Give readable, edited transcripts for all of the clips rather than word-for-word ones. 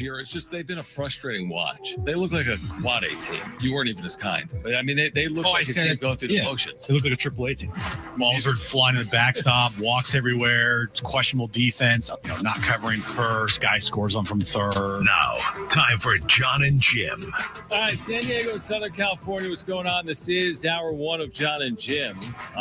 year. It's just they've been a frustrating watch. They look like a quad A team. You weren't even as kind, but I mean they look like a team going through the motions. They look like a AAA team. Balls are flying to the backstop, walks everywhere, questionable defense, not covering first, guy scores on from third. Now, time for Jon and Jim. All right, San Diego and Southern California, what's going on? This is hour one of Jon and Jim.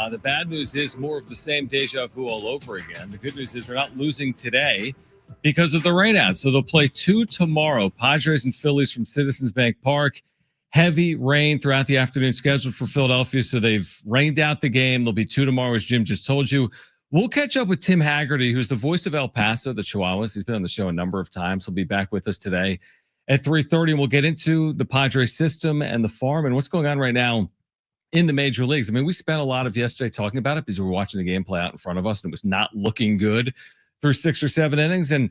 The bad news is more of the same deja vu all over again. The good news is they're not losing today because of the rainout. So they'll play 2 tomorrow, Padres and Phillies from Citizens Bank Park. Heavy rain throughout the afternoon scheduled for Philadelphia, so they've rained out the game. There'll be 2 tomorrow, as Jim just told you. We'll catch up with Tim Hagerty, who's the voice of El Paso, the Chihuahuas. He's been on the show a number of times. He'll be back with us today at 3:30, and we'll get into the Padres system and the farm and what's going on right now in the major leagues. I mean, we spent a lot of yesterday talking about it because we were watching the game play out in front of us, and it was not looking good through 6 or 7 innings, and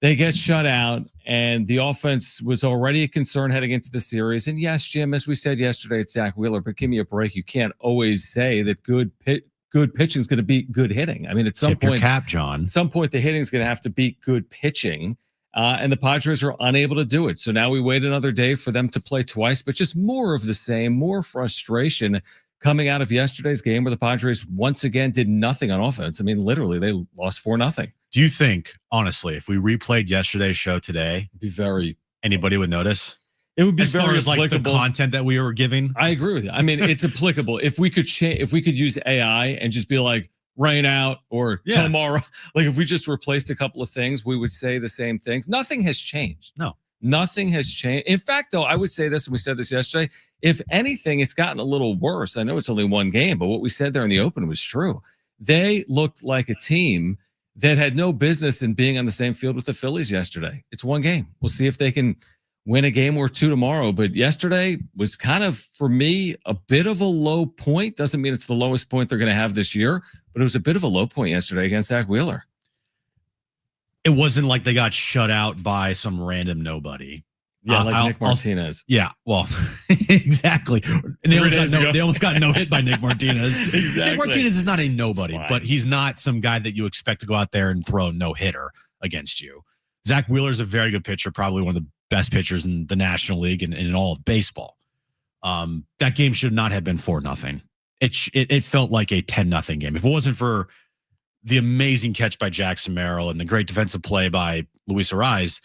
they get shut out, and the offense was already a concern heading into the series. And yes, Jim, as we said yesterday at Zach Wheeler, but give me a break. You can't always say that good pitching is going to beat good hitting. I mean, at some Tip point, your cap, John. At some point, the hitting is going to have to beat good pitching, and the Padres are unable to do it. So now we wait another day for them to play twice, but just more of the same, more frustration coming out of yesterday's game where the Padres once again did nothing on offense. I mean, literally, they lost 4-0. Do you think, honestly, if we replayed yesterday's show today, it'd be very anybody would notice? It would be as very far as like applicable. the content that we were giving. I agree with you. I mean, it's applicable. If we could if we could use AI and just be like rain out or tomorrow, like if we just replaced a couple of things, we would say the same things. Nothing has changed. No. Nothing has changed. In fact, though, I would say this, and we said this yesterday, if anything, it's gotten a little worse. I know it's only one game, but what we said there in the open was true. They looked like a team that had no business in being on the same field with the Phillies yesterday. It's one game. We'll see if they can win a game or 2 tomorrow. But yesterday was kind of, for me, a bit of a low point. Doesn't mean it's the lowest point they're going to have this year, but it was a bit of a low point yesterday against Zach Wheeler. It wasn't like they got shut out by some random nobody. Yeah, like Nick Martinez. Well, exactly. And they almost got no hit by Nick Martinez. Exactly. Nick Martinez is not a nobody, but he's not some guy that you expect to go out there and throw no hitter against you. Zach Wheeler is a very good pitcher, probably one of the best pitchers in the National League and in all of baseball. That game should not have been 4-0. It felt like a 10-0 game. If it wasn't for the amazing catch by Jackson Merrill and the great defensive play by Luis Ariz,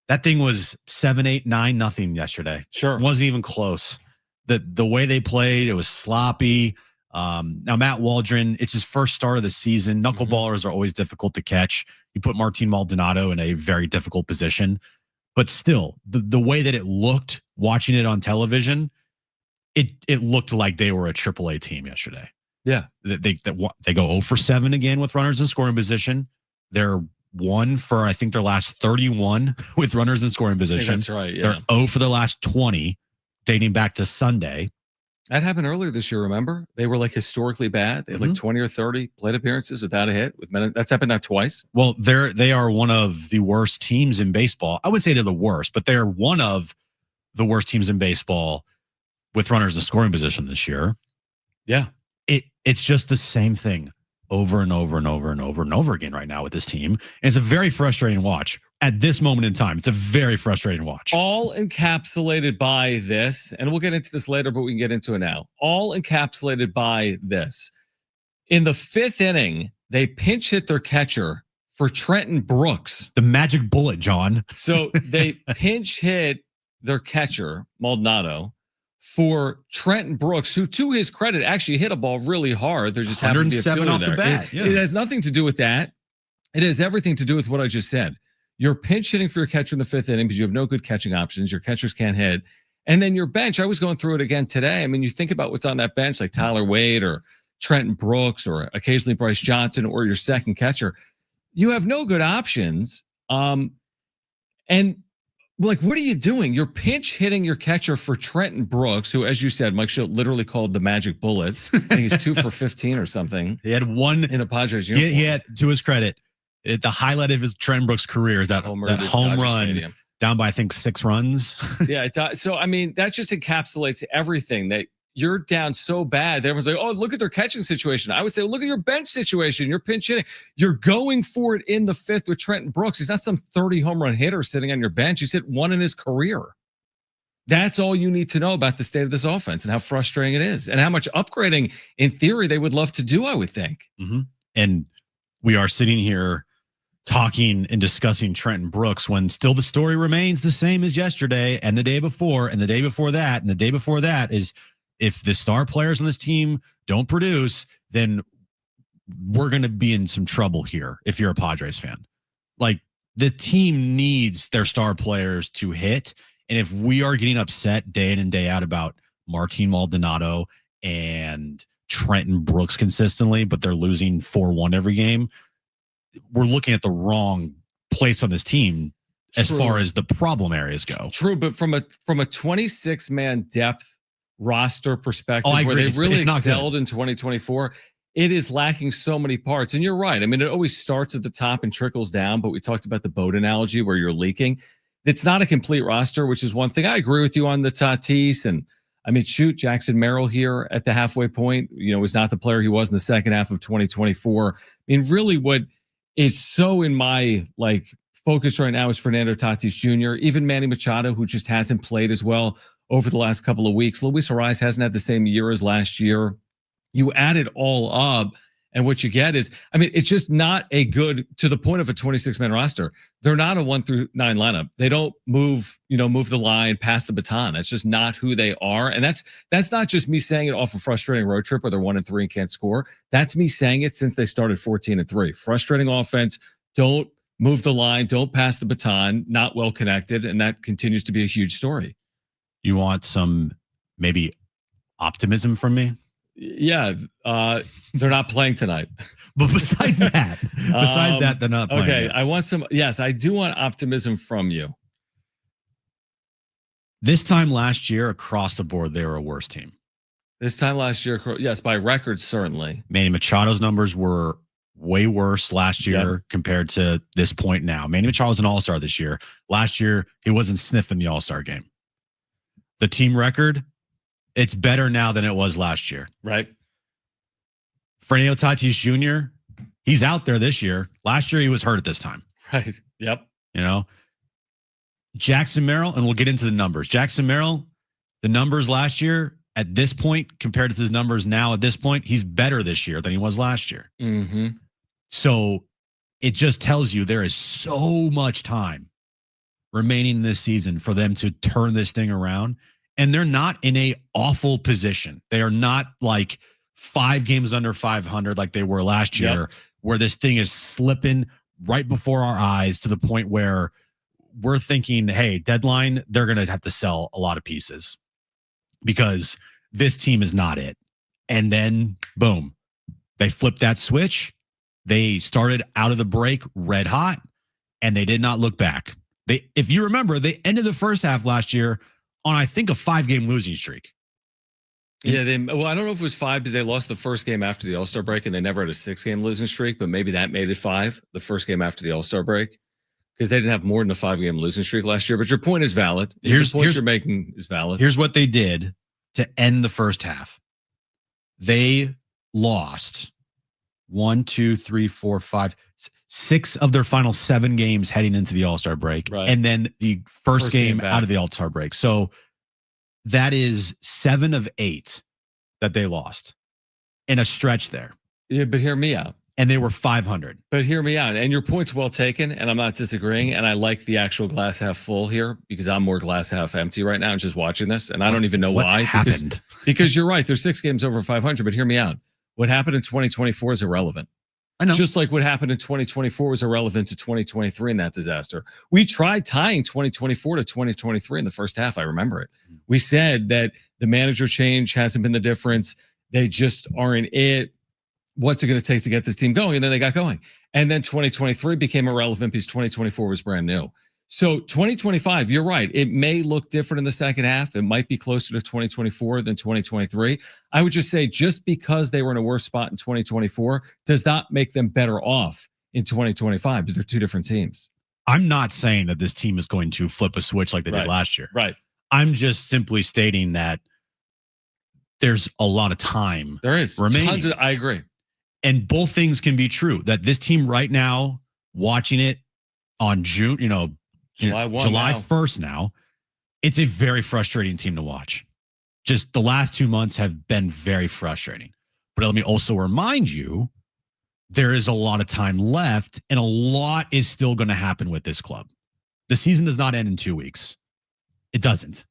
that thing was 7-8, 9-0 yesterday. Sure. It wasn't even close. The way they played, it was sloppy. Now, Matt Waldron, it's his first start of the season. Knuckleballers are always difficult to catch. You put Martin Maldonado in a very difficult position. But still, the way that it looked, watching it on television, it looked like they were a AAA team yesterday. Yeah. They go 0 for 7 again with runners in scoring position. They're 1 for, I think, their last 31 with runners in scoring position. That's right. Yeah. They're 0 for their last 20, dating back to Sunday. That happened earlier this year, remember? They were like historically bad. They had like 20 or 30 plate appearances without a hit. That's happened now twice. Well, they are one of the worst teams in baseball. I wouldn't say they're the worst, but they're one of the worst teams in baseball with runners in scoring position this year. Yeah. It's just the same thing over and over and over and over and over again right now with this team. And it's a very frustrating watch at this moment in time. It's a very frustrating watch. All encapsulated by this, and we'll get into this later, but we can get into it now. All encapsulated by this. In the 5th inning, they pinch hit their catcher for Trenton Brooks. The magic bullet, John. So they pinch hit their catcher, Maldonado, for Trenton Brooks, who, to his credit, actually hit a ball really hard. There's just happened to be a fielder off there. The bat. It has nothing to do with that. It has everything to do with what I just said. You're pinch hitting for your catcher in the 5th inning because you have no good catching options. Your catchers can't hit. And then your bench, I was going through it again today. I mean, you think about what's on that bench, like Tyler Wade or Trenton Brooks or occasionally Bryce Johnson or your second catcher. You have no good options. And like, what are you doing? You're pinch hitting your catcher for Trenton Brooks, who, as you said, Mike Schilt literally called the magic bullet. I think he's 2 for 15 or something. He had one in a Padres uniform. He had, to his credit, the highlight of his Trenton Brooks career is that home run down by, I think, 6 runs. Yeah. So, I mean, that just encapsulates everything that you're down so bad. Everyone's like, oh, look at their catching situation. I would say, look at your bench situation. You're pinch hitting. You're going for it in the fifth with Trenton Brooks. He's not some 30 home run hitter sitting on your bench. He's hit one in his career. That's all you need to know about the state of this offense and how frustrating it is and how much upgrading, in theory, they would love to do, I would think. Mm-hmm. And we are sitting here talking and discussing Trenton Brooks when still the story remains the same as yesterday and the day before and the day before that and the day before that is if the star players on this team don't produce, then we're going to be in some trouble here if you're a Padres fan. Like, the team needs their star players to hit. And if we are getting upset day in and day out about Martin Maldonado and Trenton Brooks consistently, but they're losing 4-1 every game, we're looking at the wrong place on this team as far as the problem areas go. True, but from a 26-man depth roster perspective, I where agree. they really it's excelled in 2024, it is lacking so many parts. And you're right. I mean, it always starts at the top and trickles down, but we talked about the boat analogy where you're leaking. It's not a complete roster, which is one thing. I agree with you on the Tatis. And I mean, shoot, Jackson Merrill here at the halfway point, was not the player he was in the second half of 2024. I mean, really what is so in my focus right now is Fernando Tatis Jr., even Manny Machado, who just hasn't played as well over the last couple of weeks. Luis Ariz hasn't had the same year as last year. You add it all up, and what you get is, I mean, it's just not a good, to the point of a 26-man roster. They're not a 1 through 9 lineup. They don't move the line, pass the baton. That's just not who they are. And that's not just me saying it off a frustrating road trip where they're 1-3 and can't score. That's me saying it since they started 14-3. Frustrating offense, don't move the line, don't pass the baton, not well connected, and that continues to be a huge story. You want some maybe optimism from me? Yeah, they're not playing tonight. But besides that, they're not playing. Okay, yet. I do want optimism from you. This time last year, across the board, they were a worse team. This time last year, yes, by record, certainly. Manny Machado's numbers were way worse last year compared to this point now. Manny Machado's an all-star this year. Last year, he wasn't sniffing the all-star game. The team record, it's better now than it was last year. Right. Fernando Tatis Jr., he's out there this year. Last year, he was hurt at this time. Right. Yep. Jackson Merrill, and we'll get into the numbers. Jackson Merrill, the numbers last year at this point compared to his numbers now at this point, he's better this year than he was last year. Mm-hmm. So it just tells you there is so much time remaining in this season for them to turn this thing around. And they're not in a awful position. They are not like 5 games under 500 like they were last year, where this thing is slipping right before our eyes to the point where we're thinking, hey, deadline, they're going to have to sell a lot of pieces because this team is not it. And then, boom, they flipped that switch. They started out of the break red hot, and they did not look back. If you remember, they ended the first half last year on, I think, a 5-game losing streak. Yeah, I don't know if it was 5 because they lost the first game after the All-Star break and they never had a 6-game losing streak, but maybe that made it 5, the first game after the All-Star break, because they didn't have more than a 5-game losing streak last year. But your point is valid. The point you're making is valid. Here's what they did to end the first half. They lost 6 of their final 7 games heading into the All-Star break. Right. And then the first game out of the All-Star break. So that is 7 of 8 that they lost in a stretch there. Yeah, but hear me out. And they were 500. But hear me out. And your point's well taken, and I'm not disagreeing. And I like the actual glass half full here because I'm more glass half empty right now. I'm just watching this, and I don't even know why. Happened? Because you're right. There's 6 games over 500, but hear me out. What happened in 2024 is irrelevant. I know. Just like what happened in 2024 was irrelevant to 2023 in that disaster. We tried tying 2024 to 2023 in the first half. I remember it. We said that the manager change hasn't been the difference. They just aren't it. What's it going to take to get this team going? And then they got going. And then 2023 became irrelevant because 2024 was brand new. So 2025, you're right. It may look different in the second half. It might be closer to 2024 than 2023. I would just say just because they were in a worse spot in 2024 does not make them better off in 2025 because they're 2 different teams. I'm not saying that this team is going to flip a switch like they did last year. Right. I'm just simply stating that there's a lot of time. There is remaining. I agree. And both things can be true. That this team right now, watching it on June, July 1st now, it's a very frustrating team to watch. Just the last 2 months have been very frustrating. But let me also remind you, there is a lot of time left, and a lot is still going to happen with this club. The season does not end in 2 weeks. It doesn't.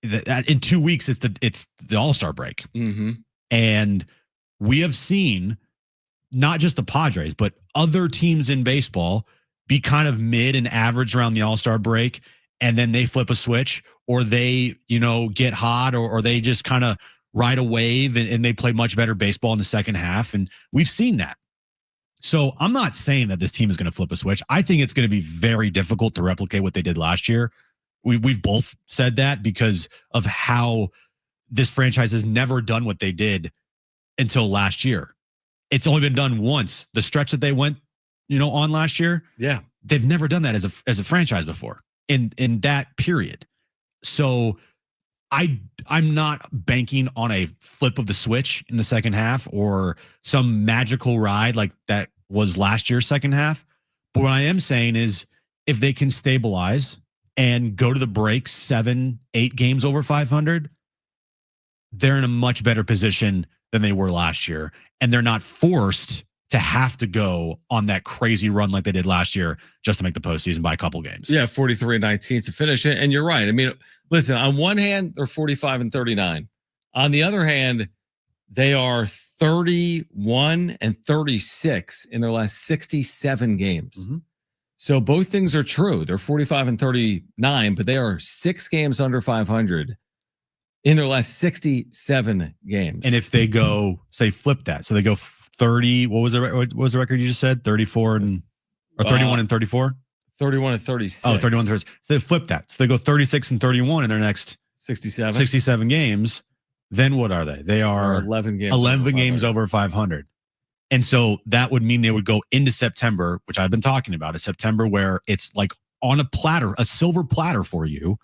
In 2 weeks, it's the All-Star break. Mm-hmm. And we have seen not just the Padres, but other teams in baseball be kind of mid and average around the All-Star break, and then they flip a switch, or they, get hot, or they just kind of ride a wave and they play much better baseball in the second half. And we've seen that. So I'm not saying that this team is going to flip a switch. I think it's going to be very difficult to replicate what they did last year. We've both said that because of how this franchise has never done what they did until last year. It's only been done once. The stretch that they went, on last year. Yeah. They've never done that as a franchise before in that period. So I'm not banking on a flip of the switch in the second half or some magical ride like that was last year's second half. But what I am saying is if they can stabilize and go to the break 7-8 games over 500, they're in a much better position than they were last year. And they're not forced to have to go on that crazy run like they did last year just to make the postseason by a couple games. Yeah, 43-19 to finish it. And you're right. I mean, listen, on one hand, they're 45-39. On the other hand, they are 31-36 in their last 67 games. Mm-hmm. So both things are true. They're 45-39, but they are 6 games under 500 in their last 67 games. And if they go, say, flip that, so they go 30. What was the record you just said? 34 or 31 and 34. 31-36. Oh, 31-36. So they flip that. So they go 36-31 in their next 67 games. Then what are they? They are 11 games over 500. And so that would mean they would go into September, which I've been talking about, a September where it's like on a platter, a silver platter for you.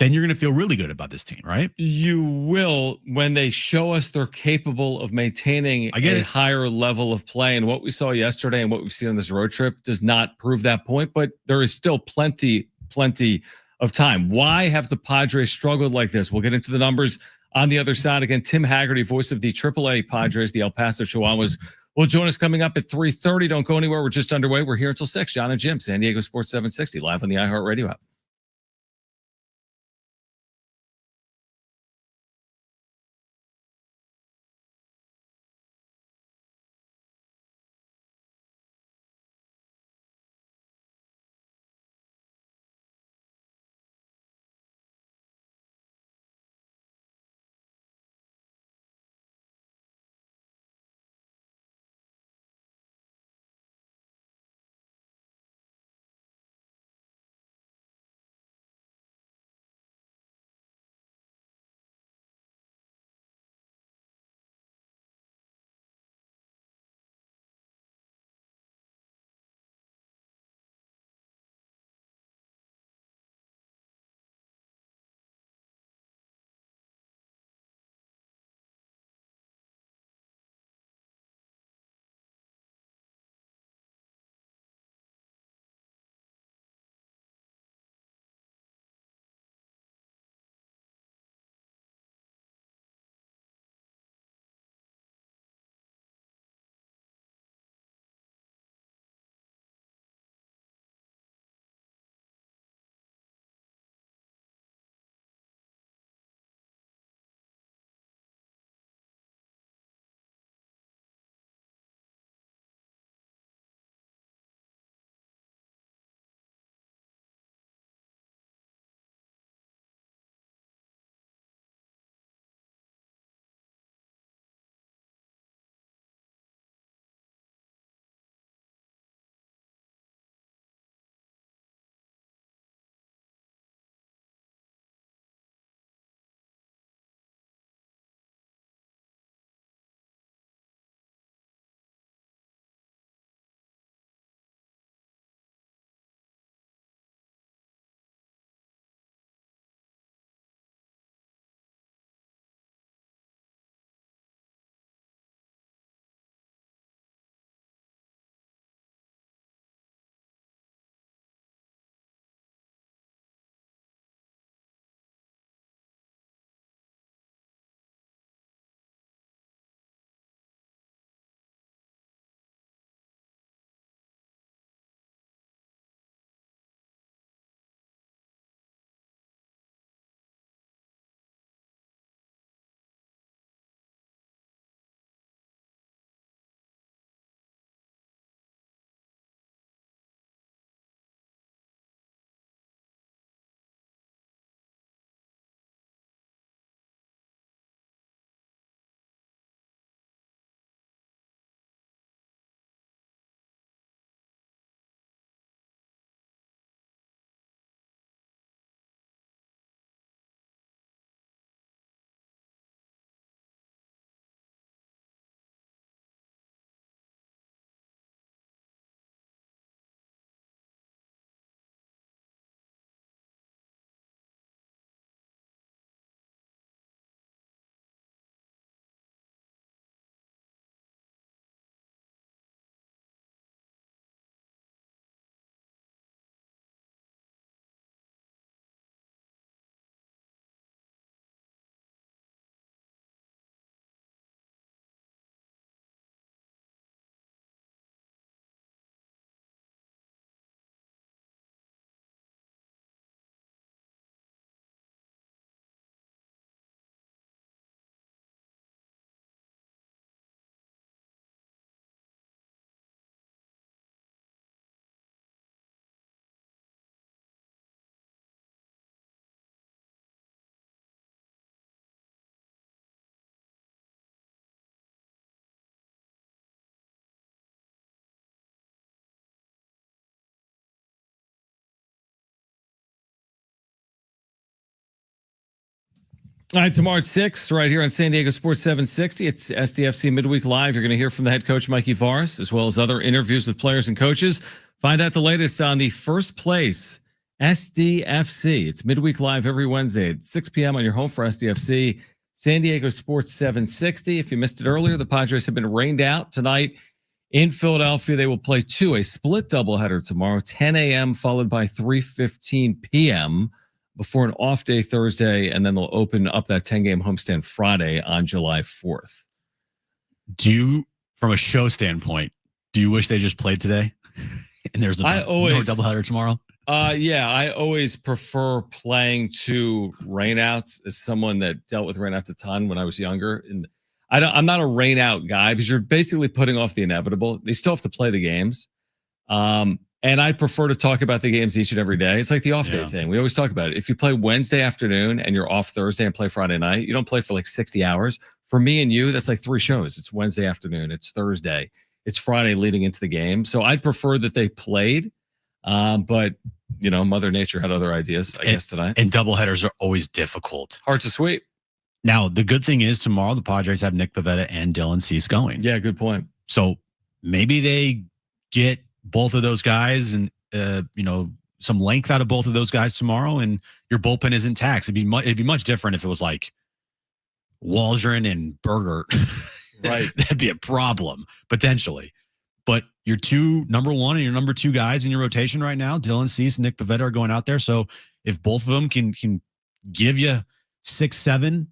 Then you're going to feel really good about this team, right? You will when they show us they're capable of maintaining a higher level of play. And what we saw yesterday and what we've seen on this road trip does not prove that point, but there is still plenty of time. Why have the Padres struggled like this? We'll get into the numbers on the other side. Again, Tim Hagerty, voice of the AAA Padres, the El Paso Chihuahuas, will join us coming up at 3:30. Don't go anywhere. We're just underway. We're here until 6. Jon and Jim, San Diego Sports 760, live on the iHeartRadio app. All right, tomorrow at 6, right here on San Diego Sports 760. It's SDFC Midweek Live. You're going to hear from the head coach, Mikey Varas, as well as other interviews with players and coaches. Find out the latest on the first place SDFC. It's Midweek Live every Wednesday at 6 p.m. on your home for SDFC, San Diego Sports 760. If you missed it earlier, the Padres have been rained out tonight in Philadelphia. They will play a split doubleheader tomorrow, 10 a.m. followed by 3:15 p.m. before an off day Thursday, and then they'll open up that 10-game homestand Friday on July 4th. Do you, from a show standpoint, do you wish they just played today? And there's no doubleheader tomorrow? Yeah, I always prefer playing 2 rainouts as someone that dealt with rainouts a ton when I was younger. And I'm not a rainout guy because you're basically putting off the inevitable. They still have to play the games. And I prefer to talk about the games each and every day. It's like the off day thing. We always talk about it. If you play Wednesday afternoon and you're off Thursday and play Friday night, you don't play for like 60 hours. For me and you, that's like 3 shows. It's Wednesday afternoon. It's Thursday. It's Friday leading into the game. So I'd prefer that they played. But, Mother Nature had other ideas, I guess, tonight. And doubleheaders are always difficult. Hard to sweep. Now, the good thing is tomorrow the Padres have Nick Pivetta and Dylan Cease going. Yeah, good point. So maybe they get both of those guys and, some length out of both of those guys tomorrow, and your bullpen isn't taxed. It'd be much different if it was like Waldron and Berger. Right. That'd be a problem, potentially. But your 2 number 1 and your number 2 guys in your rotation right now, Dylan Cease and Nick Pivetta, are going out there. So if both of them can give you 6, 7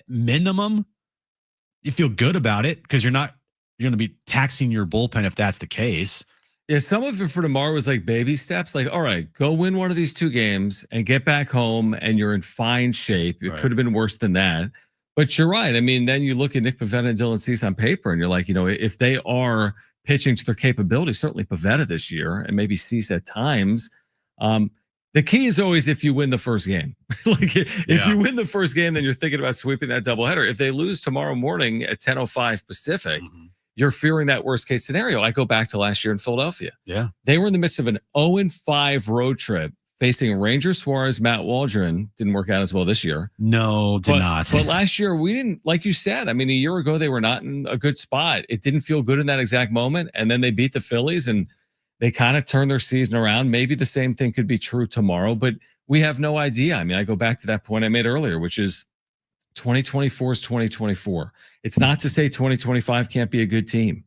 minimum, you feel good about it because you're going to be taxing your bullpen if that's the case. Yeah, some of it for tomorrow was like baby steps. Like, all right, go win one of these 2 games and get back home and you're in fine shape. It could have been worse than that. But you're right. I mean, then you look at Nick Pivetta and Dylan Cease on paper and you're like, if they are pitching to their capability, certainly Pivetta this year and maybe Cease at times. The key is always if you win the first game. If you win the first game, then you're thinking about sweeping that doubleheader. If they lose tomorrow morning at 10:05 Pacific, you're fearing that worst case scenario. I go back to last year in Philadelphia. Yeah. They were in the midst of an 0-5 road trip facing Ranger Suarez, Matt Waldron. Didn't work out as well this year. No, did not. But last year, we didn't, like you said, I mean, a year ago, they were not in a good spot. It didn't feel good in that exact moment. And then they beat the Phillies and they kind of turned their season around. Maybe the same thing could be true tomorrow, but we have no idea. I mean, I go back to that point I made earlier, which is 2024 is 2024. It's not to say 2025 can't be a good team,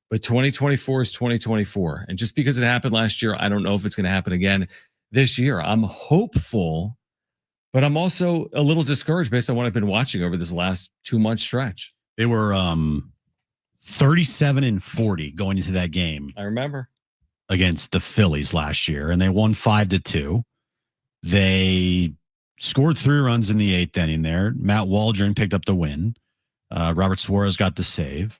but 2024 is 2024. And just because it happened last year, I don't know if it's going to happen again this year. I'm hopeful, but I'm also a little discouraged based on what I've been watching over this last 2-month stretch. They were 37-40 going into that game. I remember. Against the Phillies last year, and they won 5-2. They scored 3 runs in the 8th inning there. Matt Waldron picked up the win. Robert Suarez got the save.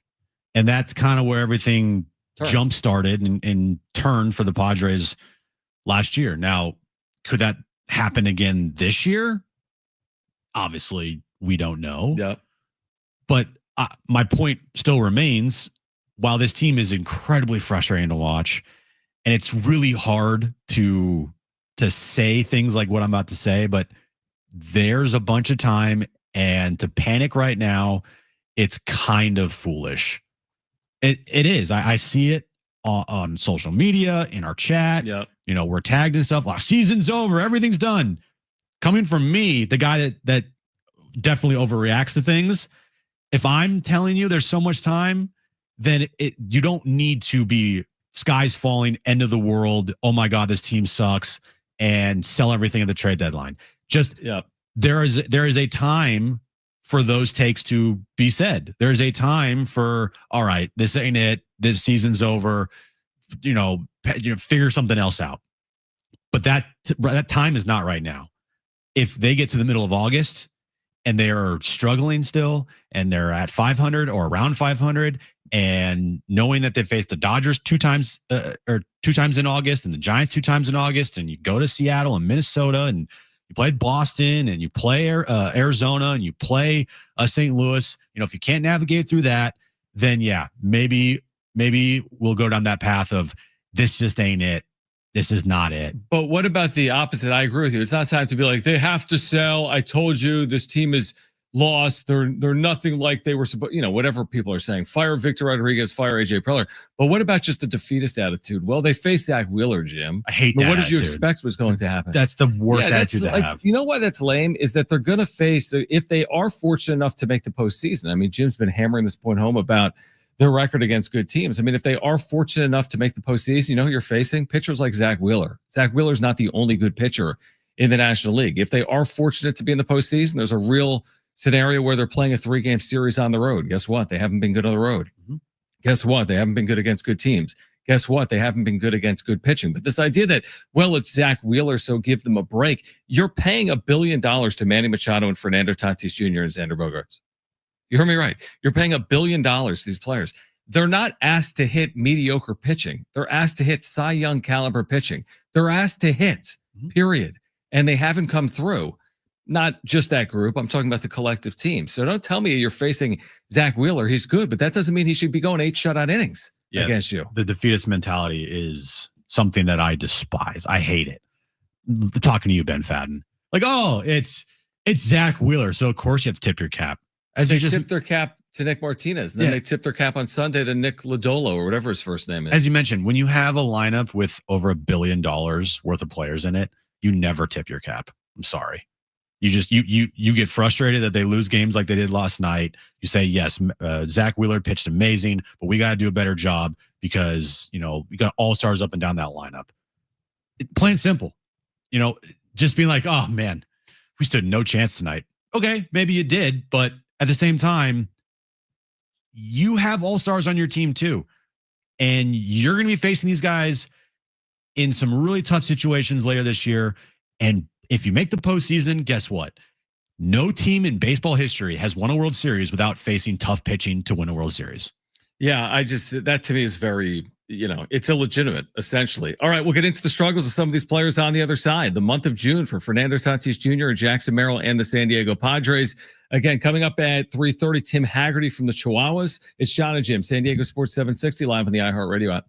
And that's kind of where everything jump-started and turned for the Padres last year. Now, could that happen again this year? Obviously, we don't know. Yep. But my point still remains, while this team is incredibly frustrating to watch, and it's really hard to say things like what I'm about to say, but there's a bunch of time, and to panic right now, it's kind of foolish. It is. I see it on social media, in our chat. Yep. We're tagged and stuff. Season's over. Everything's done. Coming from me, the guy that definitely overreacts to things. If I'm telling you there's so much time, then you don't need to be skies falling, end of the world, oh my God, this team sucks, and sell everything at the trade deadline. There is a time for those takes to be said. There's a time for, all right, this ain't it. This season's over. Figure something else out. But that time is not right now. If they get to the middle of August and they are struggling still, and they're at 500 or around 500, and knowing that they faced the Dodgers 2 times in August, and the Giants 2 times in August, and you go to Seattle and Minnesota, and you play Boston, and you play Arizona, and you play St. Louis. If you can't navigate through that, then maybe we'll go down that path of this just ain't it. This is not it. But what about the opposite? I agree with you. It's not time to be like, they have to sell. I told you this team is lost. They're nothing like they were supposed, whatever people are saying. Fire Victor Rodriguez, fire AJ Preller. But what about just the defeatist attitude? Well, they faced Zach Wheeler, Jim. I hate but that. What did you attitude. expect was going to happen? That's the worst attitude to have. You know why that's lame? Is that they're going to face, if they are fortunate enough to make the postseason. I mean, Jim's been hammering this point home about their record against good teams. I mean, if they are fortunate enough to make the postseason, you know who you're facing? Pitchers like Zach Wheeler. Zach Wheeler's not the only good pitcher in the National League. If they are fortunate to be in the postseason, there's a real scenario where they're playing a 3-game series on the road. Guess what? They haven't been good on the road. Mm-hmm. Guess what? They haven't been good against good teams. Guess what? They haven't been good against good pitching. But this idea that, well, it's Zach Wheeler, so give them a break. You're paying $1 billion to Manny Machado and Fernando Tatis Jr. and Xander Bogaerts. You heard me right. You're paying $1 billion to these players. They're not asked to hit mediocre pitching. They're asked to hit Cy Young caliber pitching. They're asked to hit, period. And they haven't come through. Not just that group. I'm talking about the collective team. So don't tell me you're facing Zach Wheeler. He's good, but that doesn't mean he should be going 8 shutout innings against you. The defeatist mentality is something that I despise. I hate it. Talking to you, Ben Fadden. Like, oh, it's Zach Wheeler. So, of course, you have to tip your cap. As they tip their cap to Nick Martinez. And then they tip their cap on Sunday to Nick Lodolo or whatever his first name is. As you mentioned, when you have a lineup with over $1 billion worth of players in it, you never tip your cap. I'm sorry. You just you get frustrated that they lose games like they did last night. You say, yes, Zach Wheeler pitched amazing, but we got to do a better job because, we got all-stars up and down that lineup. Plain simple. Just being like, oh, man, we stood no chance tonight. Okay, maybe you did, but at the same time, you have all-stars on your team too. And you're going to be facing these guys in some really tough situations later this year. And if you make the postseason, guess what? No team in baseball history has won a World Series without facing tough pitching to win a World Series. Yeah, that to me is very, it's illegitimate, essentially. All right, we'll get into the struggles of some of these players on the other side. The month of June for Fernando Tatis Jr. and Jackson Merrill and the San Diego Padres. Again, coming up at 3:30, Tim Hagerty from the Chihuahuas. It's Jon and Jim, San Diego Sports 760, live on the iHeartRadio app.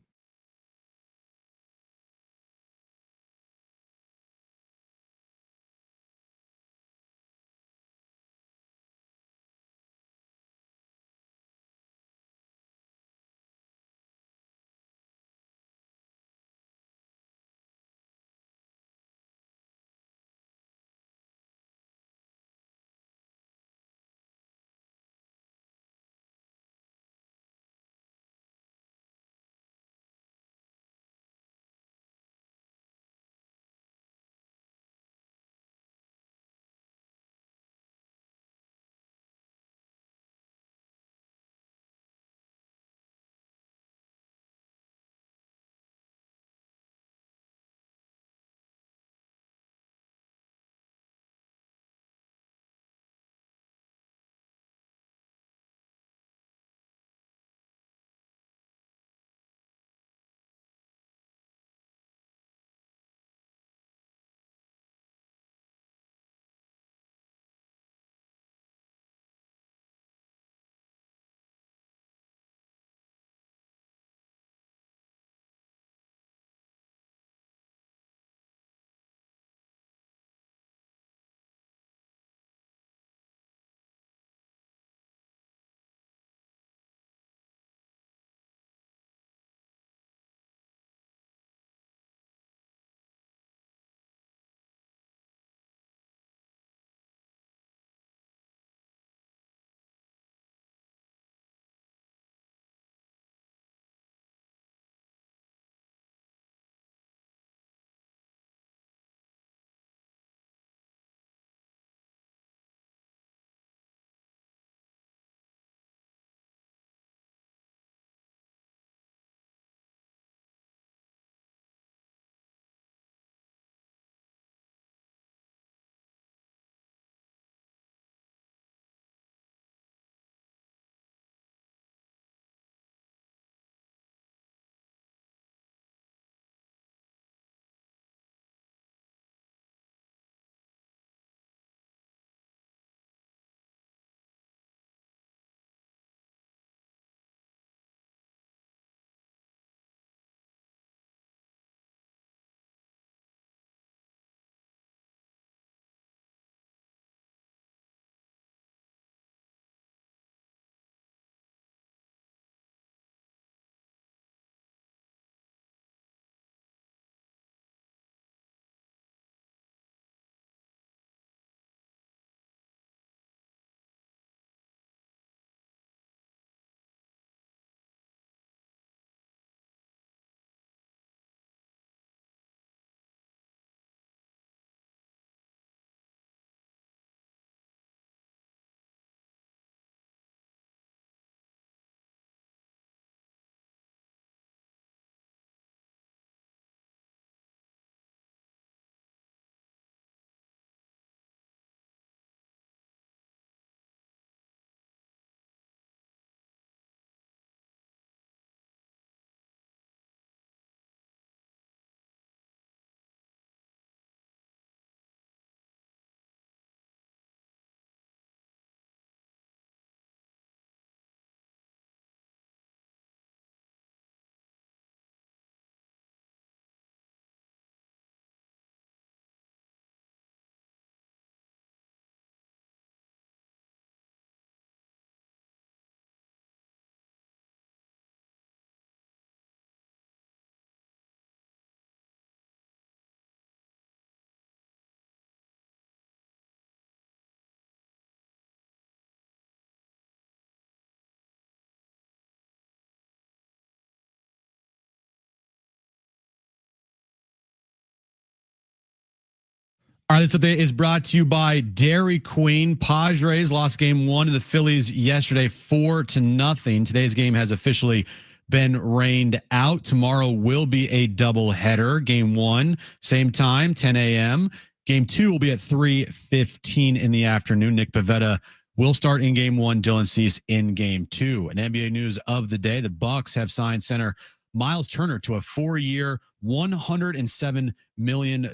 All right, this update is brought to you by Dairy Queen. Padres lost game 1 to the Phillies yesterday 4-0. Today's game has officially been rained out. Tomorrow will be a doubleheader. Game 1, same time, 10 a.m. Game 2 will be at 3:15 in the afternoon. Nick Pivetta will start in game 1. Dylan Cease in game 2. And NBA news of the day: the Bucks have signed center Miles Turner to a 4-year, $107 million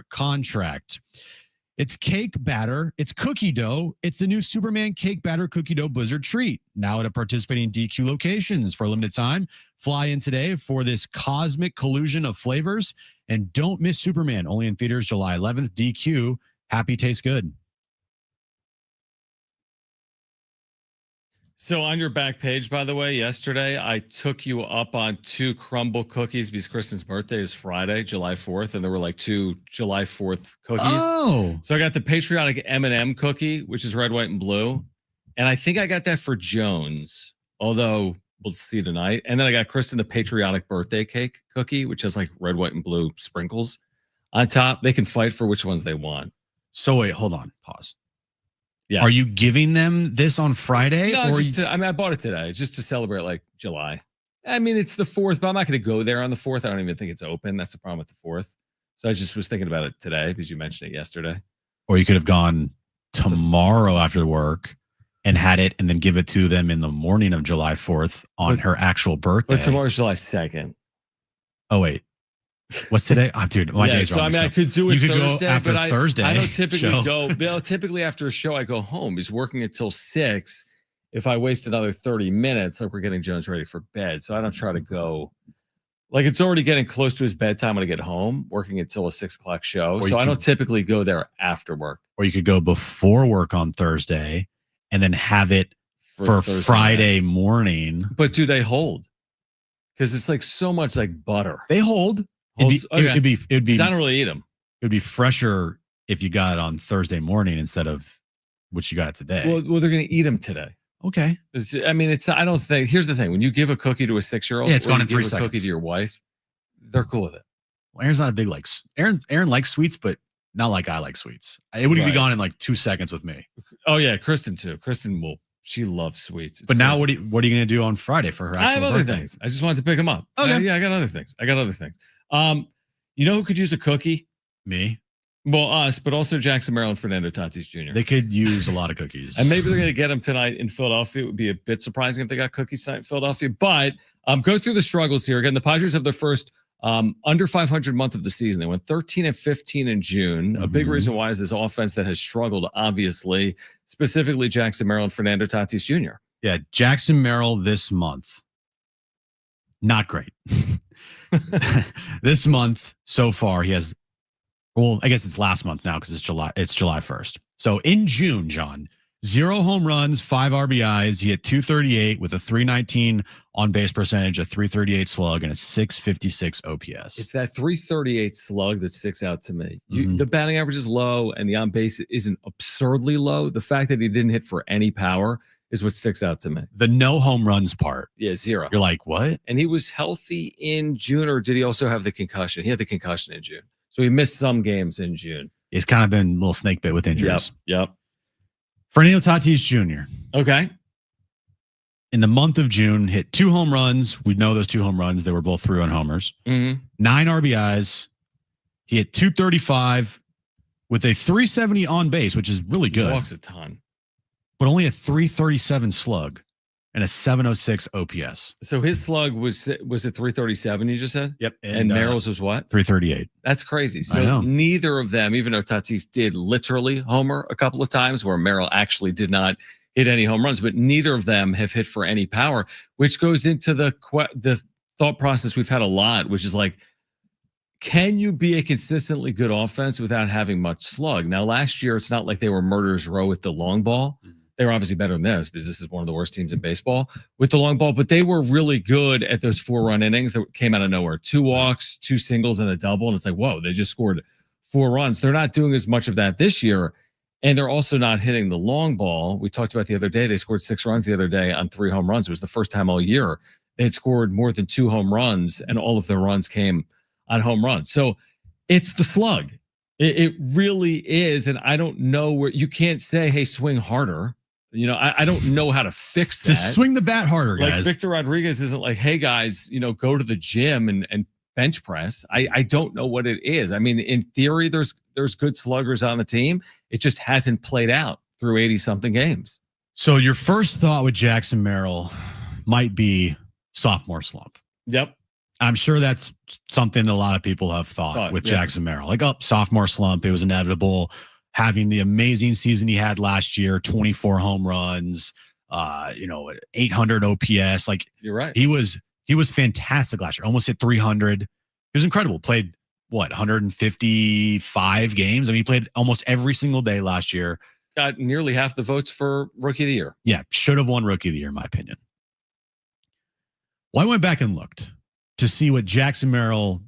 contract. It's cake batter. It's cookie dough. It's the new Superman cake batter cookie dough blizzard treat. Now at a participating DQ locations for a limited time. Fly in today for this cosmic collusion of flavors. And don't miss Superman. Only in theaters July 11th. DQ. Happy tastes good. So on your back page, by the way, yesterday, I took you up on 2 crumble cookies because Kristen's birthday is Friday, July 4th, and there were like 2 July 4th cookies. Oh. So I got the patriotic M&M cookie, which is red, white, and blue. And I think I got that for Jones, although we'll see tonight. And then I got Kristen the patriotic birthday cake cookie, which has like red, white, and blue sprinkles on top. They can fight for which ones they want. So wait, hold on. Pause. Yeah. Are you giving them this on Friday? No, I bought it today just to celebrate like July. I mean, it's the 4th, but I'm not going to go there on the 4th. I don't even think it's open. That's the problem with the 4th. So I just was thinking about it today because you mentioned it yesterday. Or you could have gone tomorrow after work and had it and then give it to them in the morning of July 4th on her actual birthday. But tomorrow's July 2nd. Oh, wait. What's today? Oh, dude, my days are so I mean, I could do it. You could Thursday, go after but Thursday. I don't typically show. go. Well, typically after a show, I go home. He's working until 6. If I waste another 30 minutes, like we're getting Jones ready for bed, so I don't try to go. Like it's already getting close to his bedtime when I get home, working until a 6 o'clock show. So I don't typically go there after work. Or you could go before work on Thursday and then have it for Friday morning. But do they hold? Because it's like so much like butter. They hold. It'd be. I don't really eat them. It would be fresher if you got it on Thursday morning instead of what you got today. Well, they're going to eat them today. Okay. I mean, I don't think. Here's the thing: when you give a cookie to a 6-year-old, it's gone in 3 give seconds. A cookie to your wife, they're cool with it. Well, Aaron's not a big Aaron likes sweets, but not like I like sweets. It would be gone in like 2 seconds with me. Oh yeah, Kristen too. She loves sweets. But now, what are you going to do on Friday for her? I have other birthday? things. I just wanted to pick them up. Okay. Yeah, I got other things. You know who could use a cookie? Me. Well, us, but also Jackson Maryland, Fernando Tatis Jr. They could use a lot of cookies. And maybe they're going to get them tonight in Philadelphia. It would be a bit surprising if they got cookies tonight in Philadelphia. But go through the struggles here. Again, the Padres have their first under 500 month of the season. They went 13-15 in June. A big reason why is this offense that has struggled, obviously, specifically Jackson Maryland, Fernando Tatis Jr. Yeah, Jackson Merrill this month. Not great. This month so far, he has, well, I guess it's last month now because it's July 1st. So in June, John, 0 home runs, 5 RBIs. He hit .238 with a .319 on base percentage, a .338 slug, and a .656 OPS. It's that .338 slug that sticks out to me. The batting average is low, and the on base isn't absurdly low. The fact that he didn't hit for any power is what sticks out to me. The no home runs part. Yeah, 0. You're like, what? And he was healthy in June, or did he also have the concussion? He had the concussion in June. So he missed some games in June. He's kind of been a little snake bit with injuries. Yep. Fernando Tatis Jr. Okay. In the month of June, hit 2 home runs. We know those 2 home runs. They were both 3-run homers. 9 RBIs. He hit .235 with a .370 on base, which is really good. He walks a ton. But only a .337 slug and a .706 OPS. So his slug was it .337 you just said? Yep. And Merrill's was what? .338. That's crazy. So neither of them, even though Tatis did literally homer a couple of times where Merrill actually did not hit any home runs, but neither of them have hit for any power, which goes into the thought process we've had a lot, which is like, can you be a consistently good offense without having much slug? Now, last year, it's not like they were murderers row with the long ball. They were obviously better than this because this is one of the worst teams in baseball with the long ball, but they were really good at those 4-run innings that came out of nowhere. 2 walks, 2 singles, and a double. And it's like, whoa, they just scored 4 runs. They're not doing as much of that this year. And they're also not hitting the long ball. We talked about the other day, they scored 6 runs the other day on 3 home runs. It was the first time all year they had scored more than 2 home runs, and all of their runs came on home runs. So it's the slug. It really is. And I don't know where you can't say, hey, swing harder. I don't know how to fix that. Just swing the bat harder, guys. Like Victor Rodriguez isn't like, hey, guys, go to the gym and bench press. I don't know what it is. I mean, in theory, there's good sluggers on the team. It just hasn't played out through 80-something games. So your first thought with Jackson Merrill might be sophomore slump. Yep. I'm sure that's something that a lot of people have thought with Jackson Merrill. Like, sophomore slump, it was inevitable. Having the amazing season he had last year, 24 home runs, 800 OPS. Like, you're right. He was fantastic last year. Almost hit 300. He was incredible. Played 155 games. I mean, he played almost every single day last year. Got nearly half the votes for Rookie of the Year. Yeah, should have won Rookie of the Year, in my opinion. Well, I went back and looked to see what Jackson Merrill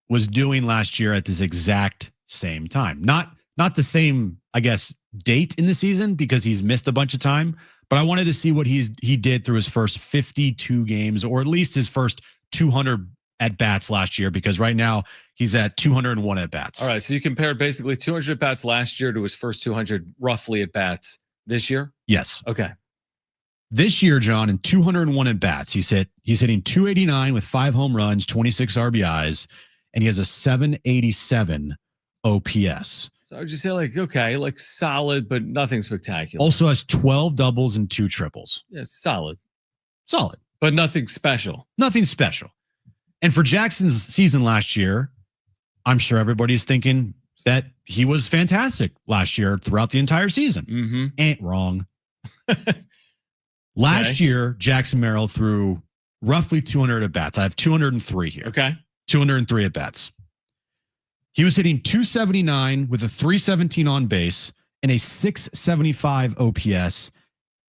was doing last year at this exact same time. Not the same, I guess, date in the season because he's missed a bunch of time, but I wanted to see what he did through his first 52 games, or at least his first 200 at-bats last year, because right now he's at 201 at-bats. All right, so you compared basically 200 at-bats last year to his first 200 roughly at-bats this year? Yes. Okay. This year, John, in 201 at-bats, he's hitting 289 with 5 home runs, 26 RBIs, and he has a 787 OPS. So I would just say like solid, but nothing spectacular. Also has 12 doubles and 2 triples. Yeah, solid. Solid. But nothing special. Nothing special. And for Jackson's season last year, I'm sure everybody's thinking that he was fantastic last year throughout the entire season. Mm-hmm. Ain't wrong. Last year, Jackson Merrill threw roughly 200 at-bats. I have 203 here. Okay. 203 at-bats. He was hitting 279 with a 317 on base and a 675 OPS.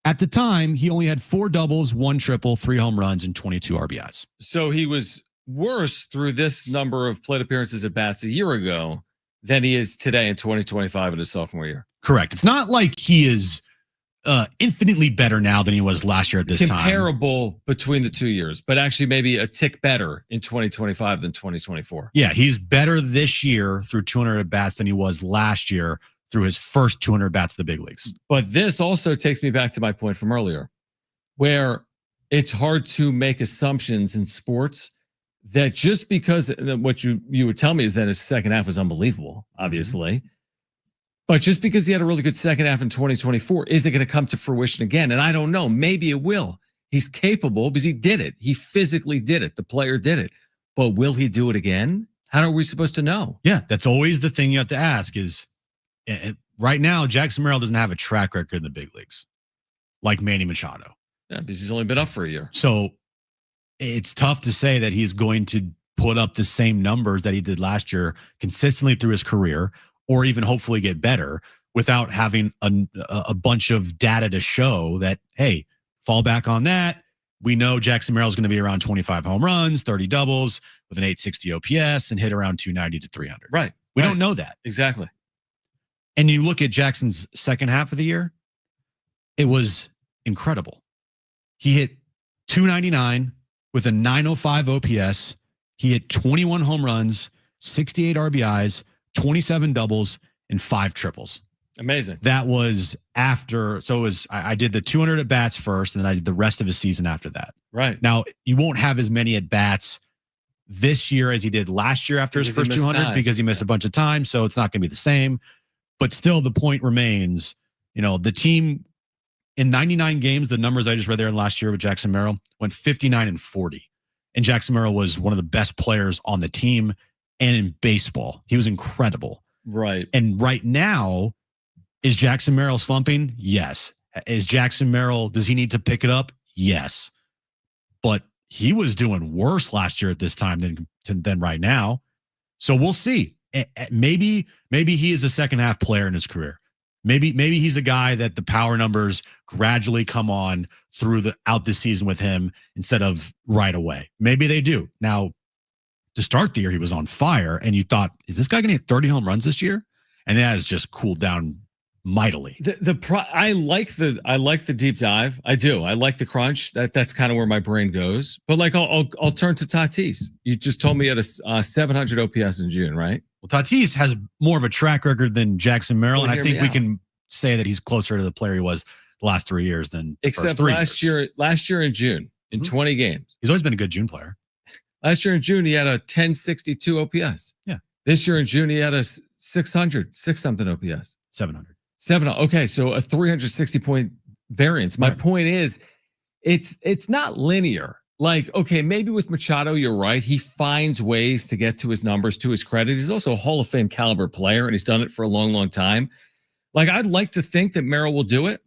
At the time, he only had 4 doubles, 1 triple, 3 home runs, and 22 RBIs. So he was worse through this number of plate appearances at bats a year ago than he is today in 2025 in his sophomore year. Correct. It's not like he is infinitely better now than he was last year at this time. Comparable between the 2 years, but actually maybe a tick better in 2025 than 2024. Yeah, he's better this year through 200 at-bats than he was last year through his first 200 bats in the big leagues. But this also takes me back to my point from earlier, where it's hard to make assumptions in sports that just because what you would tell me is that his second half was unbelievable, obviously. Mm-hmm. But just because he had a really good second half in 2024, is it going to come to fruition again? And I don't know. Maybe it will. He's capable because he did it. He physically did it. The player did it. But will he do it again? How are we supposed to know? Yeah, that's always the thing you have to ask is, right now, Jackson Merrill doesn't have a track record in the big leagues like Manny Machado. Yeah, because he's only been up for a year. So it's tough to say that he's going to put up the same numbers that he did last year consistently through his career, or even hopefully get better without having a bunch of data to show that, hey, fall back on that. We know Jackson Merrill is going to be around 25 home runs, 30 doubles with an 860 OPS and hit around 290 to 300. Right. We don't know that. Exactly. And you look at Jackson's second half of the year, it was incredible. He hit 299 with a 905 OPS. He hit 21 home runs, 68 RBIs, 27 doubles, and 5 triples. Amazing. That was after. So it was, I did the 200 at bats first, and then I did the rest of his season after that. Right. Now, you won't have as many at bats this year as he did last year after his first 200 because he missed a bunch of time. So it's not going to be the same. But still, the point remains, the team in 99 games, the numbers I just read there last year with Jackson Merrill went 59-40. And Jackson Merrill was one of the best players on the team and in baseball. He was incredible. Right. And right now, is Jackson Merrill slumping? Yes. Is Jackson Merrill, does he need to pick it up? Yes. But he was doing worse last year at this time than right now. So we'll see. Maybe he is a second half player in his career. Maybe he's a guy that the power numbers gradually come on throughout the season with him instead of right away. Maybe they do. Now, to start the year, he was on fire, and you thought, is this guy going to hit 30 home runs this year? And that has just cooled down mightily. I like the deep dive. I do. I like the crunch. That's kind of where my brain goes. But I'll turn to Tatis. You just told me he had a 700 OPS in June, right? Well, Tatis has more of a track record than Jackson Merrill, and I think we can say that he's closer to the player he was the last 3 years than the except first 3 last years. Last year in June, in 20 games. He's always been a good June player. Last year in June, he had a 1062 OPS. Yeah. This year in June, he had a 600-something OPS. 700. Okay, so a 360-point variance. My point is, it's not linear. Like, okay, maybe with Machado, you're right. He finds ways to get to his numbers, to his credit. He's also a Hall of Fame caliber player, and he's done it for a long, long time. Like, I'd like to think that Merrill will do it.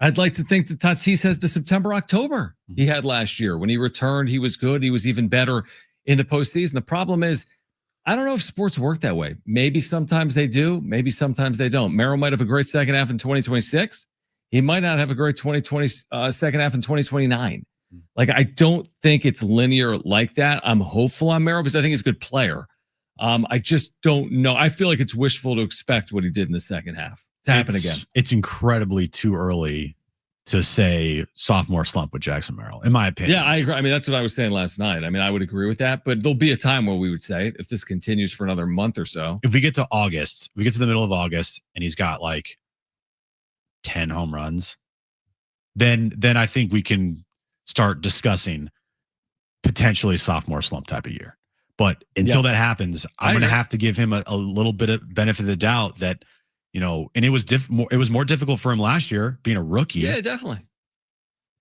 I'd like to think that Tatis has the September, October he had last year. When he returned, he was good. He was even better in the postseason. The problem is, I don't know if sports work that way. Maybe sometimes they do. Maybe sometimes they don't. Merrill might have a great second half in 2026. He might not have a great 2020 second half in 2029. Like, I don't think it's linear like that. I'm hopeful on Merrill because I think he's a good player. I just don't know. I feel like it's wishful to expect what he did in the second half to happen again. It's incredibly too early to say sophomore slump with Jackson Merrill, in my opinion. Yeah, I agree. I mean, that's what I was saying last night. I mean, I would agree with that, but there'll be a time where we would say it if this continues for another month or so. If we get to August, we get to the middle of August, and he's got like 10 home runs, then I think we can start discussing potentially sophomore slump type of year. But until that happens, I'm going to have to give him a little bit of benefit of the doubt that, you know, and it was more difficult for him last year being a rookie. Yeah, definitely.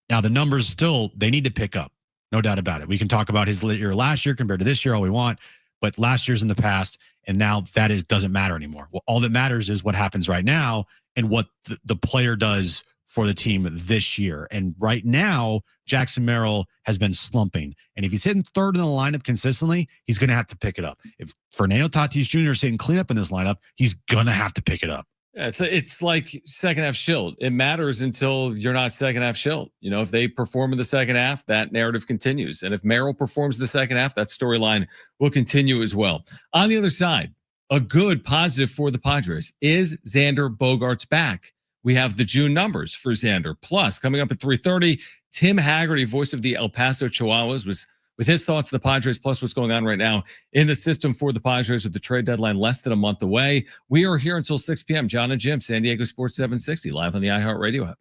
Now the numbers still, they need to pick up. No doubt about it. We can talk about his year last year compared to this year all we want, but last year's in the past, and now doesn't matter anymore. Well, all that matters is what happens right now and what the player does for the team this year. And right now, Jackson Merrill has been slumping. And if he's hitting third in the lineup consistently, he's going to have to pick it up. If Fernando Tatis Jr. is hitting cleanup in this lineup, he's going to have to pick it up. Yeah, it's like second half shield. It matters until you're not second half shield. You know, if they perform in the second half, that narrative continues. And if Merrill performs in the second half, that storyline will continue as well. On the other side, a good positive for the Padres is Xander Bogaerts back. We have the June numbers for Xander. Plus, coming up at 3:30, Tim Hagerty, voice of the El Paso Chihuahuas, was with his thoughts of the Padres, plus what's going on right now in the system for the Padres with the trade deadline less than a month away. We are here until 6 p.m. Jon and Jim, San Diego Sports 760, live on the iHeartRadio app.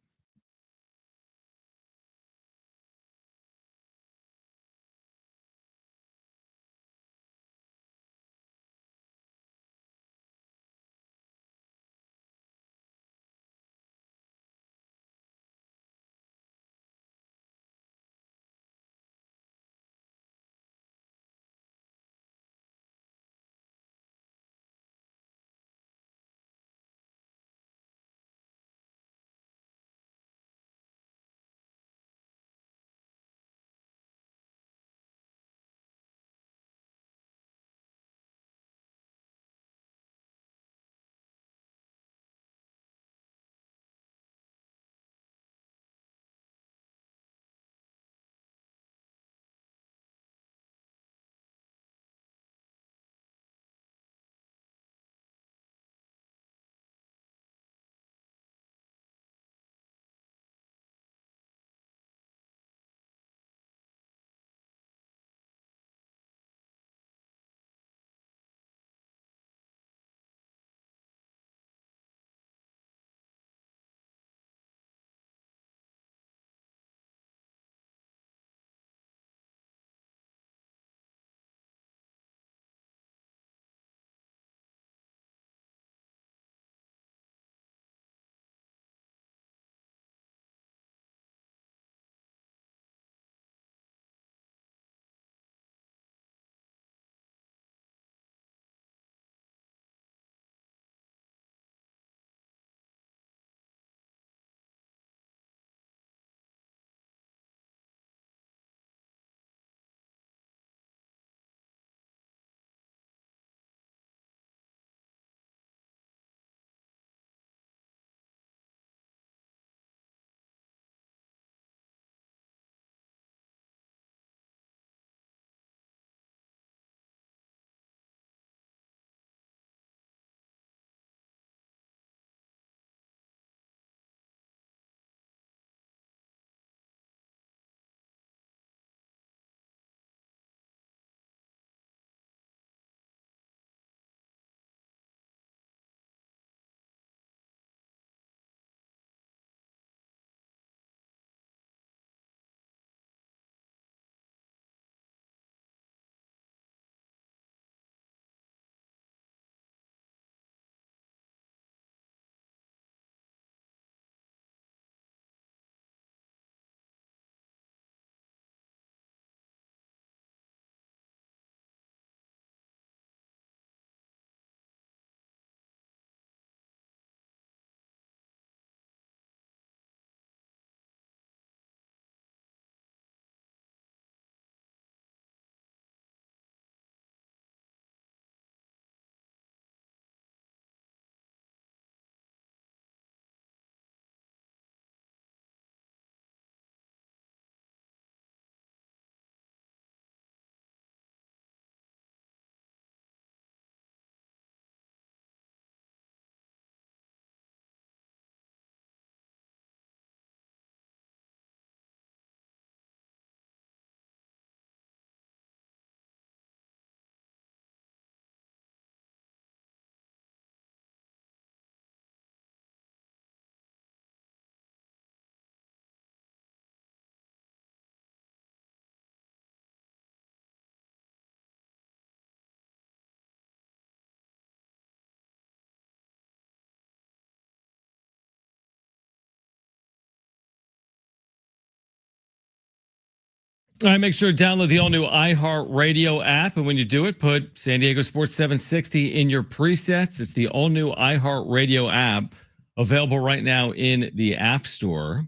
All right, make sure to download the all-new iHeartRadio app. And when you do it, put San Diego Sports 760 in your presets. It's the all-new iHeartRadio app available right now in the App Store.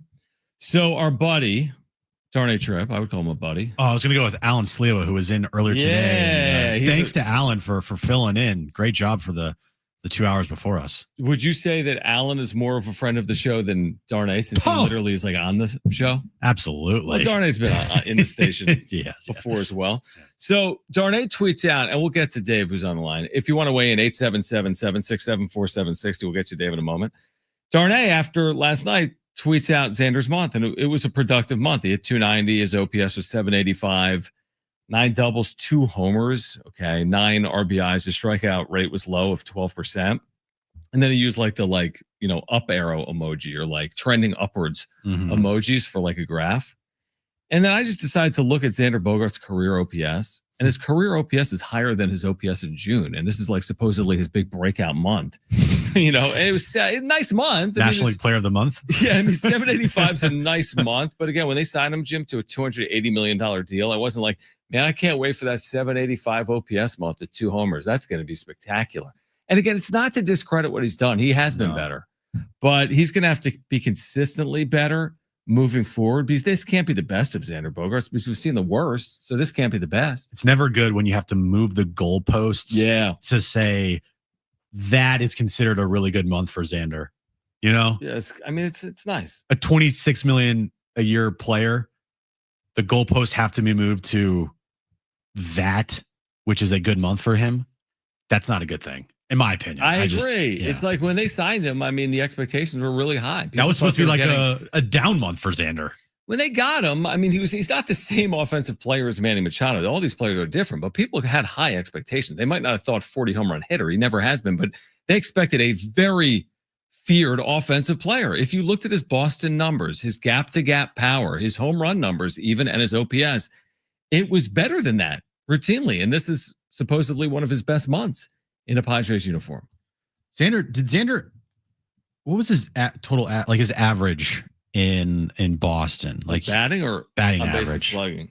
So our buddy, Darnay Tripp, I would call him a buddy. Oh, I was going to go with Alan Sliwa, who was in earlier today. And, thanks to Alan for filling in. Great job for the 2 hours before us. Would you say that Alan is more of a friend of the show than Darnay, since he literally is like on the show? Absolutely. Well, Darnay's been in the station before as well. So Darnay tweets out, and we'll get to Dave, who's on the line. If you want to weigh in, 877-767-4760. We'll get you Dave in a moment. Darnay, after last night, tweets out Xander's month, and it was a productive month. He had 290. His OPS was 785. 9 doubles, 2 homers. Okay, 9 RBIs. His strikeout rate was low of 12%. And then he used like the up arrow emoji, or like trending upwards emojis for like a graph. And then I just decided to look at Xander Bogaerts' career OPS, and his career OPS is higher than his OPS in June. And this is like supposedly his big breakout month. And it was a nice month. National League Player of the Month. Yeah, 785 is a nice month. But again, when they signed him, Jim, to a $280 million deal, I wasn't like, man, I can't wait for that 785 OPS month at 2 homers. That's going to be spectacular. And again, it's not to discredit what he's done. He has been better. But he's going to have to be consistently better moving forward, because this can't be the best of Xander Bogaerts, because we've seen the worst. So this can't be the best. It's never good when you have to move the goalposts to say that is considered a really good month for Xander. Yes. I mean, it's nice. A $26 million a year player, the goalposts have to be moved to that, which is a good month for him. That's not a good thing, in my opinion. I agree. It's like when they signed him, I mean, the expectations were really high. That was supposed to be like a down month for Xander. When they got him, I mean, he's not the same offensive player as Manny Machado. All these players are different, but people had high expectations. They might not have thought 40 home run hitter. He never has been, but they expected a very feared offensive player. If you looked at his Boston numbers, his gap-to-gap power, his home run numbers even, and his OPS, it was better than that routinely. And this is supposedly one of his best months in a Padres uniform. Xander, what was his total, like his average in Boston? Like batting or average? Slugging?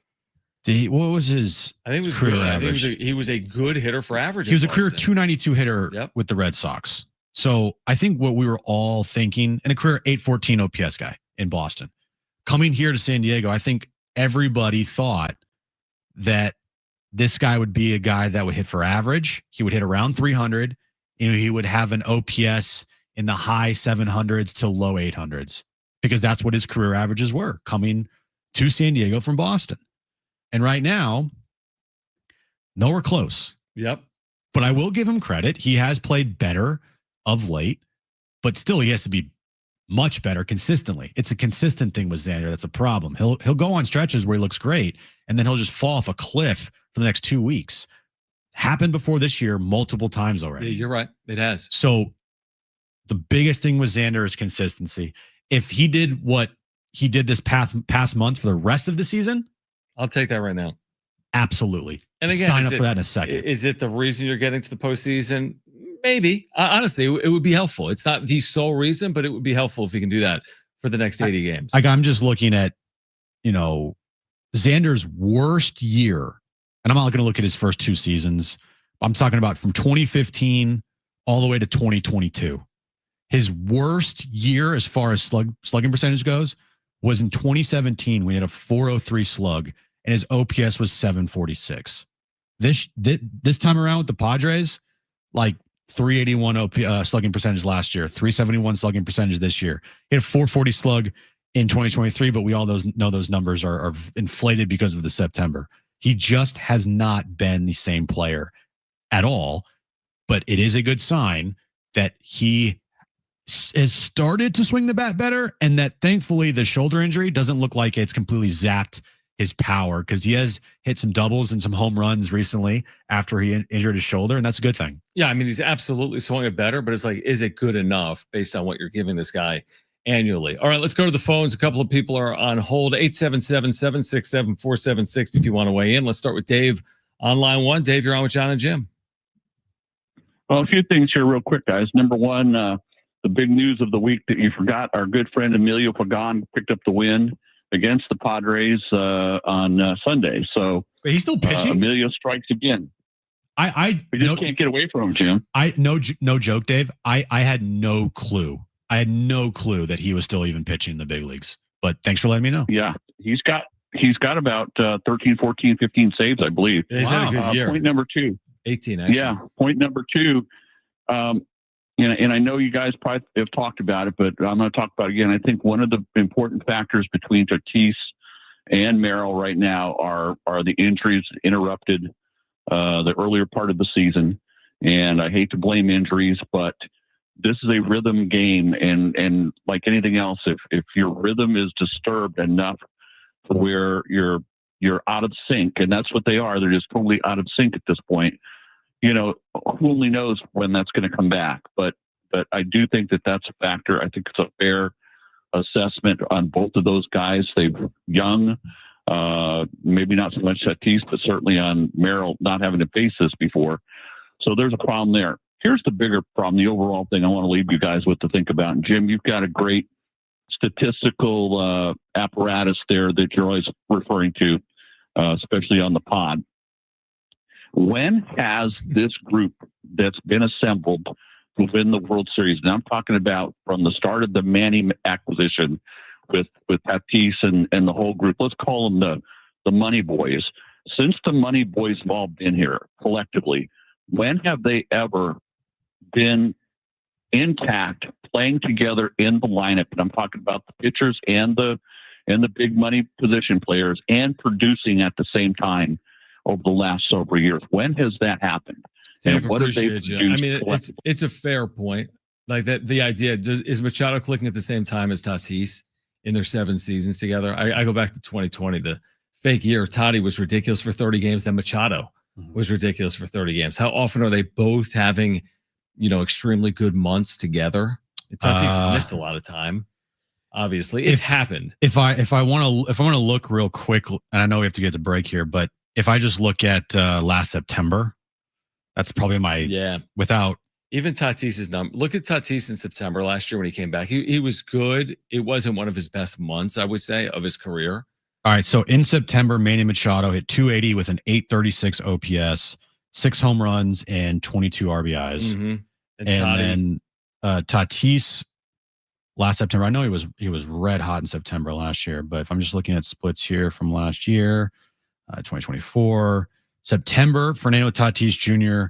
What was his? I think it was career good. average? I think he was a good hitter for average. He was a career 292 hitter with the Red Sox. So I think what we were all thinking, and a career 814 OPS guy in Boston, coming here to San Diego, I think everybody thought that this guy would be a guy that would hit for average. He would hit around 300. He would have an OPS in the high 700s to low 800s, because that's what his career averages were coming to San Diego from Boston. And right now, nowhere close. Yep. But I will give him credit. He has played better of late, but still he has to be much better consistently. It's a consistent thing with Xander. That's a problem. He'll go on stretches where he looks great, and then he'll just fall off a cliff for the next 2 weeks. Happened before this year multiple times already. Yeah, you're right. It has. So the biggest thing with Xander is consistency. If he did what he did this past month for the rest of the season, I'll take that right now. Absolutely. And again, sign up for that in a second. Is it the reason you're getting to the postseason? Maybe. Honestly, it would be helpful. It's not the sole reason, but it would be helpful if he can do that for the next 80 games. I'm just looking at, Xander's worst year, and I'm not going to look at his first 2 seasons. I'm talking about from 2015 all the way to 2022. His worst year as far as slugging percentage goes was in 2017 when he had a 403 slug and his OPS was 746. This time around with the Padres, like 381 slugging percentage last year, 371 slugging percentage this year. He had a 440 slug in 2023, but we all know those numbers are inflated because of the September. He just has not been the same player at all, but it is a good sign that he has started to swing the bat better, and that thankfully the shoulder injury doesn't look like it's completely zapped his power, because he has hit some doubles and some home runs recently after he injured his shoulder, and that's a good thing. Yeah, I mean, he's absolutely swung it better, but it's like, is it good enough based on what you're giving this guy annually? All right, let's go to the phones. A couple of people are on hold. 877-767-4760 if you want to weigh in. Let's start with Dave on line 1. Dave, you're on with Jon and Jim. Well, a few things here real quick, guys. Number one, the big news of the week that you forgot, our good friend Emilio Pagan picked up the win against the Padres on Sunday. So he's still pitching. Emilio strikes again. We just can't get away from him, Jim. No joke, Dave. I had no clue. I had no clue that he was still even pitching in the big leagues. But thanks for letting me know. Yeah, he's got about 13, 14, 15 saves, I believe. Yeah, he's had a good year. Point number 2. 18, actually. Yeah, point number 2. And I know you guys probably have talked about it, but I'm going to talk about it again. I think one of the important factors between Tatis and Merrill right now are the injuries interrupted the earlier part of the season. And I hate to blame injuries, but this is a rhythm game. And like anything else, if your rhythm is disturbed enough to where you're out of sync, and that's what they are, they're just totally out of sync at this point. Who only knows when that's going to come back. But I do think that's a factor. I think it's a fair assessment on both of those guys. They're young, maybe not so much Tatis, but certainly on Merrill not having to face this before. So there's a problem there. Here's the bigger problem, the overall thing I want to leave you guys with to think about. And Jim, you've got a great statistical apparatus there that you're always referring to, especially on the pod. When has this group that's been assembled to win the World Series, and I'm talking about from the start of the Manny acquisition with Tatis and the whole group, let's call them the Money Boys. Since the Money Boys have all been here collectively, when have they ever been intact, playing together in the lineup? And I'm talking about the pitchers and the big money position players, and producing at the same time over the last several years. When has that happened? Dave, what appreciate you. I mean, it's a fair point. Like that, the idea is Machado clicking at the same time as Tatis in their 7 seasons together. I go back to 2020, the fake year. Toddy was ridiculous for 30 games. Then Machado was ridiculous for 30 games. How often are they both having, extremely good months together? Tatis missed a lot of time. Obviously, it's happened. If I want to look real quick, and I know we have to get to break here, but if I just look at last September, that's probably without even Tatis's number. Look at Tatis in September last year when he came back. He was good. It wasn't one of his best months, I would say, of his career. All right. So in September, Manny Machado hit 280 with an 836 OPS, 6 home runs, and 22 RBIs. Mm-hmm. And then Tatis last September, I know he was red hot in September last year, but if I'm just looking at splits here from last year, 2024 September, Fernando Tatis Jr.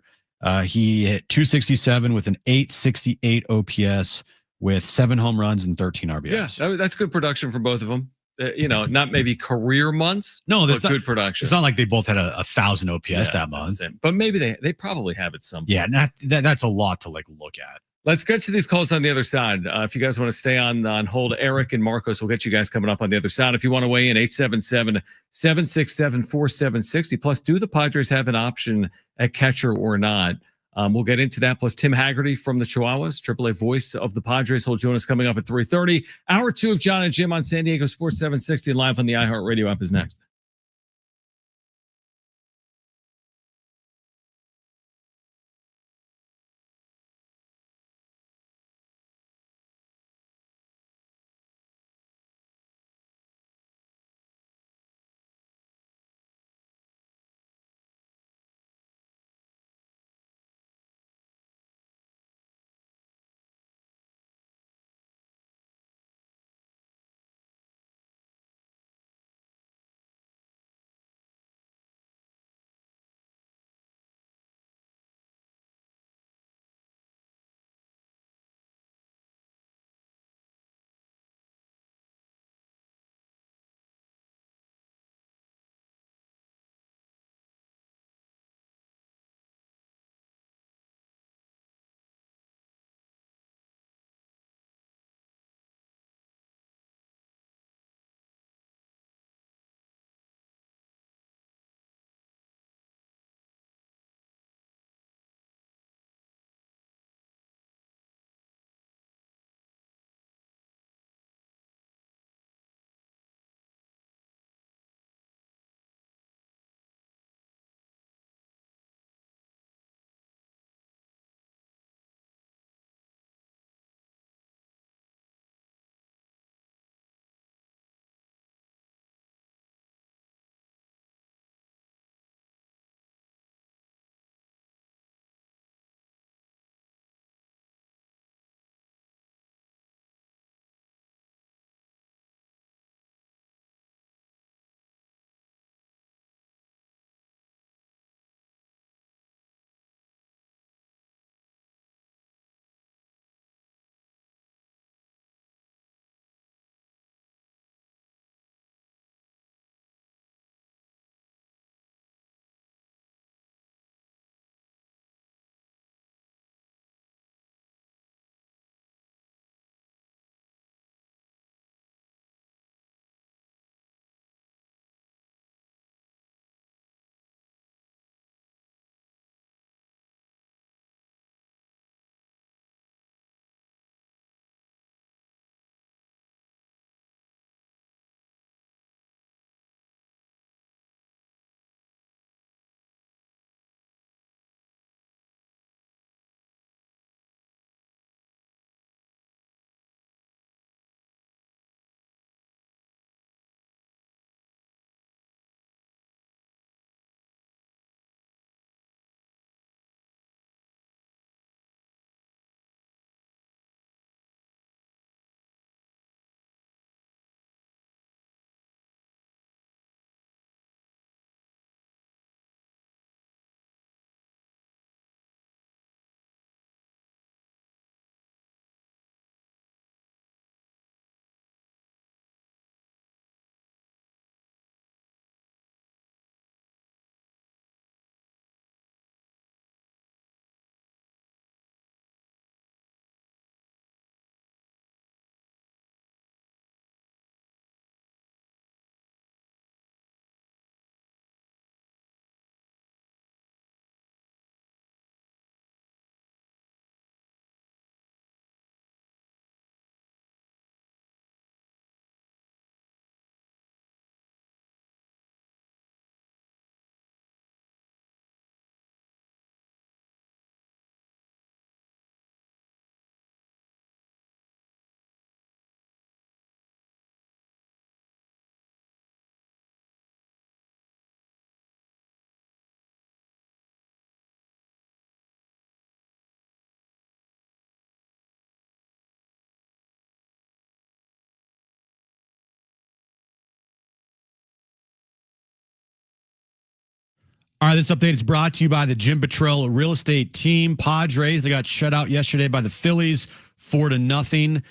He hit 267 with an 868 OPS with 7 home runs and 13 RBIs. Yeah, that's good production for both of them. Not maybe career months, but good production. It's not like they both had 1,000 OPS that month, but maybe they probably have at some point. Yeah, that's a lot to look at. Let's get to these calls on the other side. If you guys want to stay on hold, Eric and Marcos will get you guys coming up on the other side. If you want to weigh in, 877-767-4760. Plus, do the Padres have an option at catcher or not? We'll get into that. Plus, Tim Hagerty from the Chihuahuas, AAA voice of the Padres, will join us coming up at 3:30. Hour 2 of Jon and Jim on San Diego Sports 760 live on the iHeartRadio app is next. All right, this update is brought to you by the Jim Petrell real estate team. Padres, they got shut out yesterday by the Phillies 4-0.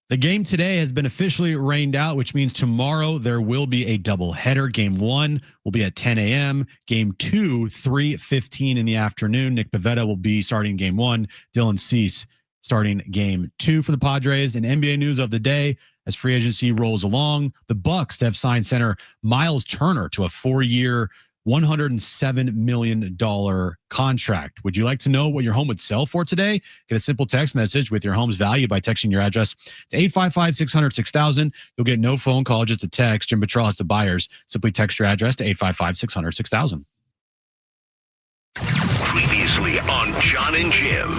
The game today has been officially rained out, which means tomorrow there will be a doubleheader. Game 1 will be at 10 a.m. Game 2, 3:15 in the afternoon. Nick Pivetta will be starting Game 1. Dylan Cease starting Game 2 for the Padres. And NBA news of the day, as free agency rolls along, the Bucks have signed center Miles Turner to a 4-year, $107 million contract. Would you like to know what your home would sell for today? Get a simple text message with your home's value by texting your address to 855-600-6000. You'll get no phone call, just a text. Jim Petrell has the buyers. Simply text your address to 855-600-6000. Previously on Jon and Jim.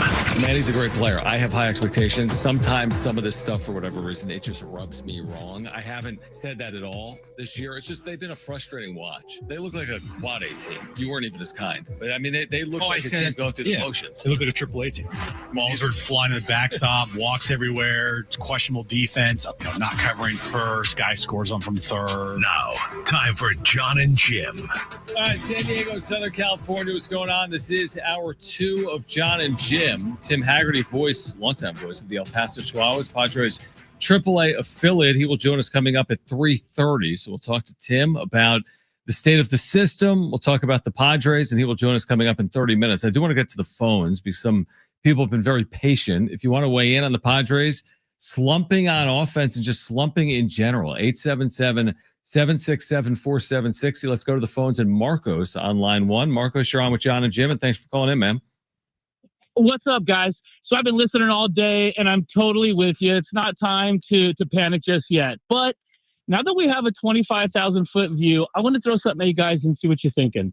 Man, he's a great player. I have high expectations. Sometimes some of this stuff, for whatever reason, it just rubs me wrong. I haven't said that at all this year. It's just they've been a frustrating watch. They look like a quad A team. You weren't even as kind. But I mean, they look like a team going through the motions. They look like a AAA team. Balls are flying to the backstop, walks everywhere, questionable defense, not covering first, guy scores on from third. Now, time for Jon and Jim. All right, San Diego, Southern California, what's going on? This is hour 2 of Jon and Jim. Tim Hagerty, longtime voice of the El Paso Chihuahuas, Padres AAA affiliate. He will join us coming up at 3:30. So we'll talk to Tim about the state of the system. We'll talk about the Padres, and he will join us coming up in 30 minutes. I do want to get to the phones because some people have been very patient. If you want to weigh in on the Padres slumping on offense and just slumping in general, 877-767-4760. Let's go to the phones and Marcos on line 1. Marcos, you're on with Jon and Jim, and thanks for calling in, man. What's up, guys? So I've been listening all day, and I'm totally with you. It's not time to panic just yet. But now that we have a 25,000-foot view, I want to throw something at you guys and see what you're thinking.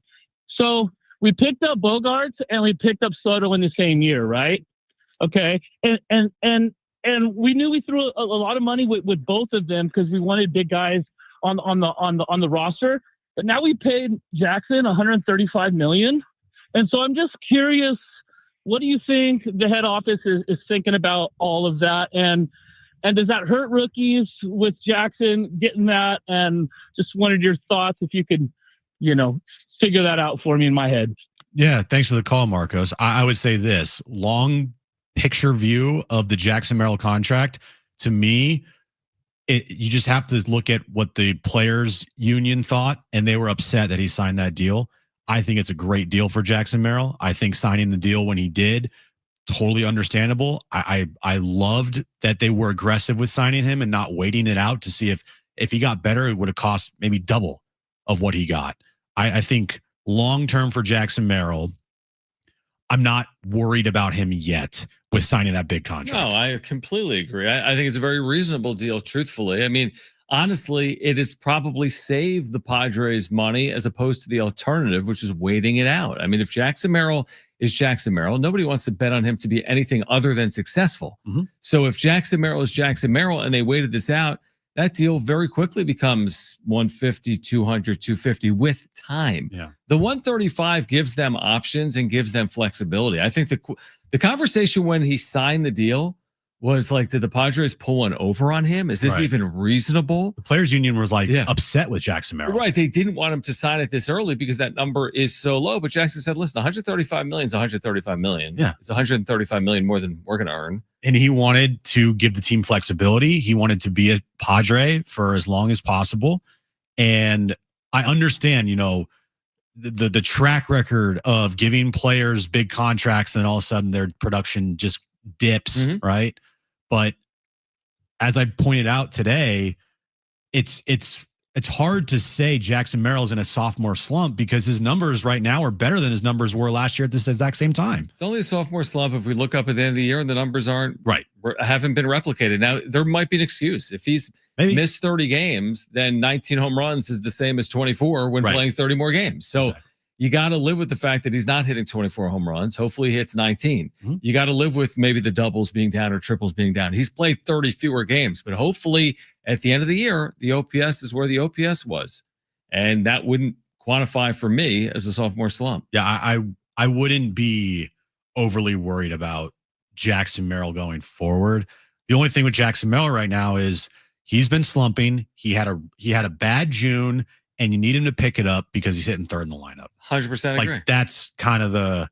So we picked up Bogaerts, and we picked up Soto in the same year, right? Okay. And we knew we threw a lot of money with both of them because we wanted big guys on the roster. But now we paid Jackson $135 million. And so I'm just curious, what do you think the head office is thinking about all of that? And does that hurt rookies with Jackson getting that? And just wanted your thoughts if you could, figure that out for me in my head. Yeah, thanks for the call, Marcos. I would say this, long picture view of the Jackson Merrill contract, to me, you just have to look at what the players union thought, and they were upset that he signed that deal. I think it's a great deal for Jackson Merrill. I think signing the deal when he did, totally understandable. I loved that they were aggressive with signing him and not waiting it out to see if he got better, it would have cost maybe double of what he got. I think long-term for Jackson Merrill, I'm not worried about him yet with signing that big contract. No, I completely agree. I think it's a very reasonable deal, truthfully. I mean, honestly, it has probably saved the Padres money as opposed to the alternative, which is waiting it out. I mean, if Jackson Merrill is Jackson Merrill, nobody wants to bet on him to be anything other than successful. Mm-hmm. So if Jackson Merrill is Jackson Merrill and they waited this out, that deal very quickly becomes 150, 200, 250 with time. Yeah. The 135 gives them options and gives them flexibility. I think the conversation when he signed the deal was like, did the Padres pull one over on him? Is this even reasonable? The players union was upset with Jackson Merrill. Right. They didn't want him to sign it this early because that number is so low. But Jackson said, listen, 135 million is 135 million. Yeah. It's 135 million more than we're going to earn. And he wanted to give the team flexibility. He wanted to be a Padre for as long as possible. And I understand, the track record of giving players big contracts and then all of a sudden their production just dips, right? But as I pointed out today, it's hard to say Jackson Merrill's in a sophomore slump because his numbers right now are better than his numbers were last year at this exact same time. It's only a sophomore slump if we look up at the end of the year and the numbers haven't been replicated. Now, there might be an excuse. If he's missed 30 games, then 19 home runs is the same as 24 when playing 30 more games. So you got to live with the fact that he's not hitting 24 home runs. Hopefully he hits 19. You got to live with maybe the doubles being down or triples being down. He's played 30 fewer games, but hopefully at the end of the year, the OPS is where the OPS was. And that wouldn't quantify for me as a sophomore slump. Yeah, I wouldn't be overly worried about Jackson Merrill going forward. The only thing with Jackson Merrill right now is he's been slumping. He had a bad June. and you need him to pick it up because he's hitting third in the lineup. 100% agree. Like, that's kind of the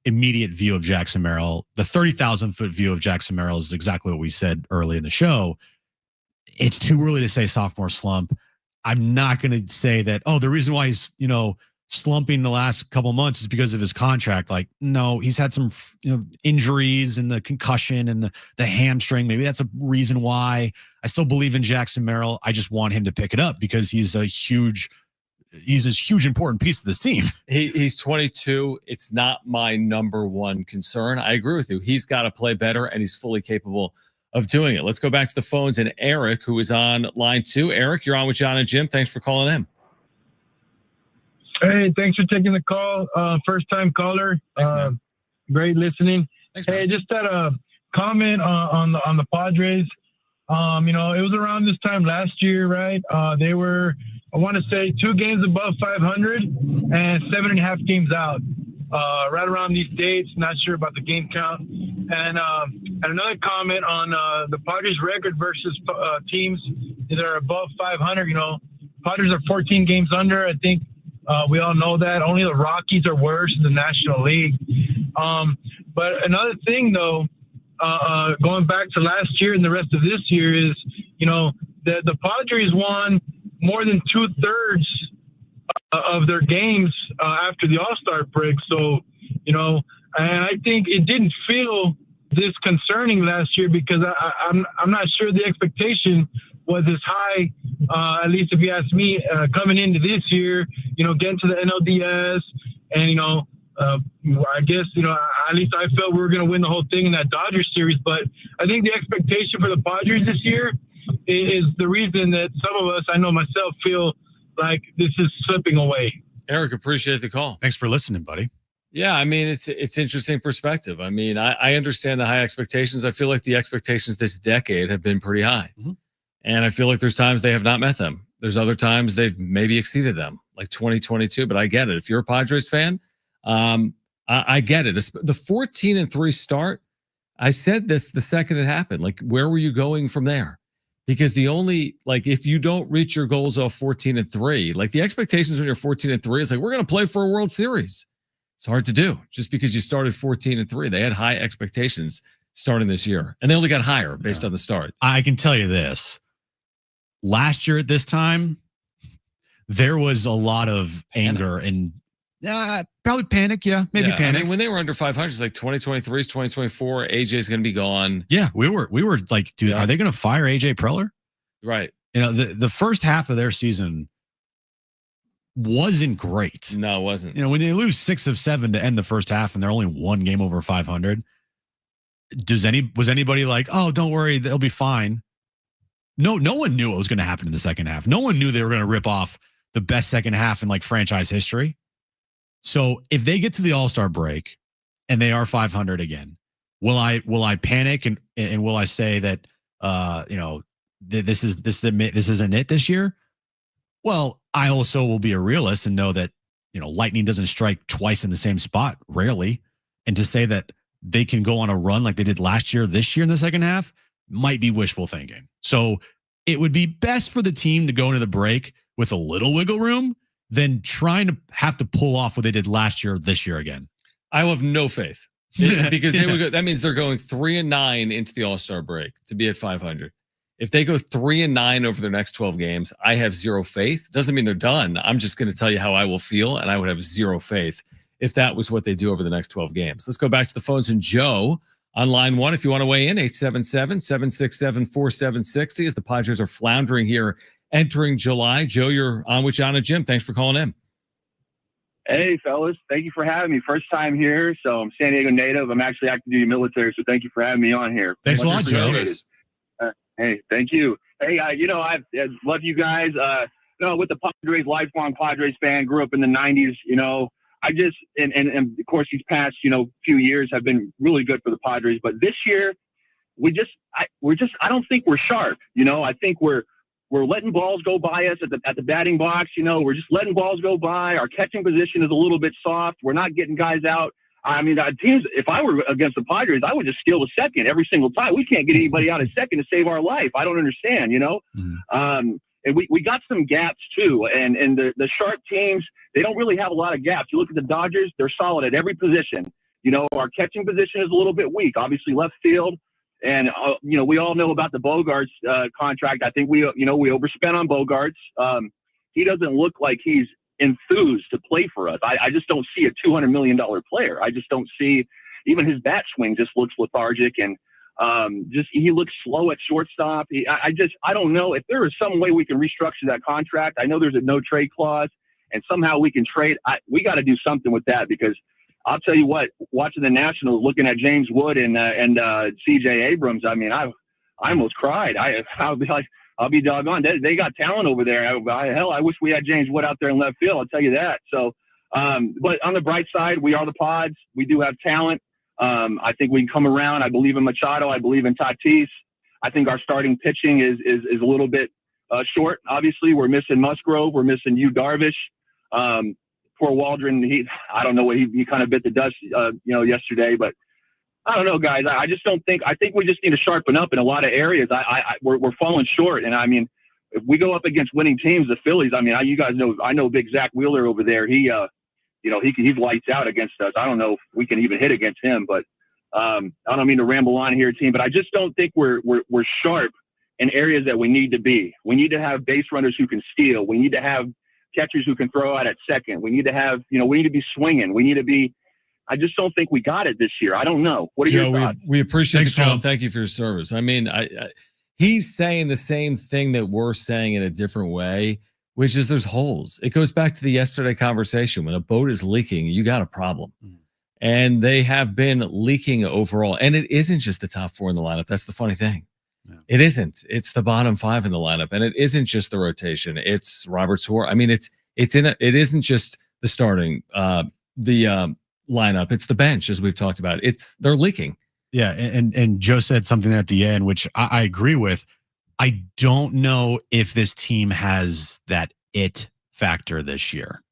immediate view of Jackson Merrill. The 30,000-foot view of Jackson Merrill is exactly what we said early in the show. It's too early to say sophomore slump. I'm not going to say that, the reason why he's, slumping the last couple months is because of his contract. Like, no, he's had some, injuries and the concussion and the hamstring. Maybe that's a reason why. I still believe in Jackson Merrill. I just want him to pick it up because he's a huge important piece of this team. He's 22. It's not my number one concern. I agree with you. He's got to play better, and he's fully capable of doing it. Let's go back to the phones and Eric, who is on line 2. Eric, you're on with Jon and Jim. Thanks for calling in. Hey, thanks for taking the call. First time caller. Thanks, man. Great listening. Thanks, man. Hey, just had a comment on the Padres. It was around this time last year, right? They were, I want to say, 2 games above 500 and 7.5 games out. Right around these dates. Not sure about the game count. And another comment on the Padres record versus teams that are above 500. Padres are 14 games under. I think we all know that. Only the Rockies are worse in the National League. But another thing, though, going back to last year and the rest of this year is, the Padres won more than 2/3 of their games after the All-Star break. So, and I think it didn't feel this concerning last year because I'm not sure the expectation was as high, at least if you ask me, coming into this year, getting to the NLDS and, I guess, at least I felt we were going to win the whole thing in that Dodgers series. But I think the expectation for the Padres this year is the reason that some of us, I know myself, feel like this is slipping away. Eric, appreciate the call. Thanks for listening, buddy. Yeah, I mean, it's interesting perspective. I mean, I understand the high expectations. I feel like the expectations this decade have been pretty high. Mm-hmm. And I feel like there's times they have not met them. There's other times they've maybe exceeded them, like 2022. But I get it. If you're a Padres fan, I get it. The 14-3 start, I said this the second it happened. Like, where were you going from there? Because if you don't reach your goals off 14-3, like the expectations when you're 14-3 is like, we're going to play for a World Series. It's hard to do just because you started 14-3. They had high expectations starting this year, and they only got higher based on the start. I can tell you this. Last year at this time, there was a lot of anger and probably panic. Yeah, maybe panic. I mean, when they were under 500, it's like 2023 is 2024. AJ's going to be gone. Yeah, we were like, dude, are they going to fire AJ Preller? Right. The first half of their season wasn't great. No, it wasn't. When they lose 6 of 7 to end the first half and they're only 1 game over 500, was anybody like, oh, don't worry, they'll be fine? No one knew what was going to happen in the second half. No one knew they were going to rip off the best second half in like franchise history. So if they get to the All-Star break and they are 500 again, will I panic and will I say that this isn't it this year? Well, I also will be a realist and know that lightning doesn't strike twice in the same spot, rarely, and to say that they can go on a run like they did last year, this year in the second half, might be wishful thinking. So it would be best for the team to go into the break with a little wiggle room than trying to have to pull off what they did last year, this year again. I will have no faith because they would go, that means they're going 3-9 into the All-Star break to be at 500. If they go 3-9 over their next 12 games, I have zero faith. Doesn't mean they're done. I'm just going to tell you how I will feel, and I would have zero faith if that was what they do over the next 12 games. Let's go back to the phones. And Joe on line 1, if you want to weigh in, 877-767-4760 as the Padres are floundering here entering July. Joe, you're on with Jon and Jim. Thanks for calling in. Hey, fellas. Thank you for having me. First time here, so I'm San Diego native. I'm actually active duty military, so thank you for having me on here. Thanks a lot, Joe. Hey, thank you. Hey, I love you guys. With the Padres, lifelong Padres fan, grew up in the 90s, I just, and of course, these past, few years have been really good for the Padres. But this year, I don't think we're sharp. I think we're letting balls go by us at the batting box. We're just letting balls go by. Our catching position is a little bit soft. We're not getting guys out. I mean, teams, if I were against the Padres, I would just steal a second every single time. We can't get anybody out at second to save our life. I don't understand, and we got some gaps too. And the sharp teams, they don't really have a lot of gaps. You look at the Dodgers, they're solid at every position. Our catching position is a little bit weak, obviously left field. And, we all know about the Bogaerts contract. I think we overspent on Bogaerts. He doesn't look like he's enthused to play for us. I just don't see a $200 million player. I just don't see, even his bat swing just looks lethargic, and he looks slow at shortstop. I don't know if there is some way we can restructure that contract. I know there's a no trade clause, and somehow we can trade. We got to do something with that, because I'll tell you what, watching the Nationals, looking at James Wood and C.J. Abrams, I mean, I almost cried. I'll be doggone. They got talent over there. I wish we had James Wood out there in left field. I'll tell you that. So, but on the bright side, we are the Pods. We do have talent. I think we can come around. I believe in Machado. I believe in Tatis. I think our starting pitching is a little bit short. Obviously, we're missing Musgrove. We're missing Yu Darvish. Poor Waldron. I don't know what he kind of bit the dust, yesterday. But I don't know, guys. I just don't think. I think we just need to sharpen up in a lot of areas. We're falling short. And I mean, if we go up against winning teams, the Phillies. I mean, you guys know. I know Big Zach Wheeler over there. He's lights out against us. I don't know if we can even hit against him. But I don't mean to ramble on here, team. But I just don't think we're sharp in areas that we need to be. We need to have base runners who can steal. We need to have catchers who can throw out at second. We need to have, we need to be swinging. We need to be. I just don't think we got it this year. I don't know. What are your thoughts? We appreciate Thanks, the call. Joe. Thank you for your service. I mean, he's saying the same thing that we're saying in a different way, which is there's holes. It goes back to the yesterday conversation. When a boat is leaking, you got a problem. And they have been leaking overall. And it isn't just the top four in the lineup. That's the funny thing. Yeah. It isn't. It's the bottom five in the lineup. And it isn't just the rotation. It's Robert Suarez. I mean, it isn't just the starting, lineup. It's the bench, as we've talked about. They're leaking. Yeah, and Joe said something at the end, which I agree with. I don't know if this team has that it factor this year.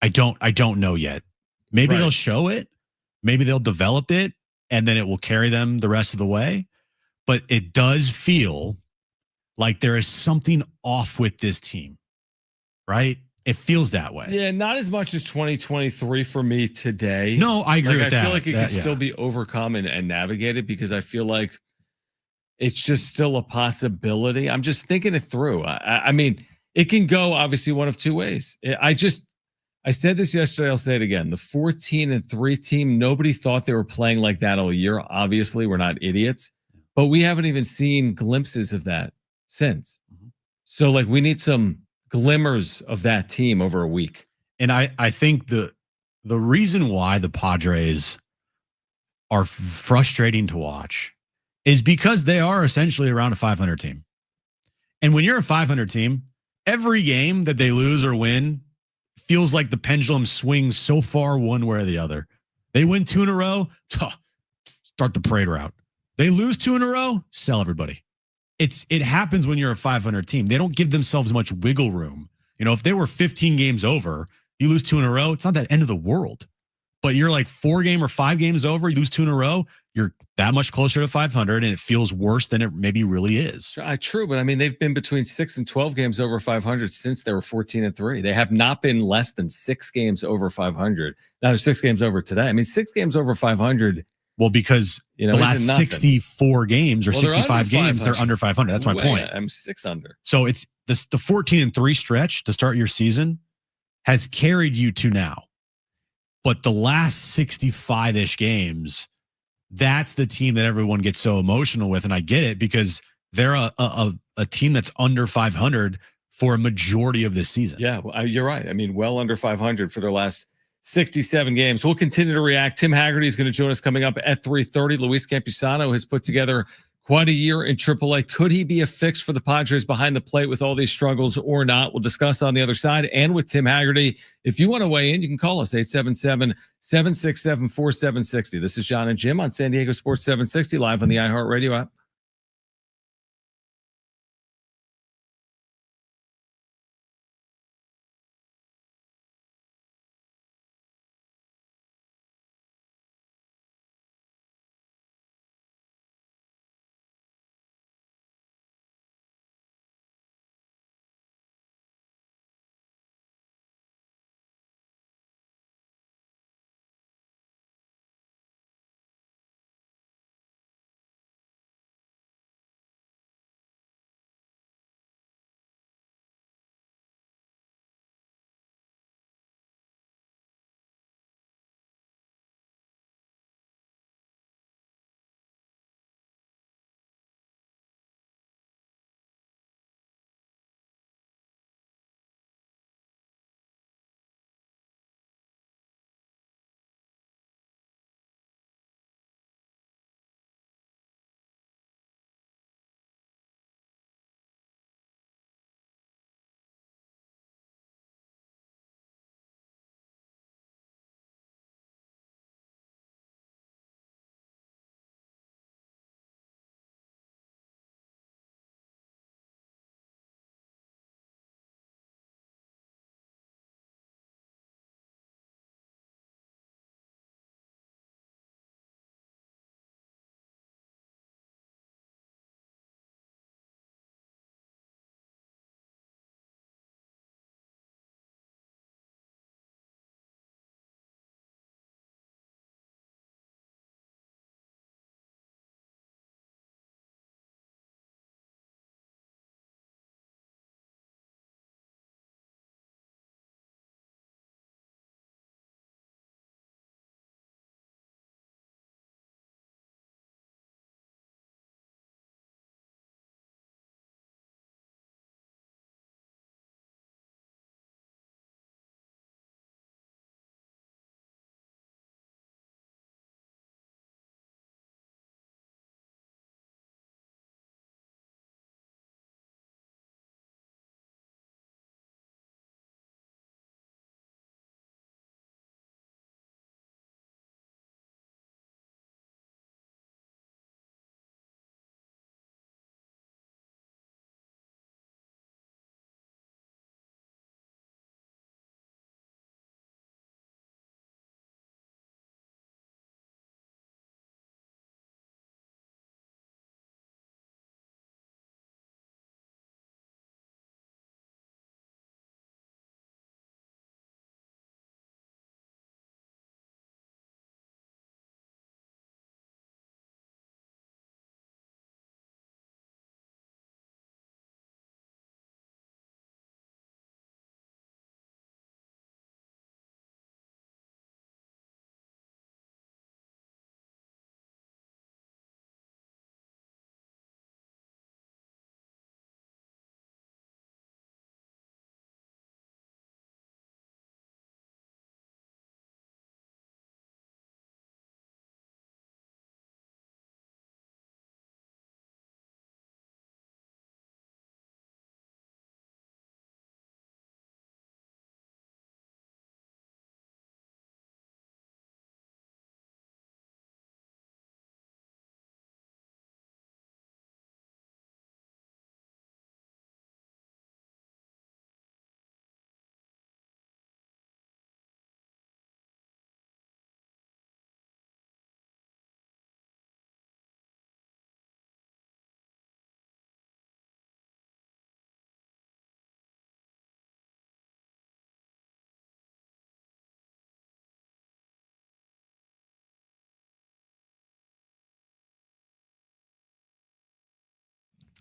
I don't know yet. Maybe they'll show it. Maybe they'll develop it, and then it will carry them the rest of the way. But it does feel like there is something off with this team, right? It feels that way. Yeah, not as much as 2023 for me today. No, I agree with that. I feel like it can still be overcome and navigated, because I feel like it's just still a possibility. I'm just thinking it through. I mean, it can go obviously one of two ways. I said this yesterday. I'll say it again. The 14-3 team, nobody thought they were playing like that all year. Obviously, we're not idiots, but we haven't even seen glimpses of that since. Mm-hmm. So we need some glimmers of that team over a week. And I think the reason why the Padres are frustrating to watch is because they are essentially around a 500 team. And when you're a 500 team, every game that they lose or win feels like the pendulum swings so far one way or the other. They win 2 in a row, start the parade route. They lose 2 in a row, sell everybody. It happens when you're a 500 team. They don't give themselves much wiggle room. If they were 15 games over, you lose 2 in a row, it's not that end of the world. But you're like 4 game or 5 games over, you lose 2 in a row, you're that much closer to 500, and it feels worse than it maybe really is. True, but I mean, they've been between 6 and 12 games over 500 since they were 14-3. They have not been less than 6 games over 500. Now they're 6 games over today. I mean, 6 games over 500. Well, because the last 64 games or 65 games, they're under 500. That's my point. I'm 6 under. So it's the 14-3 stretch to start your season has carried you to now. But the last 65-ish games, that's the team that everyone gets so emotional with. And I get it, because they're a team that's under 500 for a majority of this season. Yeah, well, you're right. I mean, well under 500 for their last 67 games. We'll continue to react. Tim Hagerty is going to join us coming up at 3:30. Luis Campusano has put together quite a year in AAA. Could he be a fix for the Padres behind the plate with all these struggles or not? We'll discuss on the other side and with Tim Hagerty. If you want to weigh in, you can call us 877-767-4760. This is Jon and Jim on San Diego Sports 760 live on the iHeartRadio app.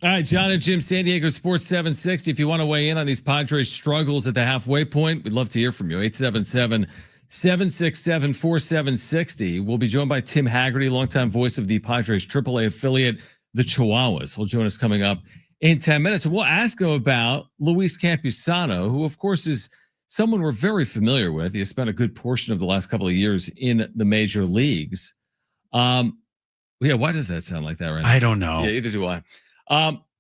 All right, Jon and Jim, San Diego Sports 760. If you want to weigh in on these Padres struggles at the halfway point, we'd love to hear from you. 877-767-4760. We'll be joined by Tim Hagerty, longtime voice of the Padres AAA affiliate, the Chihuahuas. He'll join us coming up in 10 minutes. And we'll ask him about Luis Campusano, who, of course, is someone we're very familiar with. He has spent a good portion of the last couple of years in the major leagues. Yeah, why does that sound like that right now? I don't know. Yeah, either do I.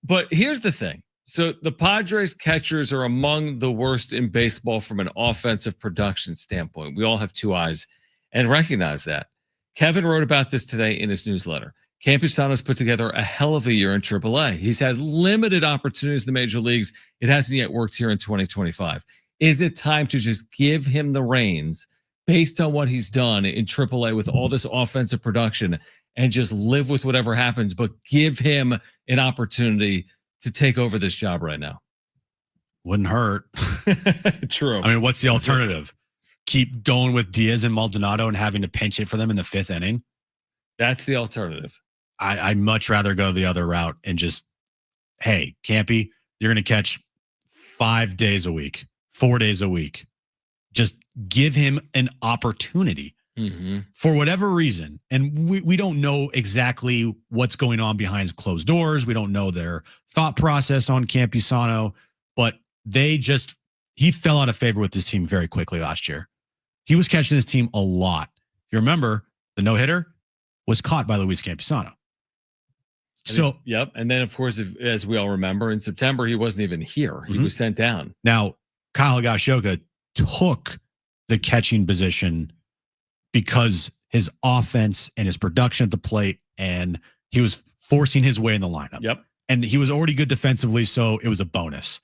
But here's the thing. So the Padres catchers are among the worst in baseball from an offensive production standpoint. We all have two eyes and recognize that. Kevin wrote about this today in his newsletter. Campusano's put together a hell of a year in AAA. He's had limited opportunities in the major leagues. It hasn't yet worked here in 2025. Is it time to just give him the reins based on what he's done in AAA with all this offensive production and just live with whatever happens, but give him an opportunity to take over this job right now? Wouldn't hurt. True. I mean, what's the alternative? Keep going with Diaz and Maldonado and having to pinch it for them in the 5th inning? That's the alternative. I'd much rather go the other route and just, hey, Campy, you're going to catch 5 days a week, 4 days a week. Just give him an opportunity for whatever reason. And we don't know exactly what's going on behind closed doors. We don't know their thought process on Campusano, but he fell out of favor with this team very quickly last year. He was catching this team a lot. If you remember, the no-hitter was caught by Luis Campusano. Yep. And then, of course, as we all remember, in September, he wasn't even here. He was sent down. Now, Kyle Higashioka took the catching position because his offense and his production at the plate, and he was forcing his way in the lineup. Yep. And he was already good defensively, so it was a bonus.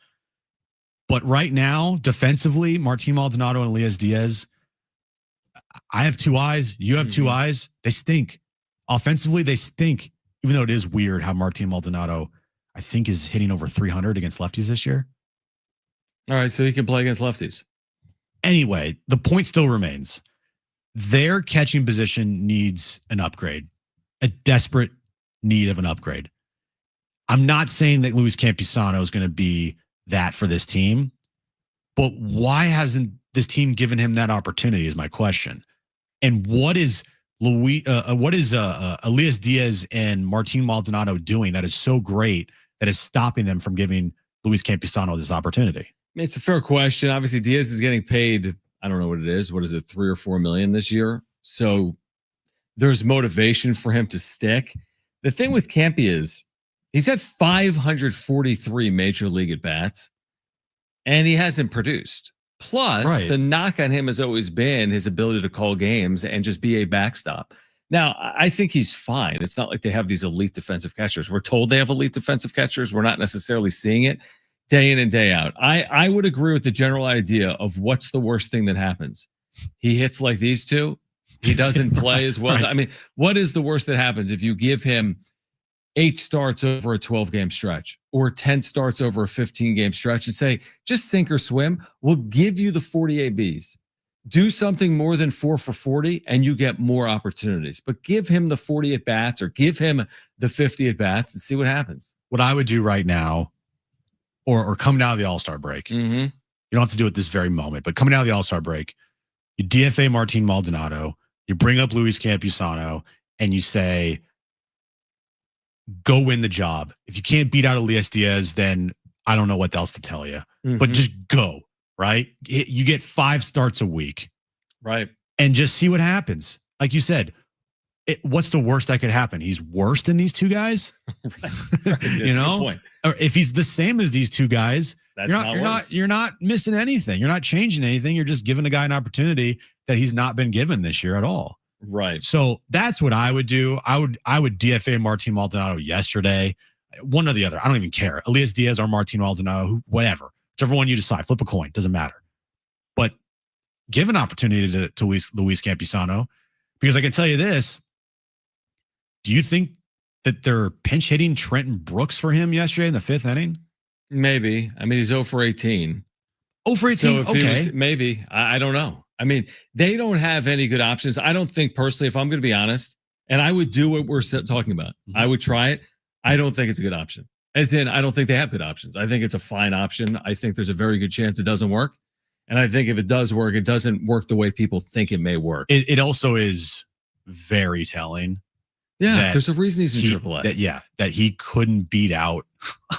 But right now, defensively, Martin Maldonado and Elias Diaz, I have two eyes. You have two eyes. They stink. Offensively, they stink. Even though it is weird how Martin Maldonado, I think, is hitting over 300 against lefties this year. All right, so he can play against lefties. Anyway, the point still remains. Their catching position needs an upgrade, a desperate need of an upgrade. I'm not saying that Luis Campusano is going to be that for this team, but why hasn't this team given him that opportunity is my question. And what is Elias Diaz and Martin Maldonado doing that is so great that is stopping them from giving Luis Campusano this opportunity? I mean, it's a fair question. Obviously, Diaz is getting paid, I don't know what it is. What is it, $3 or $4 million this year? So there's motivation for him to stick. The thing with Campy is he's had 543 major league at-bats, and he hasn't produced. Plus, the knock on him has always been his ability to call games and just be a backstop. Now, I think he's fine. It's not like they have these elite defensive catchers. We're told they have elite defensive catchers. We're not necessarily seeing it day in and day out. I would agree with the general idea of what's the worst thing that happens. He hits like these two. He doesn't play as well. Right. I mean, what is the worst that happens if you give him 8 starts over a 12-game stretch or 10 starts over a 15-game stretch and say, just sink or swim? We'll give you the 40 ABs. Do something more than 4 for 40 and you get more opportunities. But give him the 40 at-bats or give him the 50 at-bats and see what happens. What I would do right now, or coming out of the All-Star break, you don't have to do it this very moment, but coming out of the All-Star break, you DFA Martin Maldonado, you bring up Luis Campusano, and you say, go win the job. If you can't beat out Elias Diaz, then I don't know what else to tell you. But just go, right? You get 5 starts a week. Right. And just see what happens. Like you said, what's the worst that could happen? He's worse than these two guys? Right. You know? Or if he's the same as these two guys, you're not missing anything. You're not changing anything. You're just giving a guy an opportunity that he's not been given this year at all. Right. So that's what I would do. I would DFA Martin Maldonado yesterday. One or the other. I don't even care. Elias Diaz or Martin Maldonado, whatever. Whichever one you decide. Flip a coin. Doesn't matter. But give an opportunity to Luis Campusano. Because I can tell you this. Do you think that they're pinch hitting Trenton Brooks for him yesterday in the 5th inning? Maybe. I mean, he's 0 for 18. 0 for 18, so if maybe. I don't know. I mean, they don't have any good options. I don't think personally, if I'm going to be honest, and I would do what we're talking about. I would try it. I don't think it's a good option. As in, I don't think they have good options. I think it's a fine option. I think there's a very good chance it doesn't work. And I think if it does work, it doesn't work the way people think it may work. It also is very telling. Yeah, there's a reason he's in AAA. That he couldn't beat out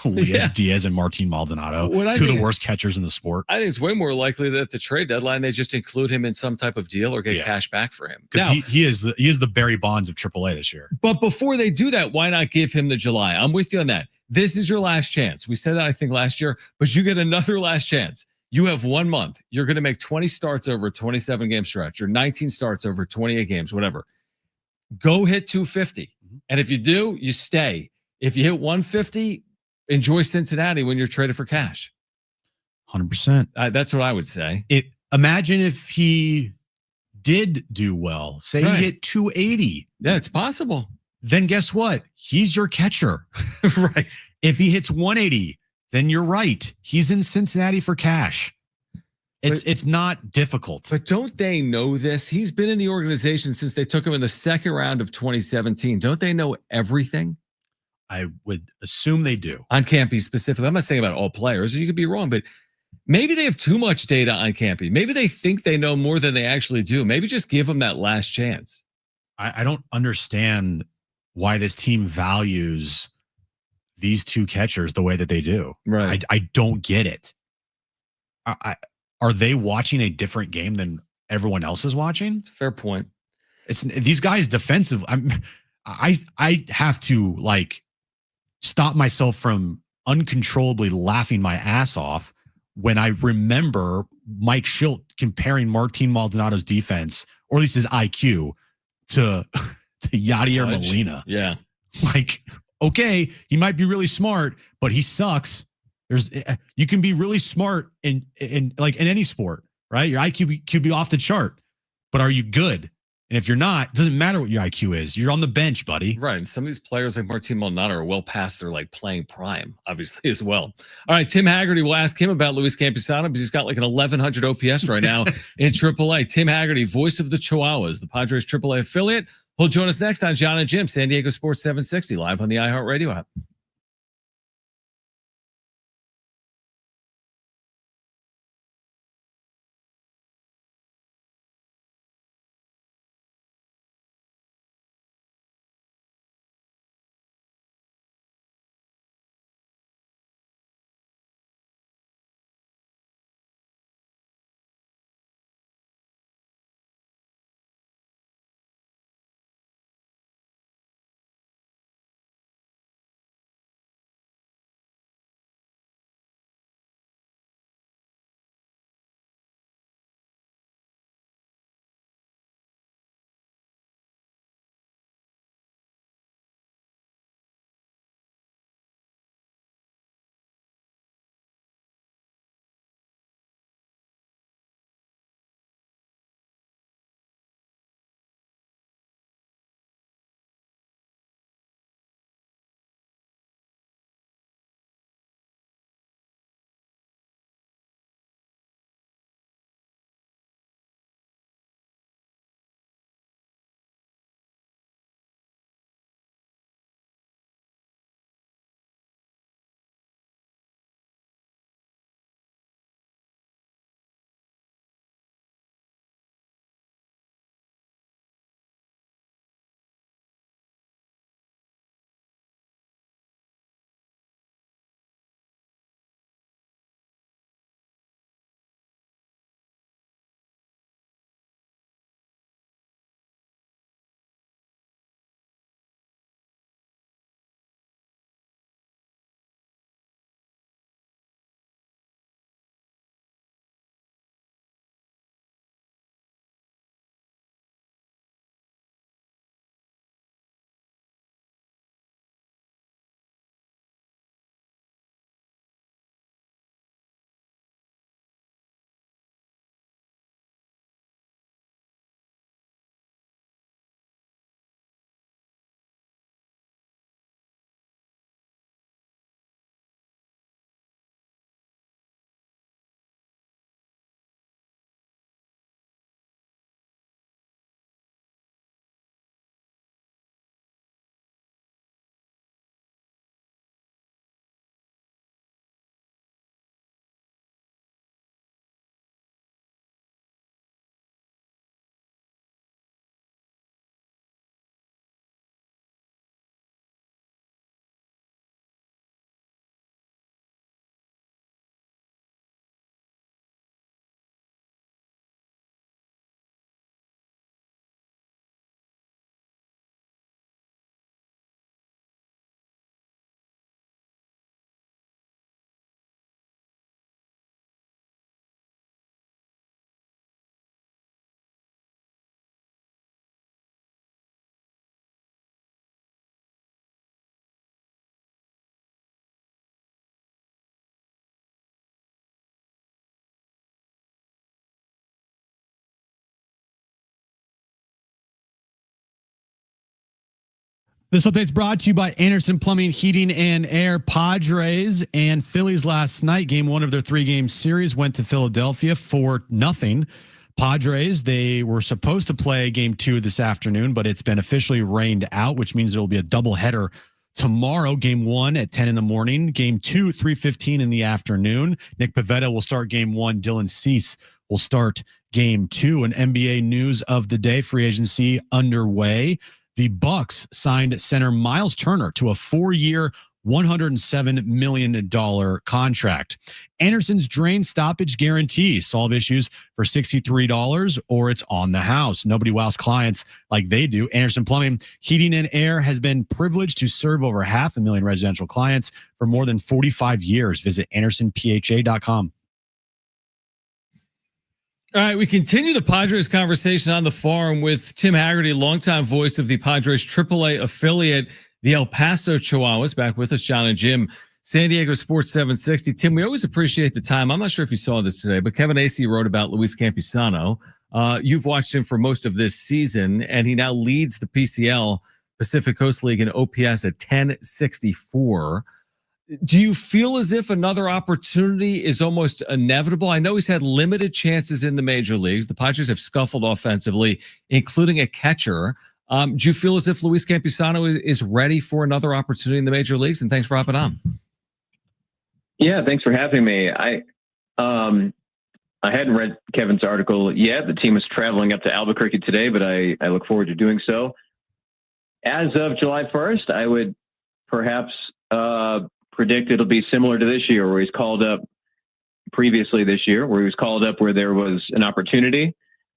Elias Diaz and Martin Maldonado, two of the worst catchers in the sport. I think it's way more likely that at the trade deadline they just include him in some type of deal or get cash back for him. Because he is the Barry Bonds of AAA this year. But before they do that, why not give him the July? I'm with you on that. This is your last chance. We said that I think last year, but you get another last chance. You have 1 month. You're going to make 20 starts over a 27-game stretch or 19 starts over 28 games, whatever. Go hit 250. And if you do, you stay. If you hit 150, enjoy Cincinnati when you're traded for cash. 100%. That's what I would say. Imagine if he did do well. Say he hit 280. Yeah, it's possible. Then guess what? He's your catcher. Right. If he hits 180, then you're right. He's in Cincinnati for cash. It's not difficult. But don't they know this? He's been in the organization since they took him in the second round of 2017. Don't they know everything? I would assume they do. On Campy specifically. I'm not saying about all players. You could be wrong, but maybe they have too much data on Campy. Maybe they think they know more than they actually do. Maybe just give him that last chance. I don't understand why this team values these two catchers the way that they do. Right. I don't get it. Are they watching a different game than everyone else is watching? It's a fair point. It's these guys defensive. I have to stop myself from uncontrollably laughing my ass off when I remember Mike Schilt comparing Martin Maldonado's defense, or at least his IQ, to Yadier Molina. Yeah. Okay, he might be really smart, but he sucks. You can be really smart in any sport, right? Your IQ could be off the chart, but are you good? And if you're not, it doesn't matter what your IQ is. You're on the bench, buddy. Right. And some of these players like Martin Maldonado are well past their playing prime, obviously, as well. All right, Tim Hagerty, we'll ask him about Luis Campusano because he's got an 1,100 OPS right now in AAA. Tim Hagerty, voice of the Chihuahuas, the Padres AAA affiliate. He'll join us next on Jon and Jim, San Diego Sports 760, live on the iHeartRadio app. This update's brought to you by Anderson Plumbing, Heating, and Air. Padres and Phillies last night. Game 1 of their 3-game series went to Philadelphia 4-0. Padres, they were supposed to play Game 2 this afternoon, but it's been officially rained out, which means there will be a doubleheader tomorrow. Game 1 at 10 in the morning. Game 2, 3:15 in the afternoon. Nick Pivetta will start Game 1. Dylan Cease will start Game 2. And NBA news of the day, free agency underway. The Bucks signed center Miles Turner to a 4-year, $107 million contract. Anderson's drain stoppage guarantee. Solve issues for $63 or it's on the house. Nobody wows clients like they do. Anderson Plumbing, Heating, and Air has been privileged to serve over 500,000 residential clients for more than 45 years. Visit AndersonPHA.com. All right, we continue the Padres conversation on the farm with Tim Hagerty, longtime voice of the Padres AAA affiliate, the El Paso Chihuahuas. Back with us, Jon and Jim, San Diego Sports 760. Tim, we always appreciate the time. I'm not sure if you saw this today, but Kevin Acee wrote about Luis Campusano. You've watched him for most of this season, and he now leads the PCL, Pacific Coast League, in OPS at 1064. Do you feel as if another opportunity is almost inevitable? I know he's had limited chances in the major leagues. The Padres have scuffled offensively, including a catcher. Do you feel as if Luis Campusano is ready for another opportunity in the major leagues? And thanks for hopping on. Yeah, thanks for having me. I hadn't read Kevin's article yet. The team is traveling up to Albuquerque today, but I look forward to doing so. As of July 1st, I would perhaps predict it'll be similar to this year, where he's called up previously this year, where he was called up where there was an opportunity.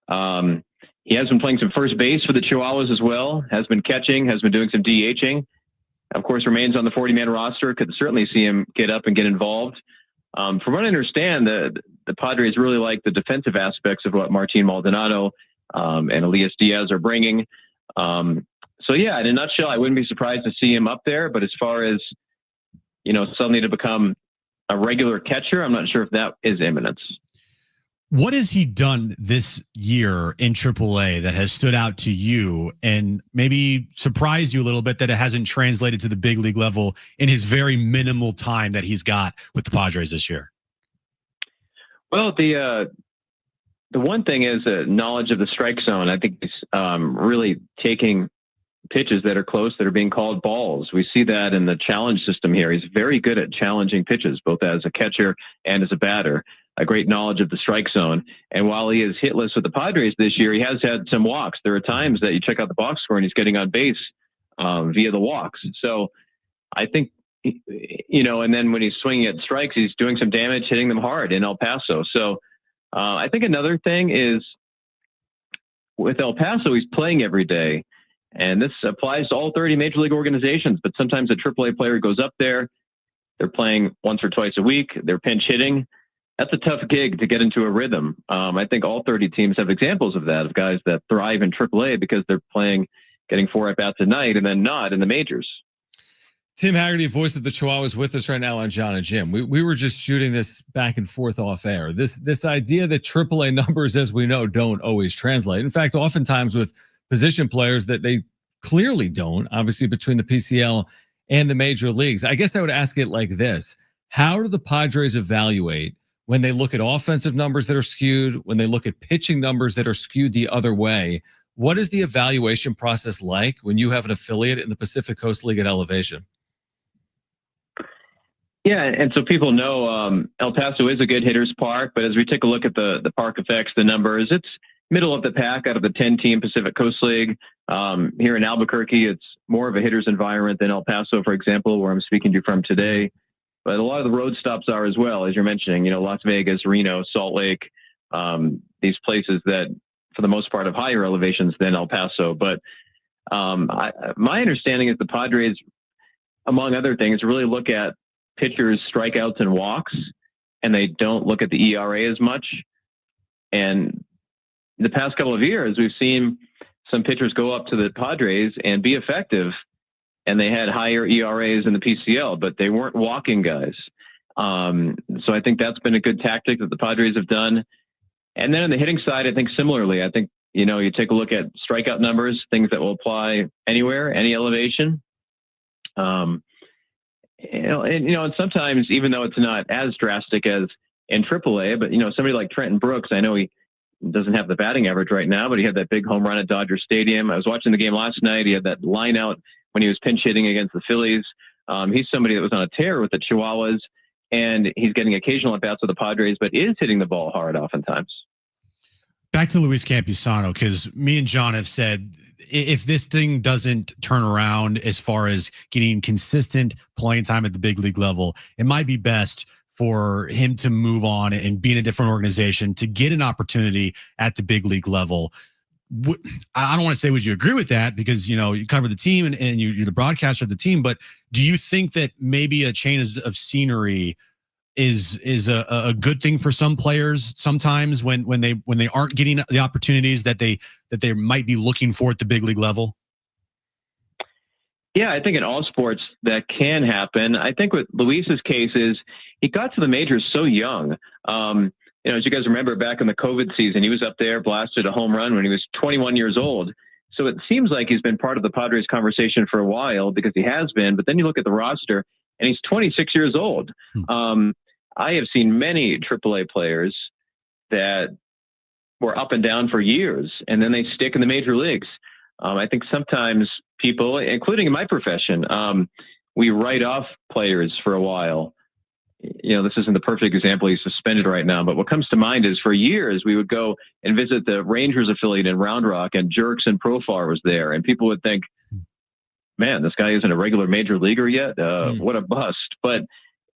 He has been playing some first base for the Chihuahuas as well, has been catching, has been doing some DHing. Of course, remains on the 40-man roster. Could certainly see him get up and get involved. From what I understand, the Padres really like the defensive aspects of what Martin Maldonado and Elias Diaz are bringing. So yeah, in a nutshell, I wouldn't be surprised to see him up there. But as far as, suddenly to become a regular catcher, I'm not sure if that is imminent. What has he done this year in AAA that has stood out to you and maybe surprised you a little bit that it hasn't translated to the big league level in his very minimal time that he's got with the Padres this year? Well, the one thing is knowledge of the strike zone. I think he's really taking pitches that are close, that are being called balls. We see that in the challenge system here. He's very good at challenging pitches, both as a catcher and as a batter. A great knowledge of the strike zone. And while he is hitless with the Padres this year, he has had some walks. There are times that you check out the box score and he's getting on base via the walks. So I think, and then when he's swinging at strikes, he's doing some damage, hitting them hard in El Paso. So I think another thing is with El Paso, he's playing every day. And this applies to all 30 major league organizations, but sometimes a AAA player goes up there, they're playing once or twice a week, they're pinch hitting. That's a tough gig to get into a rhythm. I think all 30 teams have examples of that, of guys that thrive in AAA because they're getting 4 at-bats a night and then not in the majors. Tim Hagerty, voice of the Chihuahuas, with us right now on Jon and Jim. We were just shooting this back and forth off air. This idea that AAA numbers, as we know, don't always translate. In fact, oftentimes with position players that they clearly don't, obviously between the PCL and the major leagues. I guess I would ask it like this. How do the Padres evaluate when they look at offensive numbers that are skewed, when they look at pitching numbers that are skewed the other way? What is the evaluation process like when you have an affiliate in the Pacific Coast League at elevation? Yeah, and so people know El Paso is a good hitter's park, but as we take a look at the park effects, the numbers, it's middle of the pack out of the 10-team Pacific Coast League. Here in Albuquerque, it's more of a hitter's environment than El Paso, for example, where I'm speaking to you from today. But a lot of the road stops are as well, as you're mentioning, Las Vegas, Reno, Salt Lake, these places that, for the most part, have higher elevations than El Paso. But my understanding is the Padres, among other things, really look at pitchers' strikeouts and walks, and they don't look at the ERA as much. And the past couple of years, we've seen some pitchers go up to the Padres and be effective, and they had higher ERAs in the PCL, but they weren't walking guys. So I think that's been a good tactic that the Padres have done. And then on the hitting side, I think similarly, I think You take a look at strikeout numbers, things that will apply anywhere, any elevation. And sometimes, even though it's not as drastic as in AAA, but somebody like Trenton Brooks, I know he doesn't have the batting average right now, but he had that big home run at Dodger Stadium. I was watching the game last night. He had that line out when he was pinch hitting against the Phillies. He's somebody that was on a tear with the Chihuahuas, and he's getting occasional at bats with the Padres, but is hitting the ball hard oftentimes. Back to Luis Campusano, because me and John have said if this thing doesn't turn around as far as getting consistent playing time at the big league level, it might be best for him to move on and be in a different organization to get an opportunity at the big league level. I don't want to say would you agree with that, because you cover the team and you're the broadcaster of the team, but do you think that maybe a change of scenery is a good thing for some players sometimes when they aren't getting the opportunities that they might be looking for at the big league level? Yeah, I think in all sports that can happen. I think with Luis's case is he got to the majors so young. As you guys remember, back in the COVID season, he was up there, blasted a home run when he was 21 years old. So it seems like he's been part of the Padres conversation for a while, because he has been. But then you look at the roster, and he's 26 years old. I have seen many AAA players that were up and down for years, and then they stick in the major leagues. I think sometimes people, including in my profession, we write off players for a while. This isn't the perfect example. He's suspended right now, but what comes to mind is for years we would go and visit the Rangers affiliate in Round Rock, and Jerks and Profar was there, and people would think, man, this guy isn't a regular major leaguer yet. What a bust. But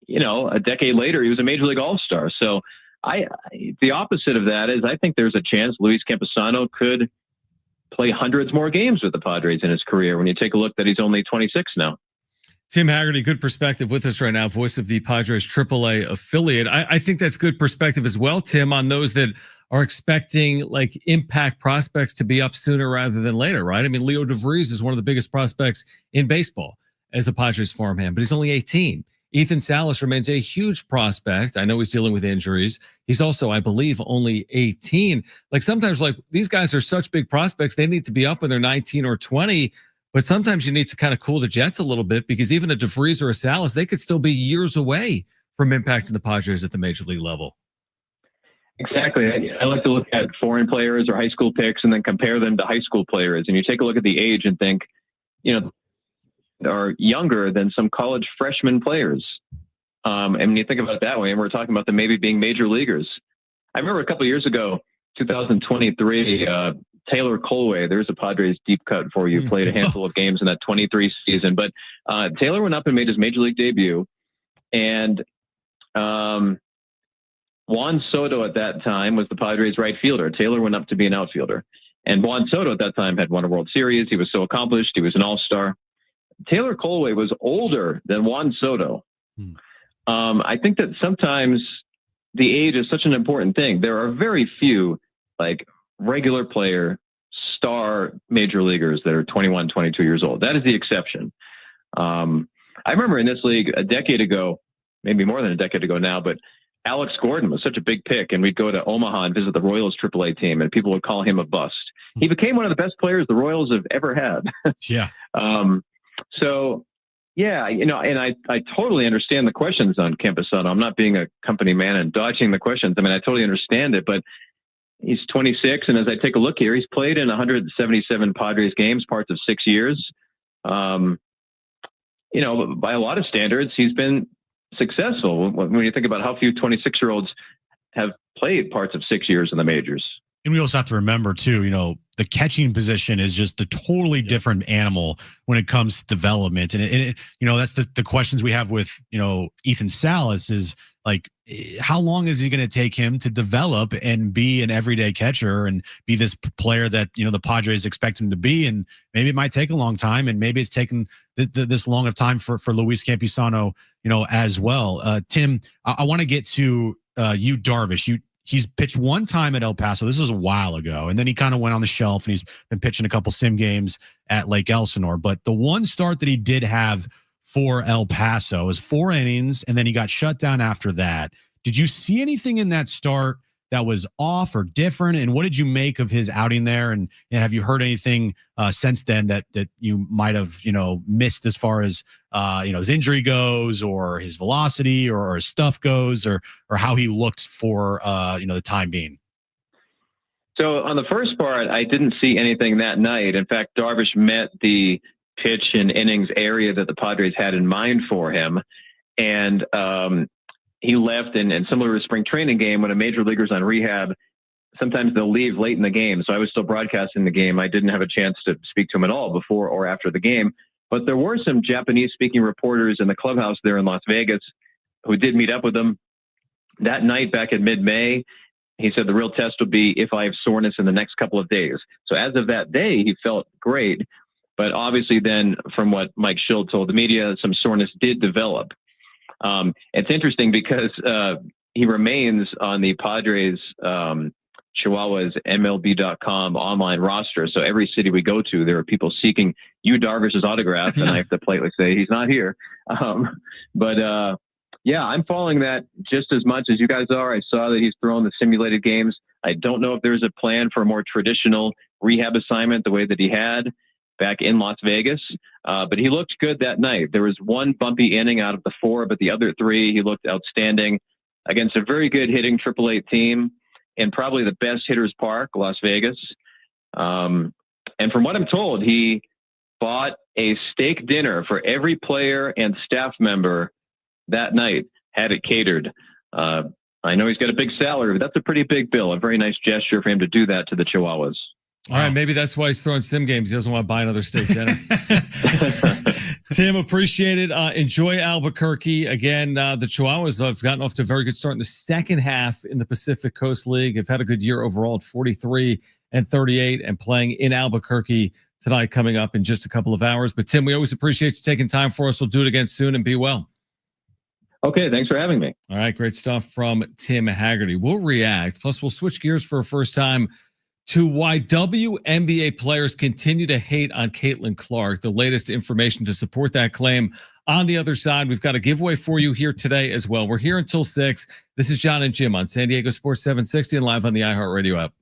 a decade later, he was a major league all-star. So the opposite of that is I think there's a chance Luis Campusano could play hundreds more games with the Padres in his career when you take a look that he's only 26 now. Tim Hagerty, good perspective with us right now, voice of the Padres AAA affiliate. I think that's good perspective as well, Tim, on those that are expecting like impact prospects to be up sooner rather than later, right? I mean, Leo DeVries is one of the biggest prospects in baseball as a Padres farmhand, but he's only 18. Ethan Salas remains a huge prospect. I know he's dealing with injuries. He's also, I believe, only 18. Like sometimes, like these guys are such big prospects, they need to be up when they're 19 or 20. But sometimes you need to kind of cool the jets a little bit, because even a DeVries or a Salas, they could still be years away from impacting the Padres at the major league level. Exactly. I like to look at foreign players or high school picks and then compare them to high school players. And you take a look at the age and think, are younger than some college freshman players. And when you think about it that way, and we're talking about them maybe being major leaguers. I remember a couple of years ago, 2023, Taylor Colway, there's a Padres deep cut for you, played a handful of games in that 23 season. But Taylor went up and made his major league debut. And Juan Soto at that time was the Padres right fielder. Taylor went up to be an outfielder. And Juan Soto at that time had won a World Series. He was so accomplished. He was an all-star. Taylor Colway was older than Juan Soto. I think that sometimes the age is such an important thing. There are very few like regular player star major leaguers that are 21, 22 years old. That is the exception. I remember in this league a decade ago, maybe more than a decade ago now, but Alex Gordon was such a big pick, and we'd go to Omaha and visit the Royals AAA team, and people would call him a bust. He became one of the best players the Royals have ever had. Yeah. So, yeah, and I totally understand the questions on Campusano. I'm not being a company man and dodging the questions. I mean, I totally understand it, but he's 26, and as I take a look here, he's played in 177 Padres games, parts of 6 years. By a lot of standards, he's been successful when you think about how few 26-year-olds have played parts of 6 years in the majors. And we also have to remember too, the catching position is just a totally different animal when it comes to development. And it that's the questions we have with, Ethan Salas is like, how long is he going to take him to develop and be an everyday catcher and be this player that, the Padres expect him to be? And maybe it might take a long time, and maybe it's taken this long of time for Luis Campusano, as well. Tim, I want to get to you, Darvish. He's pitched one time at El Paso. This was a while ago. And then he kind of went on the shelf, and he's been pitching a couple sim games at Lake Elsinore. But the one start that he did have for El Paso was 4 innings, and then he got shut down after that. Did you see anything in that start that was off or different? And what did you make of his outing there? And have you heard anything since then that you might have, missed as far as, his injury goes, or his velocity, or his stuff goes, or how he looked for, the time being? So on the first part, I didn't see anything that night. In fact, Darvish met the pitch and innings area that the Padres had in mind for him. And he left, and similar to a spring training game, when a major leaguer's on rehab, sometimes they'll leave late in the game. So I was still broadcasting the game. I didn't have a chance to speak to him at all before or after the game. But there were some Japanese-speaking reporters in the clubhouse there in Las Vegas who did meet up with him that night back in mid-May. He said the real test will be if I have soreness in the next couple of days. So as of that day, he felt great. But obviously then, from what Mike Schill told the media, some soreness did develop. It's interesting because he remains on the Padres Chihuahuas MLB.com online roster. So every city we go to, there are people seeking Yu Darvish's autograph, and I have to politely say he's not here. Yeah, I'm following that just as much as you guys are. I saw that he's throwing the simulated games. I don't know if there's a plan for a more traditional rehab assignment the way that he had back in Las Vegas. But he looked good that night. There was one bumpy inning out of the 4, but the other 3, he looked outstanding against a very good hitting AAA team in probably the best hitters park, Las Vegas. And from what I'm told, he bought a steak dinner for every player and staff member that night, had it catered. I know he's got a big salary, but that's a pretty big bill. A very nice gesture for him to do that to the Chihuahuas. All right, maybe that's why he's throwing sim games. He doesn't want to buy another steak dinner. Tim, appreciate it. Enjoy Albuquerque. Again, the Chihuahuas have gotten off to a very good start in the second half in the Pacific Coast League. Have had a good year overall at 43-38 and playing in Albuquerque tonight, coming up in just a couple of hours. But Tim, we always appreciate you taking time for us. We'll do it again soon, and be well. Okay, thanks for having me. All right, great stuff from Tim Hagerty. We'll react. Plus, we'll switch gears for a first time to why WNBA players continue to hate on Caitlin Clark. The latest information to support that claim. On the other side, we've got a giveaway for you here today as well. We're here until 6. This is Jon and Jim on San Diego Sports 760 and live on the iHeartRadio app.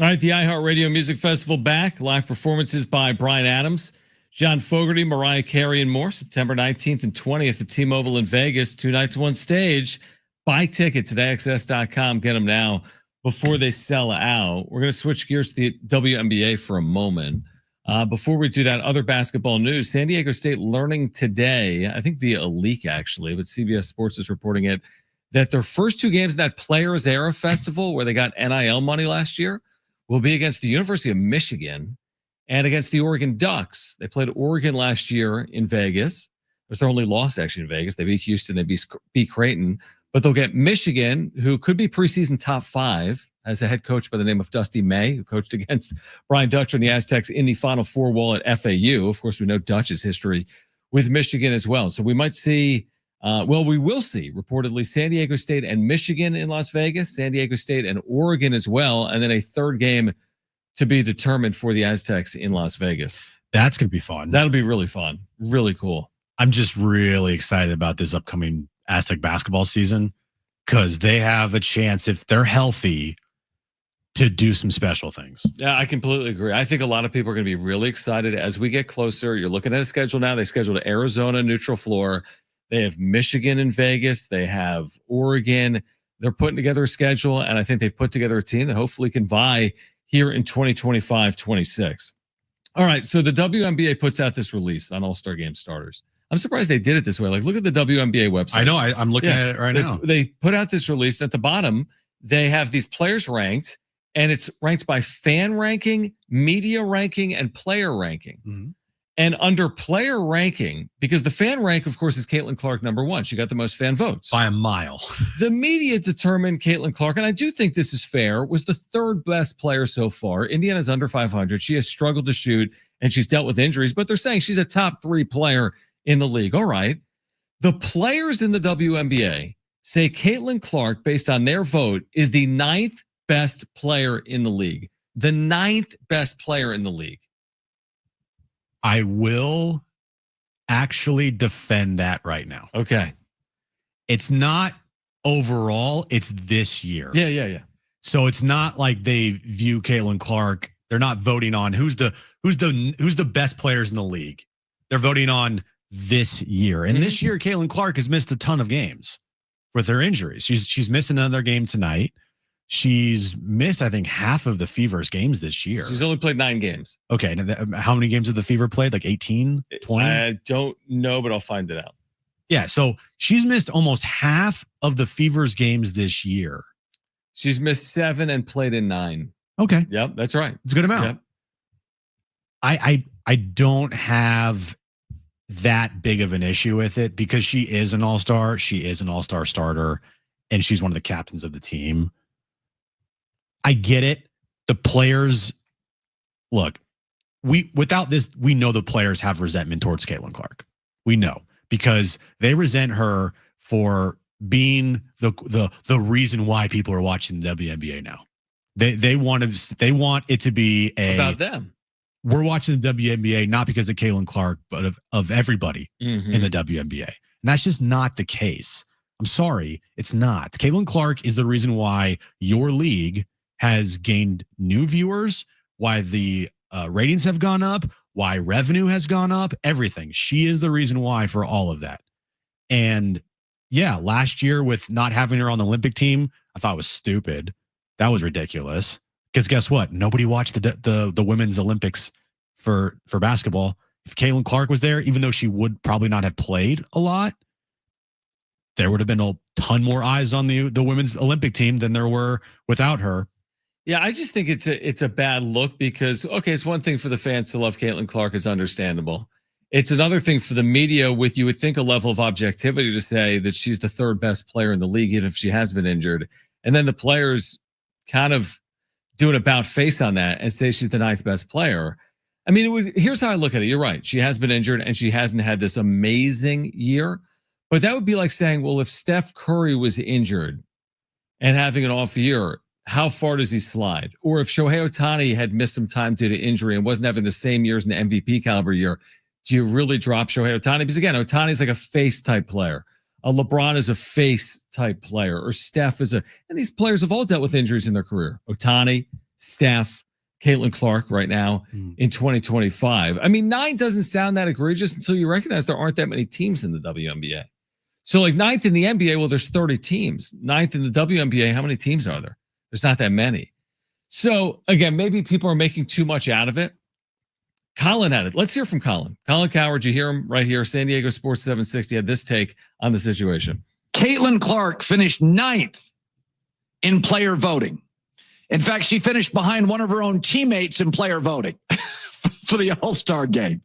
All right, the iHeartRadio Music Festival back. Live performances by Bryan Adams, John Fogerty, Mariah Carey, and more. September 19th and 20th at T-Mobile in Vegas. 2 nights, 1 stage. Buy tickets at AXS.com. Get them now before they sell out. We're going to switch gears to the WNBA for a moment. Before we do that, other basketball news. San Diego State learning today, I think via a leak actually, but CBS Sports is reporting it, that their first 2 games in that Players Era Festival where they got NIL money last year will be against the University of Michigan and against the Oregon Ducks. They played Oregon last year in Vegas. It was their only loss actually in Vegas. They beat Houston, they beat Creighton. But they'll get Michigan, who could be preseason top 5, as a head coach by the name of Dusty May, who coached against Brian Dutcher and the Aztecs in the Final Four wall at FAU. Of course, we know Dutch's history with Michigan as well. So we might see, we will see, reportedly, San Diego State and Michigan in Las Vegas, San Diego State and Oregon as well, and then a third game to be determined for the Aztecs in Las Vegas. That's going to be fun. That'll be really fun. Really cool. I'm just really excited about this upcoming Aztec basketball season because they have a chance, if they're healthy, to do some special things. Yeah, I completely agree. I think a lot of people are going to be really excited as we get closer. You're looking at a schedule now. They scheduled Arizona neutral floor. They have Michigan in Vegas. They have Oregon. They're putting together a schedule, and I think they've put together a team that hopefully can vie here in 2025-26. All right, so the WNBA puts out this release on All-Star Game starters. I'm surprised they did it this way. Like, look at the WNBA website. I know. I'm looking at it right now. They put out this release. And at the bottom, they have these players ranked, and it's ranked by fan ranking, media ranking, and player ranking. Mm-hmm. And under player ranking, because the fan rank, of course, is Caitlin Clark number 1. She got the most fan votes. By a mile. The media determined Caitlin Clark, and I do think this is fair, was the 3rd best player so far. Indiana's under 500. She has struggled to shoot, and she's dealt with injuries, but they're saying she's a top 3 player in the league. All right. The players in the WNBA say Caitlin Clark, based on their vote, is the 9th best player in the league. The 9th best player in the league. I will actually defend that right now. Okay. It's not overall, it's this year. Yeah. So it's not like they view Caitlin Clark. They're not voting on who's the best players in the league. They're voting on this year. And this year, Caitlin Clark has missed a ton of games with her injuries. She's missed another game tonight. She's missed, I think, half of the Fever's games this year. She's only played 9 games. Okay. How many games have the Fever played? Like 18, 20? I don't know, but I'll find it out. Yeah. So she's missed almost half of the Fever's games this year. She's missed 7 and played in 9. Okay. Yep, that's right. It's a good amount. Yep. I don't have that big of an issue with it because she is an all-star. She is an all-star starter, and she's one of the captains of the team. I get it. The players, look, without this, we know the players have resentment towards Caitlin Clark. We know because they resent her for being the reason why people are watching the WNBA now. They want it to be about them. We're watching the WNBA not because of Caitlin Clark, but of everybody in the WNBA. And that's just not the case. I'm sorry, it's not. Caitlin Clark is the reason why your league has gained new viewers, why the ratings have gone up, why revenue has gone up, everything. She is the reason why for all of that. And yeah, last year with not having her on the Olympic team, I thought was stupid. That was ridiculous. Because guess what? Nobody watched the women's Olympics for basketball. If Caitlin Clark was there, even though she would probably not have played a lot, there would have been a ton more eyes on the women's Olympic team than there were without her. Yeah, I just think it's a bad look because, okay, it's one thing for the fans to love Caitlin Clark. It's understandable. It's another thing for the media with, you would think, a level of objectivity to say that she's the 3rd best player in the league, even if she has been injured. And then the players kind of do an about face on that and say she's the 9th best player. I mean, here's how I look at it. You're right. She has been injured and she hasn't had this amazing year. But that would be like saying, well, if Steph Curry was injured and having an off year, how far does he slide? Or if Shohei Ohtani had missed some time due to injury and wasn't having the same years in the MVP caliber year, do you really drop Shohei Ohtani? Because again, Ohtani is like a face type player. LeBron is a face type player, or Steph is and these players have all dealt with injuries in their career. Ohtani, staff Caitlin Clark right now in 2025. I mean, 9 doesn't sound that egregious until you recognize there aren't that many teams in the WNBA. So like 9th in the NBA, well, there's 30 teams. 9th in the WNBA, how many teams are there? There's not that many. So again, maybe people are making too much out of it. Colin had it. Let's hear from Colin. Colin Coward, you hear him right here. San Diego Sports 760 had this take on the situation. Caitlin Clark finished 9th in player voting. In fact, she finished behind one of her own teammates in player voting for the All-Star game.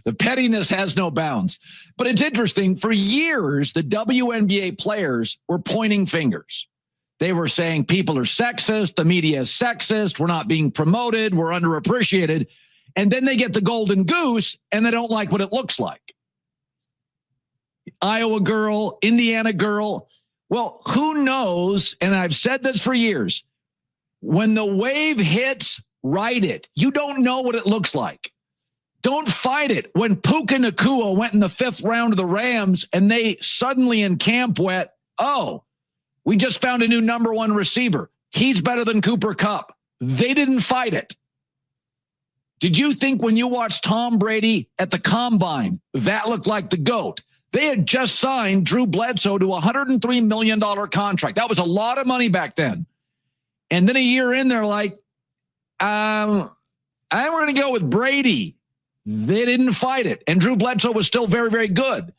The pettiness has no bounds. But it's interesting. For years, the WNBA players were pointing fingers. They were saying people are sexist. The media is sexist. We're not being promoted. We're underappreciated. And then they get the golden goose and they don't like what it looks like. Iowa girl, Indiana girl. Well, who knows? And I've said this for years. When the wave hits, ride it. You don't know what it looks like. Don't fight it. When Puka Nacua went in the 5th round of the Rams and they suddenly in camp went, oh, we just found a new number 1 receiver. He's better than Cooper Kupp. They didn't fight it. Did you think when you watched Tom Brady at the Combine, that looked like the GOAT? They had just signed Drew Bledsoe to a $103 million contract. That was a lot of money back then. And then a year in, they're like, I'm going to go with Brady. They didn't fight it. And Drew Bledsoe was still very, very good.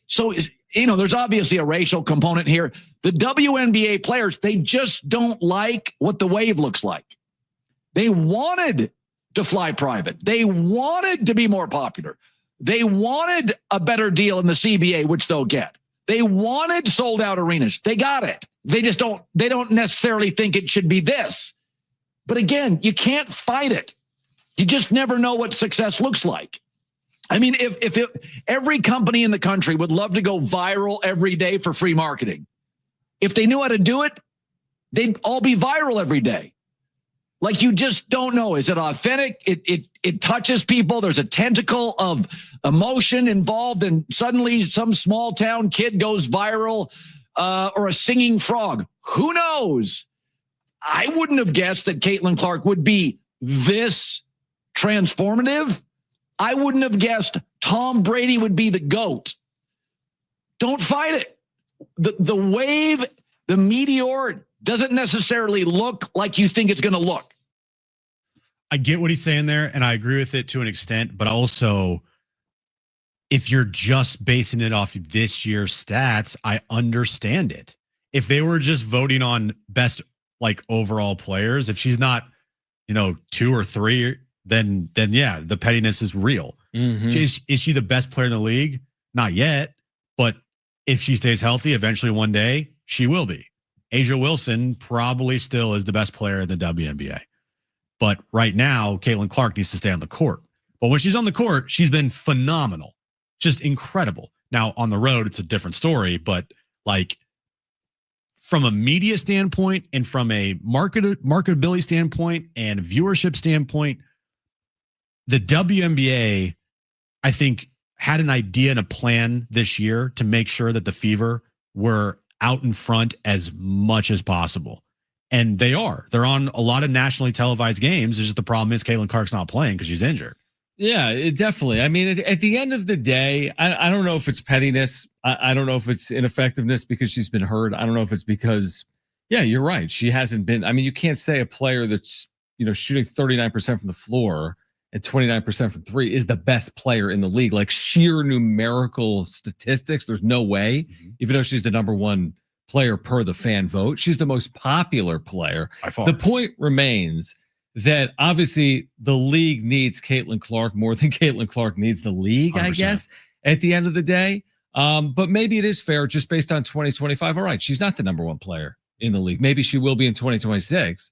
So, there's obviously a racial component here. The WNBA players, they just don't like what the wave looks like. They wanted to fly private. They wanted to be more popular. They wanted a better deal in the CBA, which they'll get. They wanted sold out arenas. They got it. They don't necessarily think it should be this. But again, you can't fight it. You just never know what success looks like. I mean, if every company in the country would love to go viral every day for free marketing. If they knew how to do it, they'd all be viral every day. Like, you just don't know. Is it authentic? It touches people. There's a tentacle of emotion involved, and suddenly some small town kid goes viral, or a singing frog. Who knows? I wouldn't have guessed that Caitlin Clark would be this transformative. I wouldn't have guessed Tom Brady would be the GOAT. Don't fight it. The wave, the meteor doesn't necessarily look like you think it's going to look. I get what he's saying there, and I agree with it to an extent, but also, if you're just basing it off this year's stats, I understand it. If they were just voting on best overall players, if she's not, 2 or 3, then yeah, the pettiness is real. Mm-hmm. Is she the best player in the league? Not yet, but if she stays healthy, eventually one day she will be. Asia Wilson probably still is the best player in the WNBA. But right now, Caitlin Clark needs to stay on the court. But when she's on the court, she's been phenomenal. Just incredible. Now, on the road, it's a different story. But from a media standpoint and from a marketability standpoint and viewership standpoint, the WNBA, I think, had an idea and a plan this year to make sure that the Fever were out in front as much as possible. And they are. They're on a lot of nationally televised games. It's just the problem is Caitlin Clark's not playing because she's injured. Yeah, definitely. I mean, at the end of the day, I don't know if it's pettiness. I don't know if it's ineffectiveness because she's been hurt. I don't know if it's because, yeah, you're right. She hasn't been. I mean, you can't say a player that's, shooting 39% from the floor and 29% from 3 is the best player in the league. Like, sheer numerical statistics, there's no way, even though she's the number 1 player per the fan vote. She's the most popular player. By far. The point remains that obviously the league needs Caitlin Clark more than Caitlin Clark needs the league, 100%. I guess, at the end of the day. But maybe it is fair just based on 2025. All right, she's not the number 1 player in the league. Maybe she will be in 2026.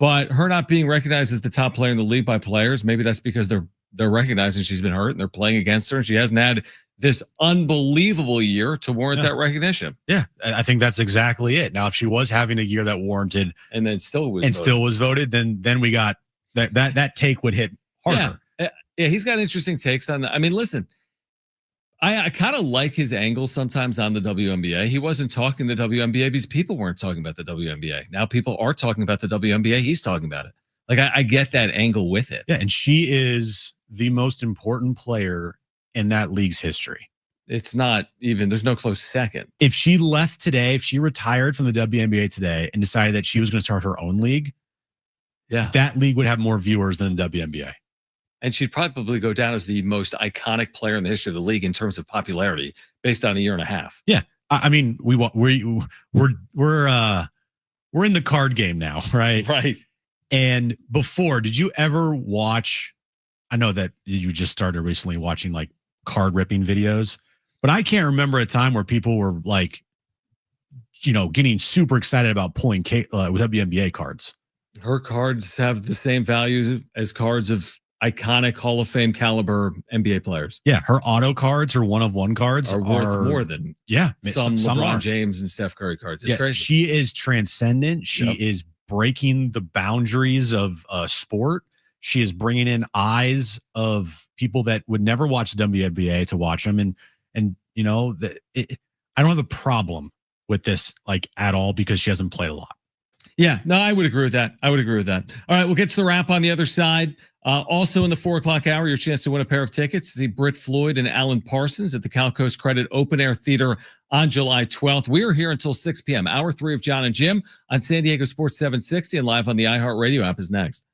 But her not being recognized as the top player in the league by players, maybe that's because they're recognizing she's been hurt and they're playing against her and she hasn't had this unbelievable year to warrant that recognition. Yeah, I think that's exactly it. Now, if she was having a year that warranted and then still was voted, then we got that take would hit harder. Yeah, he's got interesting takes on that. I mean, listen, I kind of like his angle sometimes on the WNBA. He wasn't talking the WNBA because people weren't talking about the WNBA. Now people are talking about the WNBA. He's talking about it. Like I get that angle with it. Yeah, and she is the most important player in that league's history. It's not even, there's no close second. If she left today, if she retired from the WNBA today and decided that she was going to start her own league, that league would have more viewers than the WNBA. And she'd probably go down as the most iconic player in the history of the league in terms of popularity based on a year and a half. Yeah. I mean, we're in the card game now, right? Right. And before, did you ever watch, I know that you just started recently watching like card ripping videos, but I can't remember a time where people were like, getting super excited about pulling WNBA cards. Her cards have the same value as cards of iconic Hall of Fame caliber NBA players. Yeah, her auto cards, her one-of-one cards are worth more than some LeBron James and Steph Curry cards. It's crazy. She is transcendent. She is breaking the boundaries of sport. She is bringing in eyes of people that would never watch the WNBA to watch them. And I don't have a problem with this like at all because she hasn't played a lot. Yeah, no, I would agree with that. All right, we'll get to the wrap on the other side. Also in the 4:00 hour, your chance to win a pair of tickets to see Britt Floyd and Alan Parsons at the Cal Coast Credit Open Air Theater on July 12th. We are here until 6 p.m. Hour 3 of Jon and Jim on San Diego Sports 760 and live on the iHeartRadio app is next.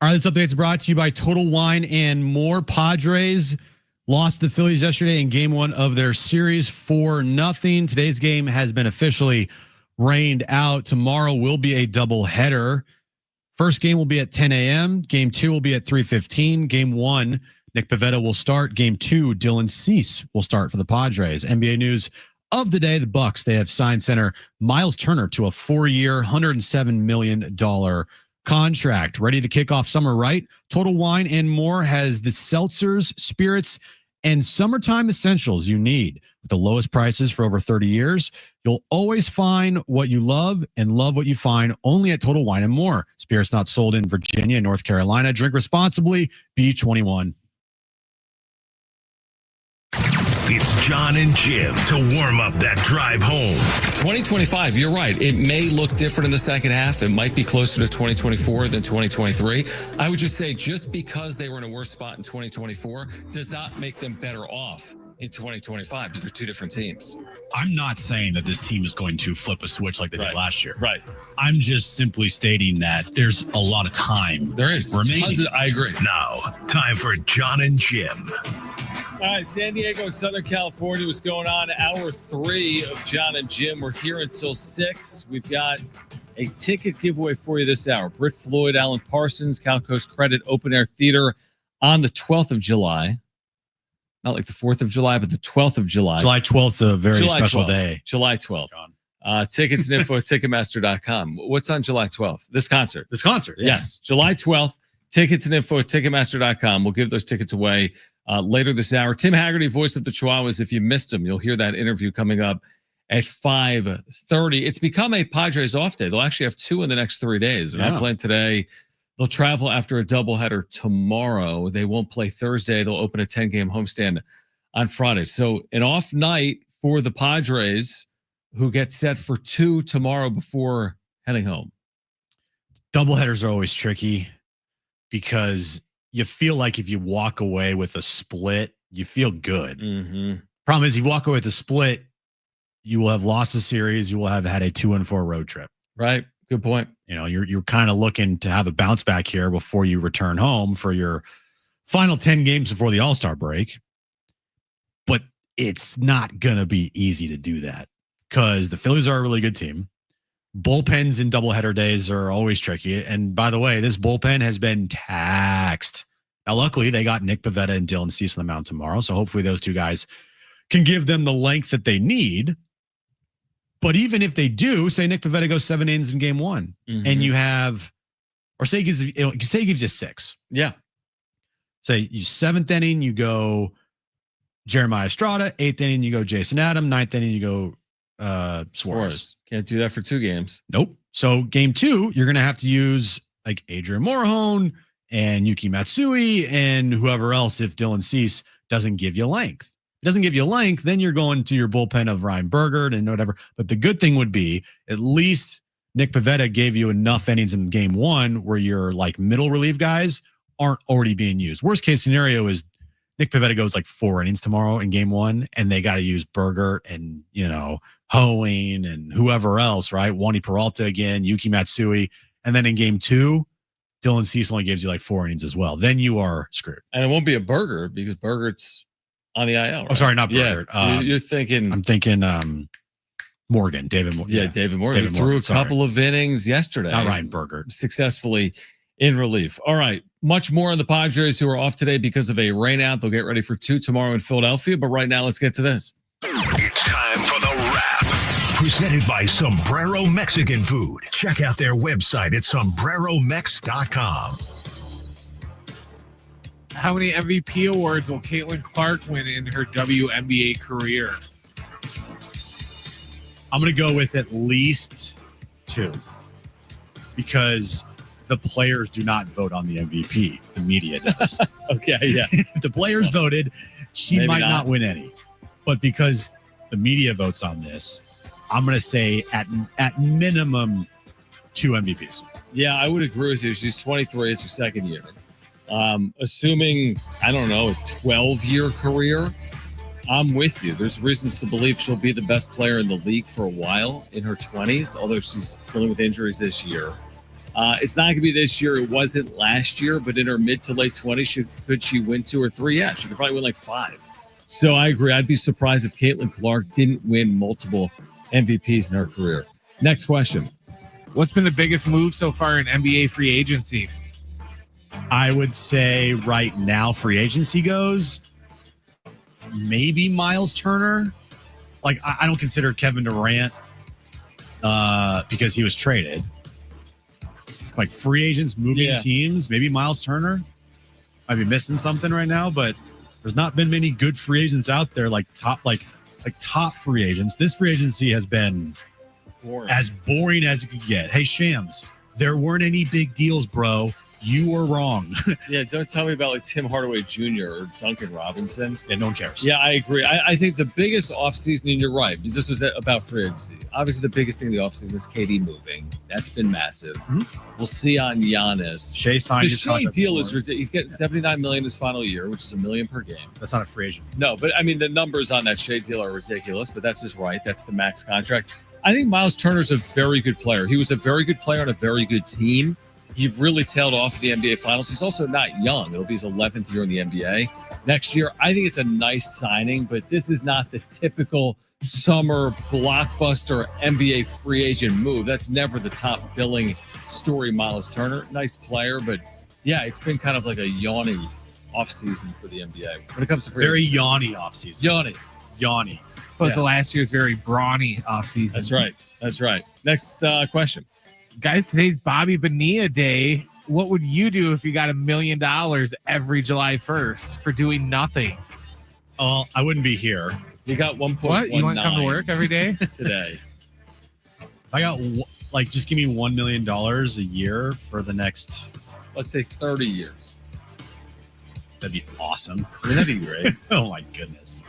All right, this update is brought to you by Total Wine and More. Padres lost the Phillies yesterday in game 1 of their series 4-0. Today's game has been officially rained out. Tomorrow will be a doubleheader. First game will be at 10 a.m. Game 2 will be at 3:15. Game 1, Nick Pivetta will start. Game 2, Dylan Cease will start for the Padres. NBA news of the day, the Bucks, they have signed center Miles Turner to a 4-year, $107 million contract. Ready to kick off summer right? Total Wine and More has the seltzers, spirits, and summertime essentials you need. With the lowest prices for over 30 years, you'll always find what you love and love what you find only at Total Wine and More. Spirits not sold in Virginia and North Carolina. Drink responsibly. Be 21. It's Jon and Jim to warm up that drive home. 2025, you're right. It may look different in the second half. It might be closer to 2024 than 2023. I would just say just because they were in a worse spot in 2024 does not make them better off in 2025 because they're two different teams. I'm not saying that this team is going to flip a switch like they did last year. Right. I'm just simply stating that there's a lot of time. There is. I agree. Now, time for Jon and Jim. All right, San Diego and Southern California, what's going on? Hour 3 of Jon and Jim. We're here until 6. We've got a ticket giveaway for you this hour. Britt Floyd, Alan Parsons, Cal Coast Credit Open Air Theater on the 12th of July. Not like the 4th of July, but the 12th of July. July 12th is a very special day. July 12th. Tickets and info at Ticketmaster.com. What's on July 12th? This concert. Yeah. Yes, July 12th. Tickets and info at Ticketmaster.com. We'll give those tickets away later this hour. Tim Hagerty, voice of the Chihuahuas. If you missed him, you'll hear that interview coming up at 5:30. It's become a Padres off day. They'll actually have 2 in the next 3 days. They're not playing today. They'll travel after a doubleheader tomorrow. They won't play Thursday. They'll open a 10-game homestand on Friday. So an off night for the Padres, who get set for 2 tomorrow before heading home. Doubleheaders are always tricky because you feel like if you walk away with a split, you feel good. Mm-hmm. Problem is, you walk away with a split, you will have lost the series. You will have had a 2-4 road trip. Right. Good point. You know, you're kind of looking to have a bounce back here before you return home for your final 10 games before the All-Star break. But it's not going to be easy to do that because the Phillies are a really good team. Bullpens in doubleheader days are always tricky. And by the way, this bullpen has been taxed. Now, luckily, they got Nick Pivetta and Dylan Cease on the mound tomorrow. So hopefully those two guys can give them the length that they need. But even if they do, say Nick Pivetta goes 7 innings in game 1, and you have, or say he gives you 6. Yeah. Say you 7th inning, you go Jeremiah Estrada. 8th inning, you go Jason Adam. 9th inning, you go Suarez. Can't do that for 2 games. Nope. So game 2, you're going to have to use like Adrian Morejon and Yuki Matsui and whoever else if Dylan Cease doesn't give you length. Doesn't give you length, then you're going to your bullpen of Ryan Bergert and whatever. But the good thing would be at least Nick Pivetta gave you enough innings in game 1 where your like middle relief guys aren't already being used. Worst case scenario is Nick Pivetta goes like 4 innings tomorrow in game 1, and they got to use Bergert and, you know, Hoeing and whoever else, right? Wandy Peralta again, Yuki Matsui. And then in game 2, Dylan Cease only gives you like 4 innings as well. Then you are screwed. And it won't be a Bergert because Bergert's on the IL. Right? Oh, sorry, not Bergert. Yeah, you're thinking. I'm thinking Morgan, David Morgan. Yeah, David Morgan. He threw a couple of innings yesterday. Not Ryan Bergert. Successfully in relief. All right. Much more on the Padres who are off today because of a rainout. They'll get ready for 2 tomorrow in Philadelphia. But right now, let's get to this. It's time for the wrap. Presented by Sombrero Mexican Food. Check out their website at sombreromex.com. How many MVP awards will Caitlin Clark win in her WNBA career? I'm going to go with at least 2 because the players do not vote on the MVP. The media does. Okay, yeah. If the players voted, she Maybe might not win any. But because the media votes on this, I'm going to say at minimum 2 MVPs. Yeah, I would agree with you. She's 23. It's her second year. Assuming, I don't know, a 12-year career, I'm with you. There's reasons to believe she'll be the best player in the league for a while in her 20s, although she's dealing with injuries this year. It's not going to be this year. It wasn't last year, but in her mid to late 20s, could she win 2 or 3? Yeah, she could probably win like 5. So I agree. I'd be surprised if Caitlin Clark didn't win multiple MVPs in her career. Next question. What's been the biggest move so far in NBA free agency? I would say right now, free agency goes, maybe Miles Turner. Like, I don't consider Kevin Durant because he was traded. Like, free agents moving teams, maybe Miles Turner. Might be missing something right now, but there's not been many good free agents out there, like top free agents. This free agency has been as boring as it could get. Hey, Shams, there weren't any big deals, bro. You were wrong. Yeah, don't tell me about like Tim Hardaway Jr. or Duncan Robinson. Yeah, no one cares. Yeah, I agree. I think the biggest offseason, and you're right, because this was about free agency. Obviously, the biggest thing in the offseason is KD moving. That's been massive. Mm-hmm. We'll see on Giannis. Shea signed his Shea contract deal is ridiculous. He's getting $79 million his final year, which is $1 million per game. That's not a free agent. No, but I mean, the numbers on that Shea deal are ridiculous, but that's his right. That's the max contract. I think Miles Turner's a very good player. He was a very good player on a very good team. He really tailed off the NBA Finals. He's also not young. It'll be his 11th year in the NBA. Next year, I think it's a nice signing, but this is not the typical summer blockbuster NBA free agent move. That's never the top billing story, Miles Turner. Nice player, but yeah, it's been kind of like a yawny offseason for the NBA. When it comes to free agency. Very yawny offseason. Yawny. Plus the last year's very brawny offseason. That's right. Next question. Guys, today's Bobby Bonilla Day. What would you do if you got $1 million every July 1st for doing nothing? I wouldn't be here. You got 1.19. What? You want to come to work every day? Today. If I got, just give me $1 million a year for the next, let's say 30 years. That'd be awesome. I mean, that'd be great. Oh, my goodness.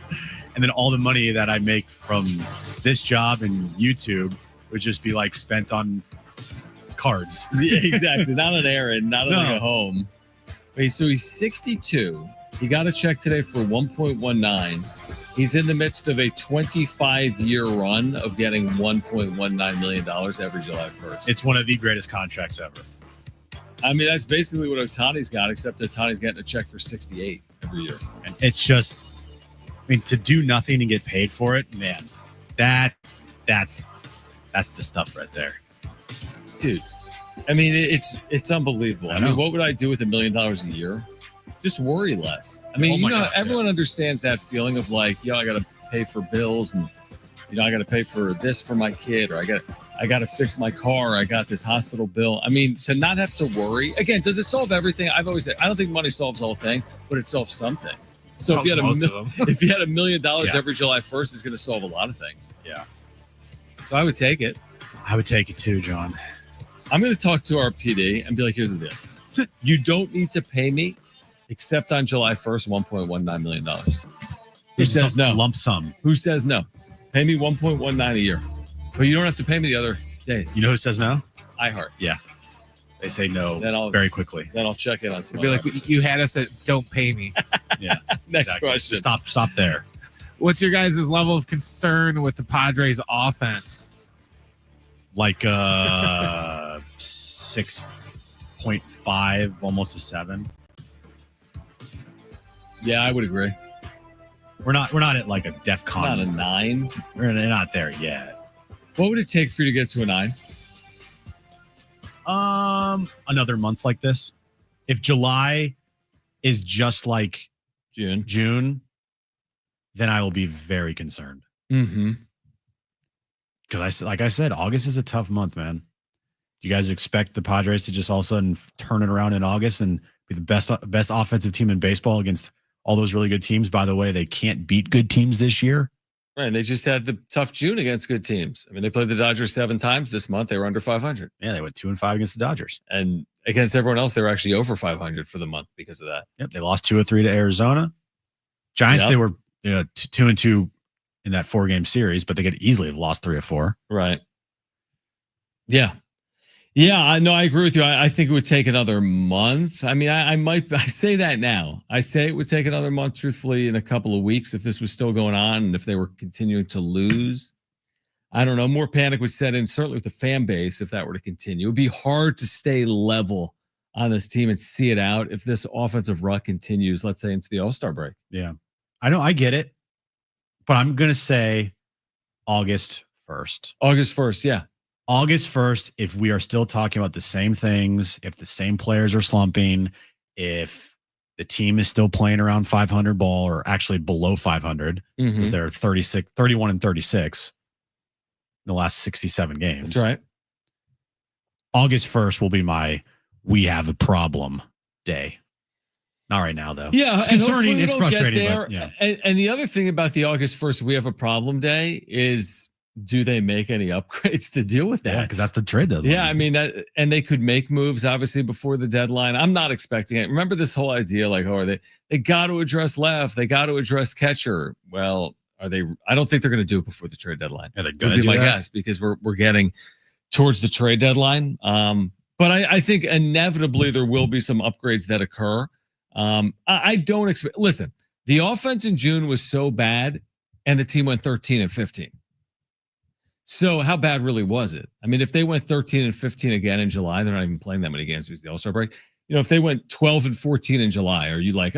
And then all the money that I make from this job and YouTube would just be like spent on cards. Yeah, exactly. Not an errand, not like a home. Wait, so he's 62. He got a check today for 1.19. He's in the midst of a 25-year run of getting $1.19 million every July 1st. It's one of the greatest contracts ever. I mean, that's basically what Ohtani's got, except Ohtani's getting a check for 68 every year. And it's just, I mean, to do nothing and get paid for it, man, that's the stuff right there. Dude, I mean, it's unbelievable. I mean, what would I do with $1 million a year? Just worry less. I mean, everyone understands that feeling of like, I got to pay for bills and, I got to pay for this for my kid, or I got to fix my car. I got this hospital bill. I mean, to not have to worry. Again, does it solve everything? I've always said, I don't think money solves all things, but it solves some things. So if you had $1 million every July 1st, it's going to solve a lot of things. Yeah. So I would take it. I would take it too, John. I'm going to talk to our PD and be like, here's the deal. You don't need to pay me except on July 1st, $1.19 million. Who says no? Lump sum. Who says no? Pay me $1.19 a year. But you don't have to pay me the other days. You know who says no? iHeart. Yeah. They say no very quickly. Then I'll check in on some. Be like, you had us at don't pay me. Yeah. Next question. Stop there. What's your guys' level of concern with the Padres offense? Like 6.5, almost a 7. Yeah, I would agree. We're not at like a DEF CON. Not a 9. We're not there yet. What would it take for you to get to a 9? Another month like this. If July is just like June, then I will be very concerned. Mm-hmm. Because like I said, August is a tough month, man. Do you guys expect the Padres to just all of a sudden turn it around in August and be the best offensive team in baseball against all those really good teams? By the way, they can't beat good teams this year. Right. And they just had the tough June against good teams. I mean, they played the Dodgers 7 times this month. They were under 500. Yeah, they went 2-5 against the Dodgers. And against everyone else, they were actually over 500 for the month because of that. Yep. They lost 2 or 3 to Arizona. Giants, They were 2-2 in that 4-game series, but they could easily have lost 3 or 4. Right. Yeah. Yeah, I agree with you. I think it would take another month. I mean, I say that now. I say it would take another month, truthfully, in a couple of weeks if this was still going on and if they were continuing to lose. I don't know, more panic would set in, certainly with the fan base, if that were to continue. It would be hard to stay level on this team and see it out if this offensive rut continues, let's say, into the All-Star break. Yeah. I know, I get it. But I'm going to say August 1st. August 1st, yeah. August 1st, if we are still talking about the same things, if the same players are slumping, if the team is still playing around 500 ball or actually below 500, because they're 31 and 36 in the last 67 games. That's right. August 1st will be my we have a problem day. Not right now, though. Yeah, it's concerning. It's frustrating. But yeah. And the other thing about the August 1st, we have a problem day is, do they make any upgrades to deal with that? Yeah, because that's the trade deadline. Yeah, I mean that, and they could make moves obviously before the deadline. I'm not expecting it. Remember this whole idea, like, oh, they got to address left, they got to address catcher. Well, are they? I don't think they're going to do it before the trade deadline. Are they going to be do my that? guess, because we're getting towards the trade deadline. But I think inevitably there will be some upgrades that occur. I don't expect. Listen, the offense in June was so bad, and the team went 13 and 15. So how bad really was it? I mean, if they went 13 and 15 again in July, they're not even playing that many games because the All-Star break. You know, if they went 12 and 14 in July, are you like,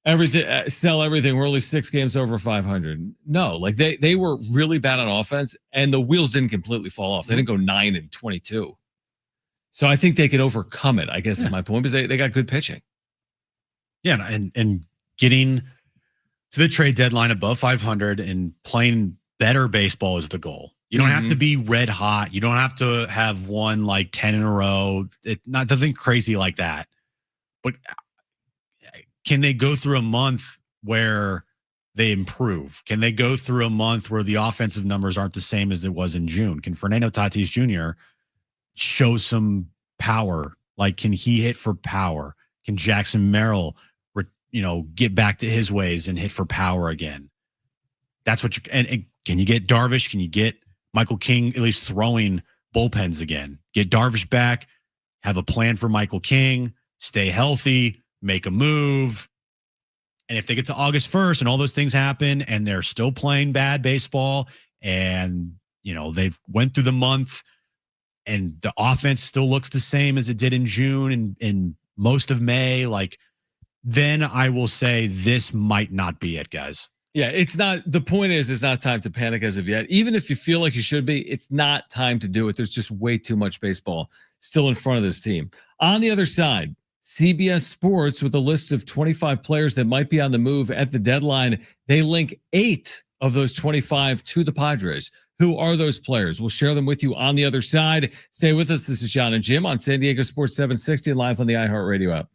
everything, sell everything? We're only 6 games over 500. No, like they were really bad on offense, and the wheels didn't completely fall off. They didn't go 9 and 22. So I think they could overcome it, I guess is my point, because they got good pitching. Yeah, and getting to the trade deadline above 500 and playing better baseball is the goal. You don't have to be red hot. You don't have to have won like 10 in a row. Nothing crazy like that. But can they go through a month where they improve? Can they go through a month where the offensive numbers aren't the same as it was in June? Can Fernando Tatis Jr. show some power? Like, can he hit for power? Can Jackson Merrill, get back to his ways and hit for power again? That's what and can you get Darvish? Can you get Michael King at least throwing bullpens again? Get Darvish back, have a plan for Michael King, stay healthy, make a move. And if they get to August 1st and all those things happen and they're still playing bad baseball and, they've went through the month and the offense still looks the same as it did in June and in most of May, then I will say this might not be it, guys. Yeah, it's not. The point is, it's not time to panic as of yet. Even if you feel like you should be, it's not time to do it. There's just way too much baseball still in front of this team. On the other side, CBS Sports, with a list of 25 players that might be on the move at the deadline, they link 8 of those 25 to the Padres. Who are those players? We'll share them with you on the other side. Stay with us. This is Jon and Jim on San Diego Sports 760 and live on the iHeartRadio app.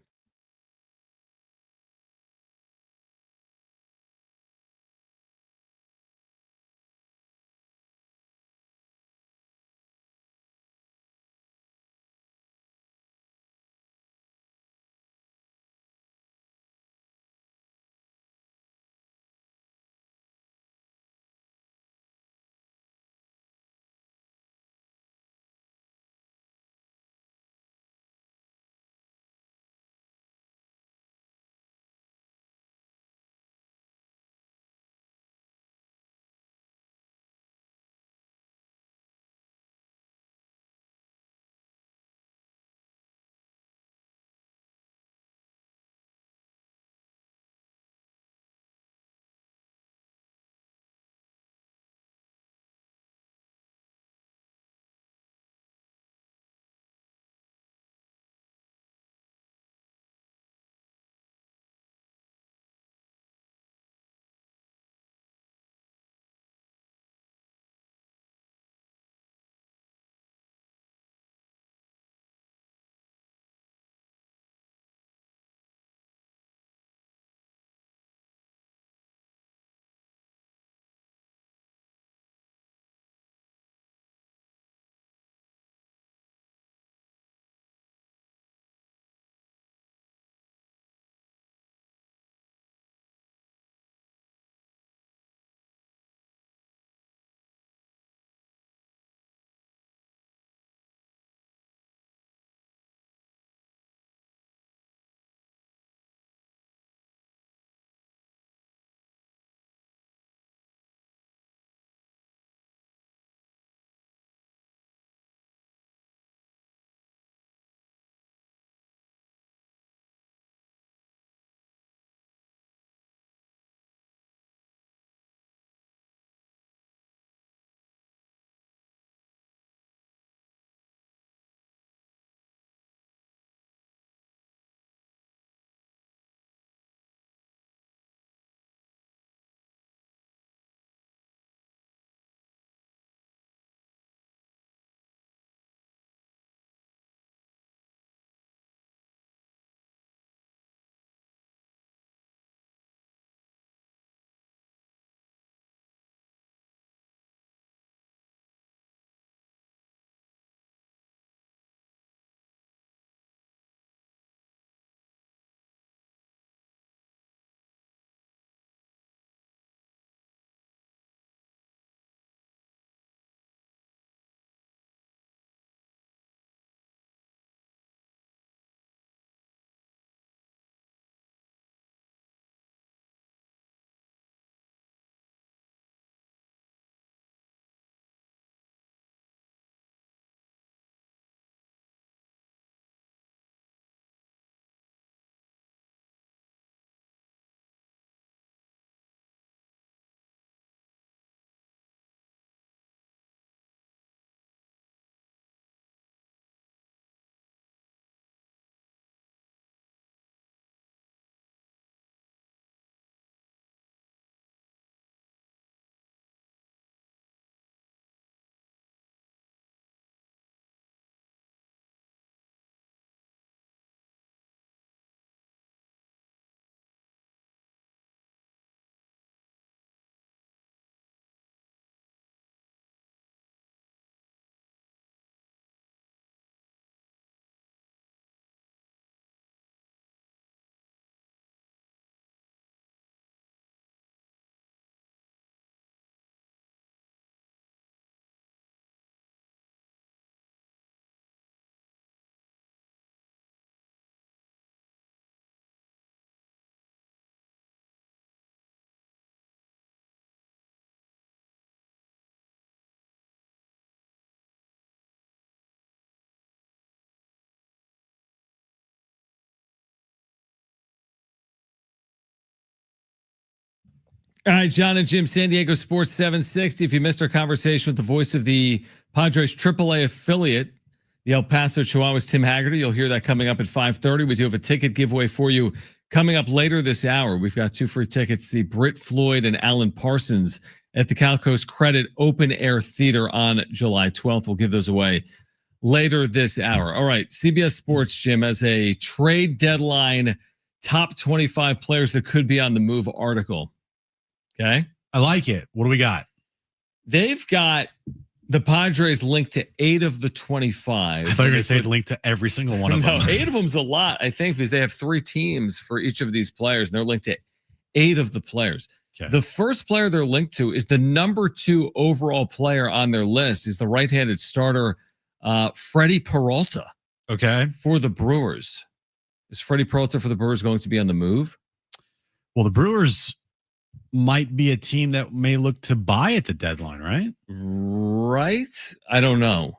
All right, Jon and Jim, San Diego Sports 760. If you missed our conversation with the voice of the Padres AAA affiliate, the El Paso Chihuahuas, Tim Hagerty, you'll hear that coming up at 5:30. We do have a ticket giveaway for you coming up later this hour. We've got 2 free tickets to see Britt Floyd and Alan Parsons at the Cal Coast Credit Open Air Theater on July 12th. We'll give those away later this hour. All right, CBS Sports, Jim, as a trade deadline top 25 players that could be on the move article. Okay. I like it. What do we got? They've got the Padres linked to 8 of the 25. I thought you were going to say linked to every single one of them. 8 of them's a lot, I think, because they have 3 teams for each of these players, and they're linked to 8 of the players. Okay. The first player they're linked to is the number 2 overall player on their list, is the right-handed starter, Freddie Peralta. Okay. For the Brewers. Is Freddie Peralta for the Brewers going to be on the move? Well, the Brewers might be a team that may look to buy at the deadline, right? Right. I don't know.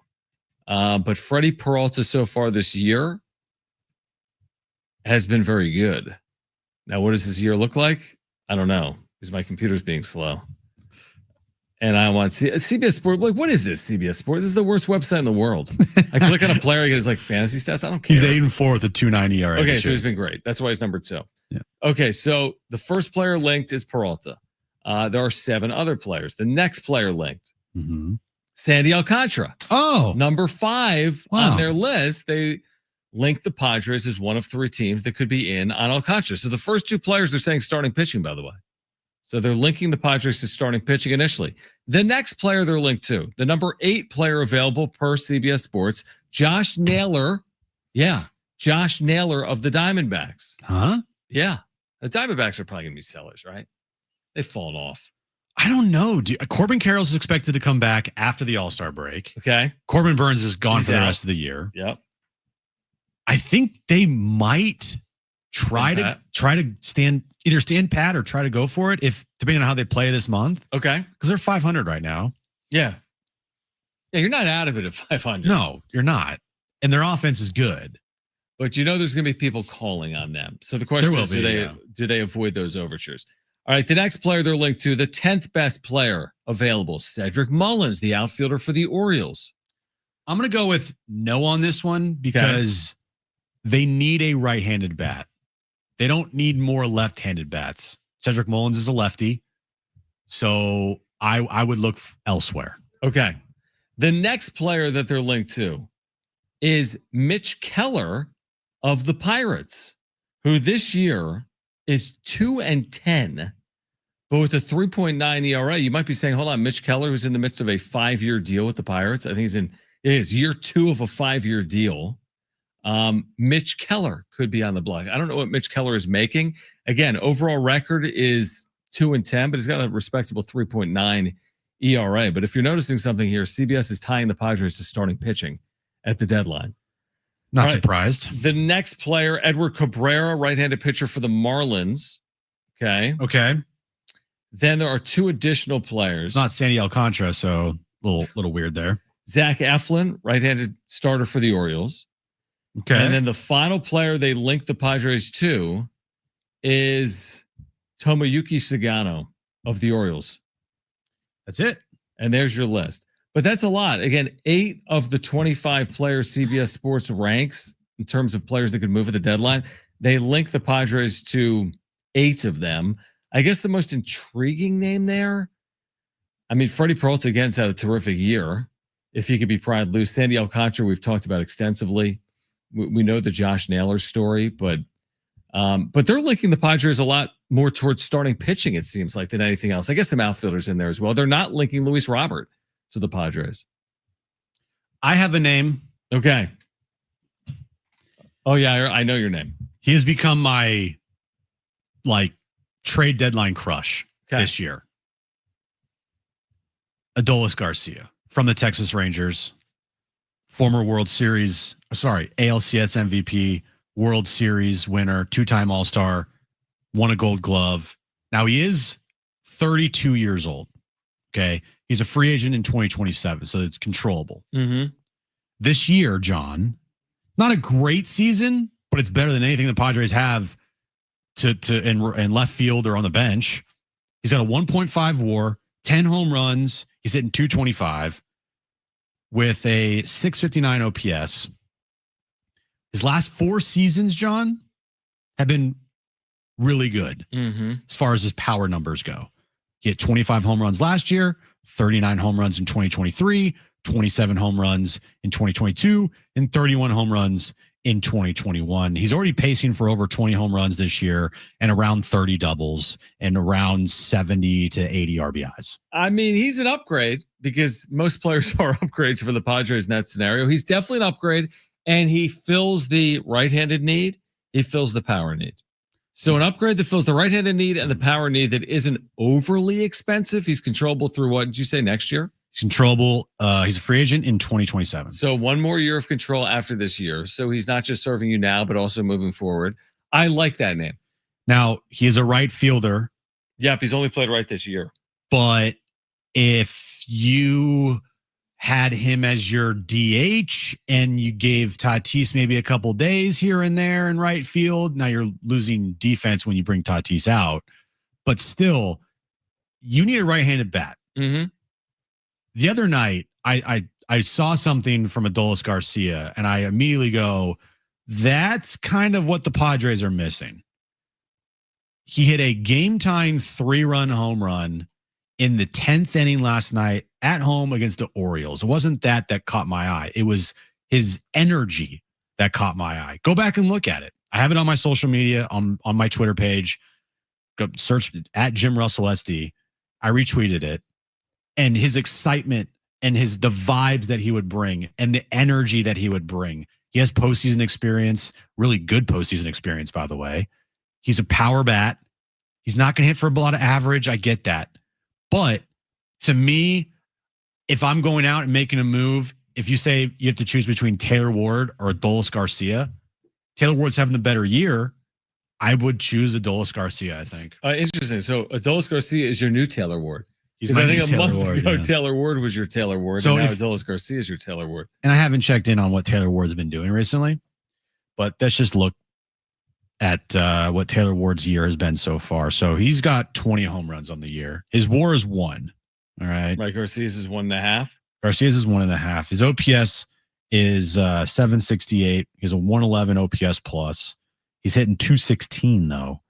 But Freddie Peralta so far this year has been very good. Now, what does this year look like? I don't know, because my computer's being slow. And I want to see CBS Sport. Like, what is this CBS Sport? This is the worst website in the world. I click on a player, I get his like fantasy stats. I don't care. He's 8-4 with a 2.90 ERA. Okay, so he's been great. That's why he's number 2. Yeah. Okay, so the first player linked is Peralta. There are 7 other players. The next player linked, Sandy Alcantara. Oh, number 5 on their list. They linked the Padres as one of 3 teams that could be in on Alcantara. So the first 2 players, they're saying starting pitching, by the way. So they're linking the Padres to starting pitching initially. The next player they're linked to, the number 8 player available per CBS Sports, Josh Naylor. Yeah, Josh Naylor of the Diamondbacks. Huh? Yeah. The Diamondbacks are probably going to be sellers, right? They've fallen off. I don't know. Corbin Carroll's expected to come back after the All-Star break. Okay. Corbin Burns is gone for the rest of the year. Yep. I think they might try to stand pat or try to go for it, if depending on how they play this month. Okay. Because they're 500 right now. Yeah. Yeah, you're not out of it at 500. No, you're not. And their offense is good. But you know there's going to be people calling on them. So the question is, do they avoid those overtures? All right, the next player they're linked to, the 10th best player available, Cedric Mullins, the outfielder for the Orioles. I'm going to go with no on this one because they need a right-handed bat. They don't need more left-handed bats. Cedric Mullins is a lefty, so I would look elsewhere. Okay. The next player that they're linked to is Mitch Keller of the Pirates, who this year is 2-10, but with a 3.9 ERA. You might be saying, hold on, Mitch Keller, who's in the midst of a 5-year deal with the Pirates. I think it is year 2 of a 5-year deal. Mitch Keller could be on the block. I don't know what Mitch Keller is making. Again, overall record is 2-10, but he's got a respectable 3.9 ERA. But if you're noticing something here, CBS is tying the Padres to starting pitching at the deadline. Not surprised. The next player, Edward Cabrera, right-handed pitcher for the Marlins. Okay. Then there are 2 additional players. It's not Sandy Alcantara, so little weird there. Zach Eflin, right-handed starter for the Orioles. Okay. And then the final player they linked the Padres to is Tomoyuki Sagano of the Orioles. That's it. And there's your list. But that's a lot. Again, 8 of the 25 players CBS Sports ranks in terms of players that could move at the deadline. They link the Padres to 8 of them. I guess the most intriguing name there, I mean, Freddie Peralta again's had a terrific year. If he could be pried loose. Sandy Alcantara, we've talked about extensively. We know the Josh Naylor story, but they're linking the Padres a lot more towards starting pitching, it seems like, than anything else. I guess some outfielders in there as well. They're not linking Luis Robert to the Padres. I have a name. Okay. Oh, yeah, I know your name. He has become my trade deadline crush this year. Adolis Garcia from the Texas Rangers, former ALCS MVP, World Series winner, 2-time All-Star, won a Gold Glove. Now he is 32 years old. Okay. He's a free agent in 2027, so it's controllable. This year, John, not a great season, but it's better than anything the Padres have to in left field or on the bench. He's got a 1.5 WAR, 10 home runs. He's hitting 225 with a 659 OPS. His last 4 seasons, John, have been really good as far as his power numbers go. He hit 25 home runs last year, 39 home runs in 2023, 27 home runs in 2022, and 31 home runs in 2021. He's already pacing for over 20 home runs this year and around 30 doubles and around 70 to 80 RBIs. I mean, he's an upgrade because most players are upgrades for the Padres in that scenario. He's definitely an upgrade, and he fills the right-handed need. He fills the power need. So an upgrade that fills the right-handed need and the power need that isn't overly expensive. He's controllable through what did you say, next year? He's controllable. He's a free agent in 2027. So one more year of control after this year. So he's not just serving you now, but also moving forward. I like that name. Now, he is a right fielder. Yep, he's only played right this year. But if you had him as your DH and you gave Tatis maybe a couple days here and there in right field, now you're losing defense when you bring Tatis out. But still, you need a right-handed bat. Mm-hmm. The other night, I saw something from Adolis Garcia, and I immediately go, that's kind of what the Padres are missing. He hit a game-tying 3-run home run in the 10th inning last night at home against the Orioles. It wasn't that caught my eye. It was his energy that caught my eye. Go back and look at it. I have it on my social media, on my Twitter page. Go search at Jim Russell SD. I retweeted it. And his excitement and the vibes that he would bring and the energy that he would bring. He has postseason experience, really good postseason experience, by the way. He's a power bat. He's not going to hit for a lot of average. I get that. But to me, if I'm going out and making a move, if you say you have to choose between Taylor Ward or Adolis Garcia, Taylor Ward's having the better year. I would choose Adolis Garcia, I think. Interesting. So Adolis Garcia is your new Taylor Ward. Because I think a month ago, yeah. Taylor Ward was your Taylor Ward, So and now Adolis Garcia is your Taylor Ward. And I haven't checked in on what Taylor Ward's been doing recently, but let's just look at what Taylor Ward's year has been so far. So he's got 20 home runs on the year. His WAR is 1. All right. Right. Garcia's is 1.5. Garcia's is 1.5. His OPS is 768. He has a 111 OPS plus. He's hitting 216 though.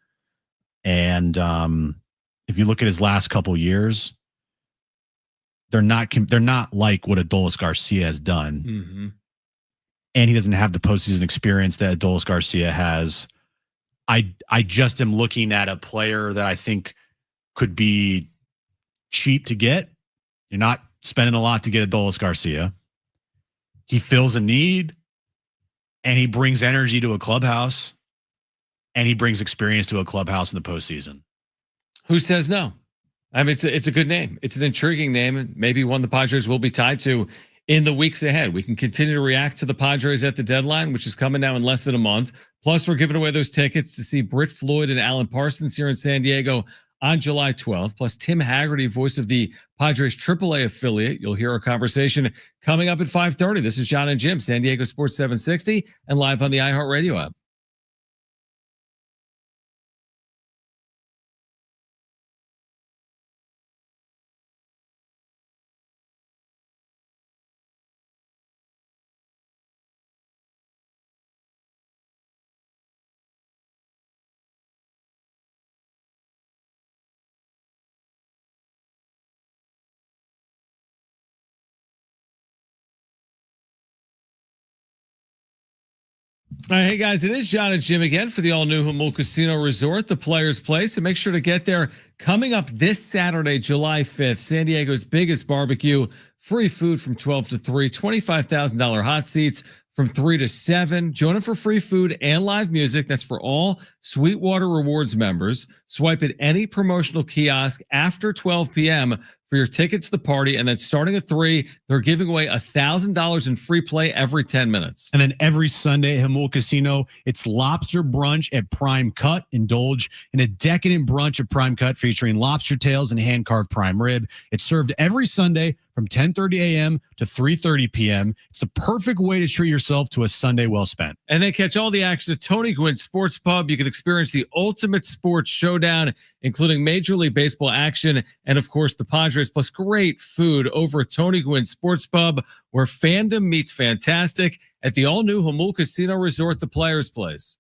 And if you look at his last couple years, they're not like what Adolis Garcia has done. Mm-hmm. And he doesn't have the postseason experience that Adolis Garcia has. I just am looking at a player that I think could be cheap to get. You're not spending a lot to get Adolis Garcia. He fills a need, and he brings energy to a clubhouse, and he brings experience to a clubhouse in the postseason. Who says no? I mean, it's a good name. It's an intriguing name, and maybe one the Padres will be tied to in the weeks ahead. We can continue to react to the Padres at the deadline, which is coming now in less than a month. Plus, we're giving away those tickets to see Britt Floyd and Alan Parsons here in San Diego on July 12th. Plus, Tim Hagerty, voice of the Padres AAA affiliate. You'll hear our conversation coming up at 5:30. This is Jon and Jim, San Diego Sports 760, and live on the iHeartRadio app. All right, hey guys, it is Jon and Jim again for the all-new Jamul Casino Resort, the Players Place. And make sure to get there coming up this Saturday, July 5th, San Diego's biggest barbecue, free food from 12 to 3, $25,000 hot seats from 3 to 7. Join in for free food and live music. That's for all Sweetwater Rewards members. Swipe at any promotional kiosk after 12 p.m. for your ticket to the party. And then starting at 3, they're giving away $1,000 in free play every 10 minutes. And then every Sunday at Jamul Casino, it's lobster brunch at Prime Cut. Indulge in a decadent brunch at Prime Cut featuring lobster tails and hand-carved prime rib. It's served every Sunday from 10:30 a.m. to 3:30 p.m. It's the perfect way to treat yourself to a Sunday well spent. And then catch all the action at Tony Gwynn Sports Pub. You can experience the ultimate sports showdown, including Major League Baseball action and, of course, the Padres, plus great food over at Tony Gwynn Sports Pub, where fandom meets fantastic at the all-new Jamul Casino Resort, the Players Place.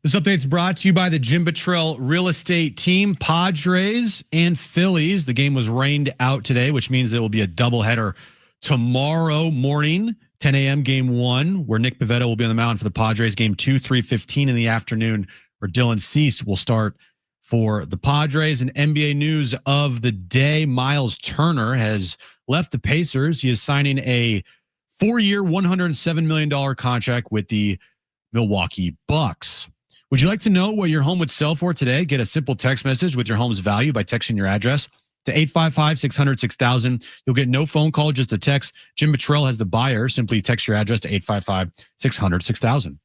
This update is brought to you by the Jim Buttrell Real Estate Team, Padres and Phillies. The game was rained out today, which means there will be a doubleheader tomorrow morning, 10 a.m. game 1, where Nick Pivetta will be on the mound for the Padres. Game 2, 3:15 in the afternoon, where Dylan Cease will start for the Padres. And NBA news of the day, Miles Turner has left the Pacers. He is signing a 4-year, $107 million contract with the Milwaukee Bucks. Would you like to know what your home would sell for today? Get a simple text message with your home's value by texting your address to 855-600-6000. You'll get no phone call, just a text. Jim Buttrell has the buyer. Simply text your address to 855-600-6000.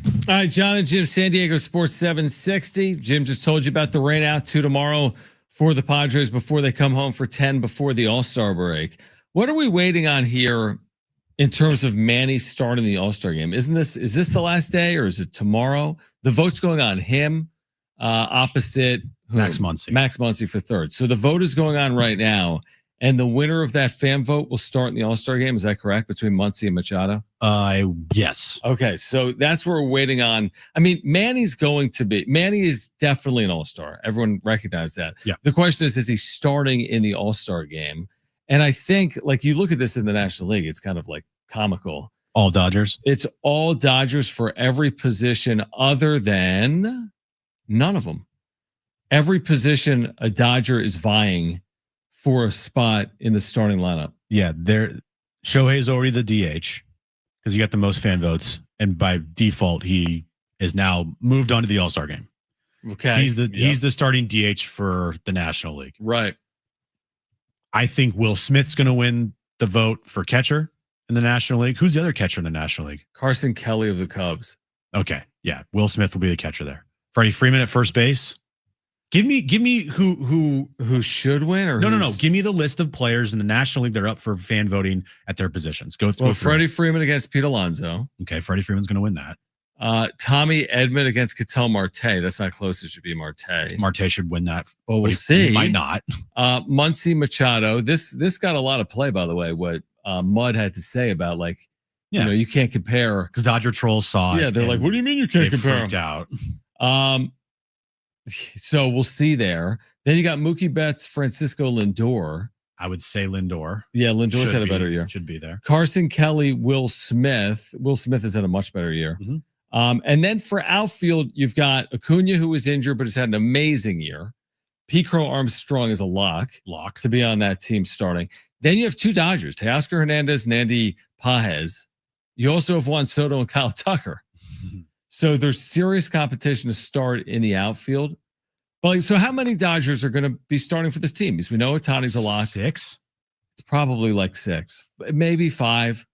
All right, Jon and Jim, San Diego Sports 760. Jim just told you about the rain out to tomorrow for the Padres before they come home for 10 before the All-Star break. What are we waiting on here in terms of Manny starting the All-Star game? Is this the last day, or is it tomorrow? The vote's going on him opposite Max Muncy. Max Muncy for third. So the vote is going on right now, and the winner of that fan vote will start in the All-Star game. Is that correct, between Muncy and Machado? Yes. Okay, so that's where we're waiting on. I mean, Manny is definitely an All-Star. Everyone recognizes that. Yeah. The question is he starting in the All-Star game? And I think, like, you look at this in the National League, it's kind of like comical. All Dodgers? It's all Dodgers for every position other than none of them. Every position a Dodger is vying for a spot in the starting lineup. Yeah, Shohei's already the DH because he got the most fan votes. And by default, he is now moved on to the All-Star game. Okay. He's the starting DH for the National League. Right. I think Will Smith's going to win the vote for catcher, in the National League. Who's the other catcher in the National League? Carson Kelly of the Cubs. Okay. Yeah. Will Smith will be the catcher there. Freddie Freeman at first base. Give me who should win or no. Give me the list of players in the National League that are up for fan voting at their positions. Go through. Freddie Freeman against Pete Alonso. Okay, Freddie Freemun's going to win that. Tommy Edman against Ketel Marte. That's not close. It should be Marte. Marte should win that. Well, we'll see. He might not. Muncy Machado. This got a lot of play, by the way. What Mud had to say about you can't compare because Dodger trolls saw it. Yeah, they're like, what do you mean you can't compare? Freaked out. So we'll see there. Then you got Mookie Betts, Francisco Lindor. I would say Lindor. Yeah, Lindor's had a better year. Should be there. Carson Kelly, Will Smith. Will Smith has had a much better year. Mm-hmm. And then for outfield, you've got Acuna, who was injured but has had an amazing year. P. Crow Armstrong is a lock to be on that team starting. Then you have two Dodgers, Teoscar Hernandez and Andy Pages. You also have Juan Soto and Kyle Tucker. Mm-hmm. So there's serious competition to start in the outfield. But so how many Dodgers are going to be starting for this team? Because we know Ohtani's a lock. 6? It's probably like 6, maybe 5,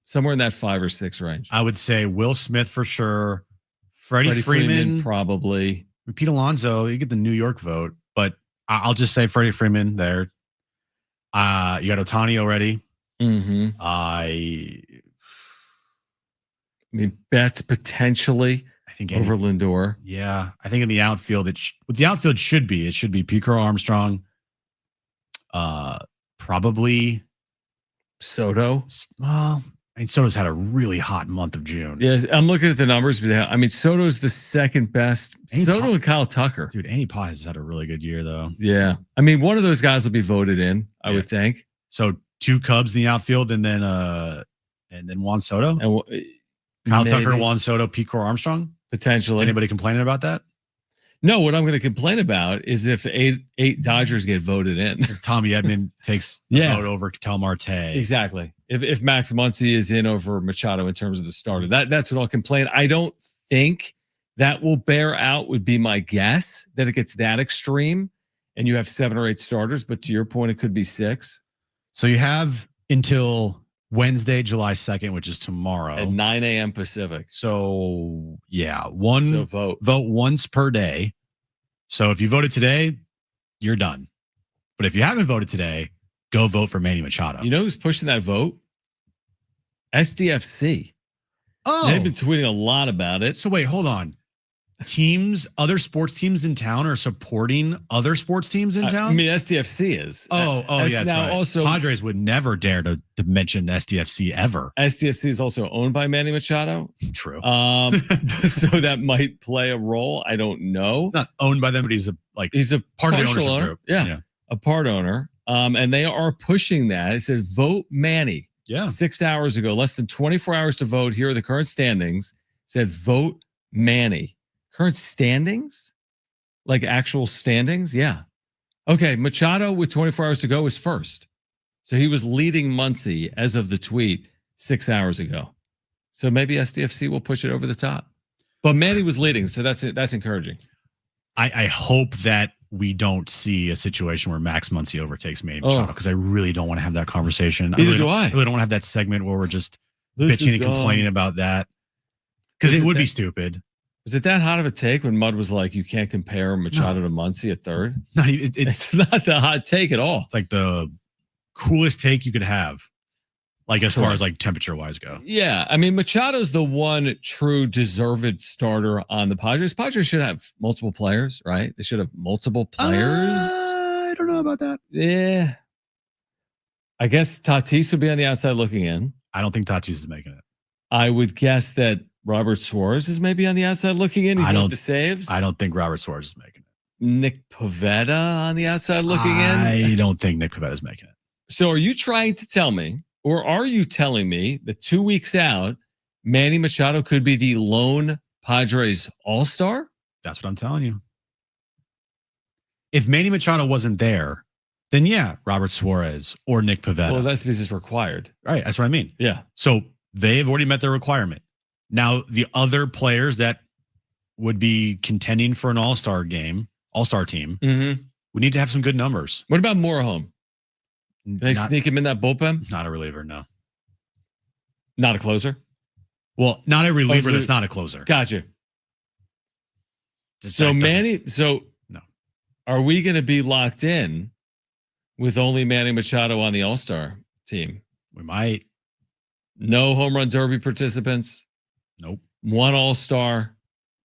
somewhere in that 5 or 6 range. I would say Will Smith for sure. Freddie Freeman probably. Pete Alonso, you get the New York vote, but I'll just say Freddie Freeman there. You got Ohtani already. Mm-hmm. I mean, Betts potentially. I think over Lindor. Yeah, I think in the outfield, what the outfield should be P. Crow Armstrong. Probably Soto. Well, I mean, Soto's had a really hot month of June. Yes, I'm looking at the numbers. But I mean, Soto's the second best. Soto and Kyle Tucker. Dude, Andy Pages has had a really good year, though. Yeah. I mean, one of those guys will be voted in, I would think. So 2 Cubs in the outfield and then Juan Soto. And Kyle Tucker, Juan Soto, Pete Crow Armstrong. Potentially. Is anybody complaining about that? No, what I'm going to complain about is if eight Dodgers get voted in. If Tommy Edman takes the vote over Ketel Marte. Exactly. If Max Muncy is in over Machado in terms of the starter, that's what I'll complain. I don't think that will bear out, would be my guess, that it gets that extreme and you have 7 or 8 starters. But to your point, it could be 6. So you have until Wednesday, July 2nd, which is tomorrow. At 9 a.m. Pacific. So, yeah. Vote once per day. So if you voted today, you're done. But if you haven't voted today, go vote for Manny Machado. You know who's pushing that vote? SDFC. Oh. They've been tweeting a lot about it. So wait, hold on. Other sports teams in town are supporting other sports teams in town? I mean, SDFC is. Yeah. Now, right. Also, Padres would never dare to mention SDFC ever. SDFC is also owned by Manny Machado. True. So that might play a role. I don't know. It's not owned by them, but he's a part of the ownership owner. group. Yeah, a part owner. And they are pushing that. It says vote Manny. Yeah. 6 hours ago, less than 24 hours to vote. Here are the current standings. It said vote Manny. Current standings? Like actual standings? Yeah. Okay, Machado with 24 hours to go is first. So he was leading Muncy as of the tweet 6 hours ago. So maybe SDFC will push it over the top. But Manny was leading, so that's encouraging. I hope that we don't see a situation where Max Muncy overtakes Manny Machado because I really don't want to have that conversation. Neither do I really don't want to have that segment where we're just bitching and complaining about that because it would be stupid. Was it that hot of a take when Mud was like, you can't compare Machado to Muncy at third? It's not the hot take at all. It's like the coolest take you could have, like as far as like temperature wise go. Yeah. I mean, Machado's the one true deserved starter on the Padres. Padres should have multiple players, right? They should have multiple players. I don't know about that. Yeah. I guess Tatis would be on the outside looking in. I don't think Tatis is making it. I would guess that Robert Suarez is maybe on the outside looking in. I don't the saves. I don't think Robert Suarez is making it. Nick Pivetta on the outside looking in. I don't think Nick Pivetta is making it. So are you trying to tell me, or are you telling me that 2 weeks out, Manny Machado could be the lone Padres all-star? That's what I'm telling you. If Manny Machado wasn't there, then yeah, Robert Suarez or Nick Pivetta. Well, that's because it's required. Right. That's what I mean. Yeah. So they've already met their requirement. Now, the other players that would be contending for an all-star team, we need to have some good numbers. What about Moorhome? Can they sneak him in that bullpen? Not a reliever, no. Not a closer? Well, not a reliever that's not a closer. Gotcha. So Manny, no. Are we going to be locked in with only Manny Machado on the All-Star team? We might. No home run derby participants. Nope. One All-Star.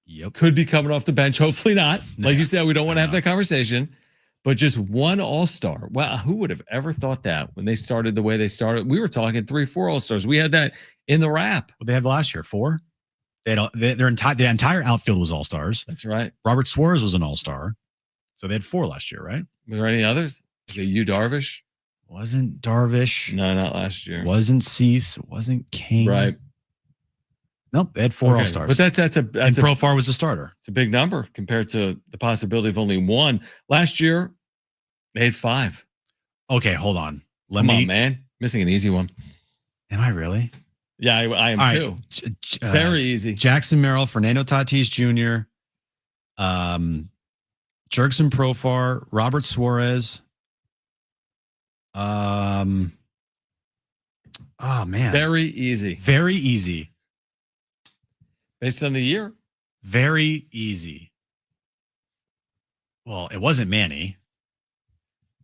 Yep. Could be coming off the bench. Hopefully not. No. Like you said, we don't want to have that conversation. But just one All-Star. Wow, who would have ever thought that when they started the way they started? We were talking 3-4 All-Stars. We had that in the wrap. What they had last year? 4? They had their entire outfield was All-Stars. That's right. Robert Suarez was an All-Star. So they had 4 last year, right? Were there any others? Was it you, Darvish? Wasn't Darvish. No, not last year. Wasn't Cease. Wasn't Kane. Right. Nope, they had 4 All-Stars. But that's Profar was the starter. It's a big number compared to the possibility of only one. Last year, they had 5. Okay, hold on. Come on, man. Missing an easy one. Am I really? Yeah, I am too. Very easy. Jackson Merrill, Fernando Tatis Jr., Jurickson Profar, Robert Suarez. Oh man. Very easy. Very easy. Based on the year. Very easy. Well, it wasn't Manny.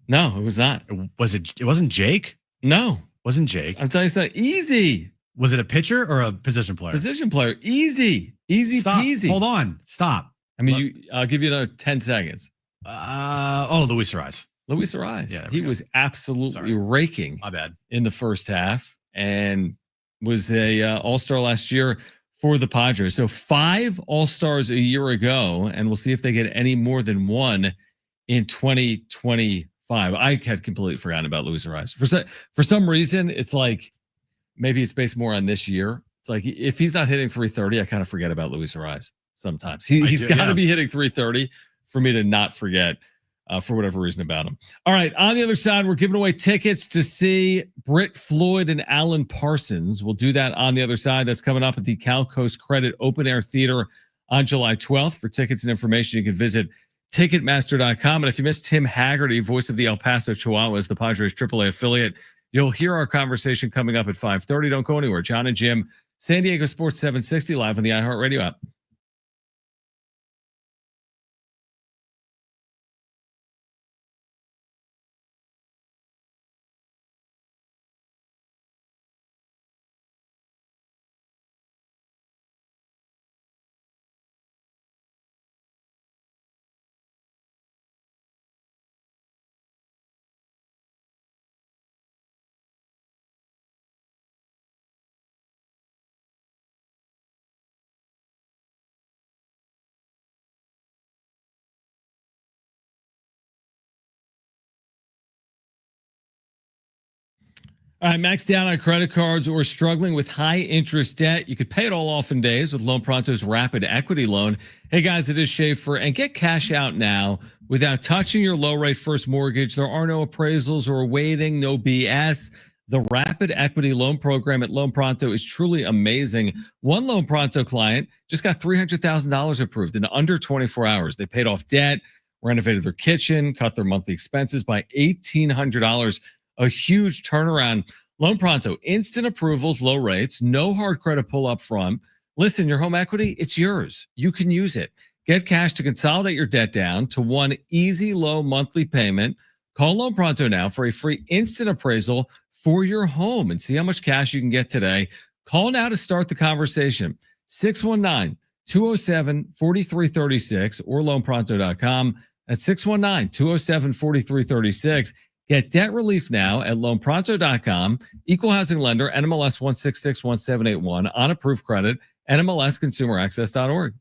No, it was not. It wasn't Jake? No. Wasn't Jake. I'm telling you something. Easy. Was it a pitcher or a position player? Position player. Easy. Easy Stop. peasy. Hold on. Stop. I mean, I'll give you another 10 seconds. Luis Ariz. Luis Ariz. Yeah, he was absolutely raking. My bad. In the first half and was a All-Star last year for the Padres. So 5 All-Stars a year ago, and we'll see if they get any more than one in 2025. I had completely forgotten about Luis Ariz. For some reason, it's like maybe it's based more on this year. It's like if he's not hitting 330, I kind of forget about Luis Ariz sometimes. He's got to be hitting 330 for me to not forget for whatever reason about him. All right, on the other side, we're giving away tickets to see Britt Floyd and Alan Parsons. We'll do that on the other side. That's coming up at the Cal Coast Credit Open Air Theater on July 12th. For tickets and information, you can visit Ticketmaster.com. And if you missed Tim Hagerty, voice of the El Paso Chihuahuas, the Padres AAA affiliate, you'll hear our conversation coming up at 5:30. Don't go anywhere. Jon and Jim, San Diego Sports 760, live on the iHeartRadio app. All right, maxed out on credit cards or struggling with high interest debt. You could pay it all off in days with Loan Pronto's Rapid Equity Loan. Hey guys, it is Schaefer, and get cash out now without touching your low rate first mortgage. There are no appraisals or waiting, no BS. The Rapid Equity Loan Program at Loan Pronto is truly amazing. One Loan Pronto client just got $300,000 approved in under 24 hours. They paid off debt, renovated their kitchen, cut their monthly expenses by $1,800. A huge turnaround. Loan Pronto, instant approvals, low rates, no hard credit pull up front. Listen, your home equity, it's yours. You can use it. Get cash to consolidate your debt down to one easy, low monthly payment. Call Loan Pronto now for a free instant appraisal for your home and see how much cash you can get today. Call now to start the conversation. 619-207-4336 or loanpronto.com. That's 619-207-4336. Get debt relief now at loanpronto.com. Equal housing lender, NMLS 1661781 on approved credit, NMLSconsumeraccess.org.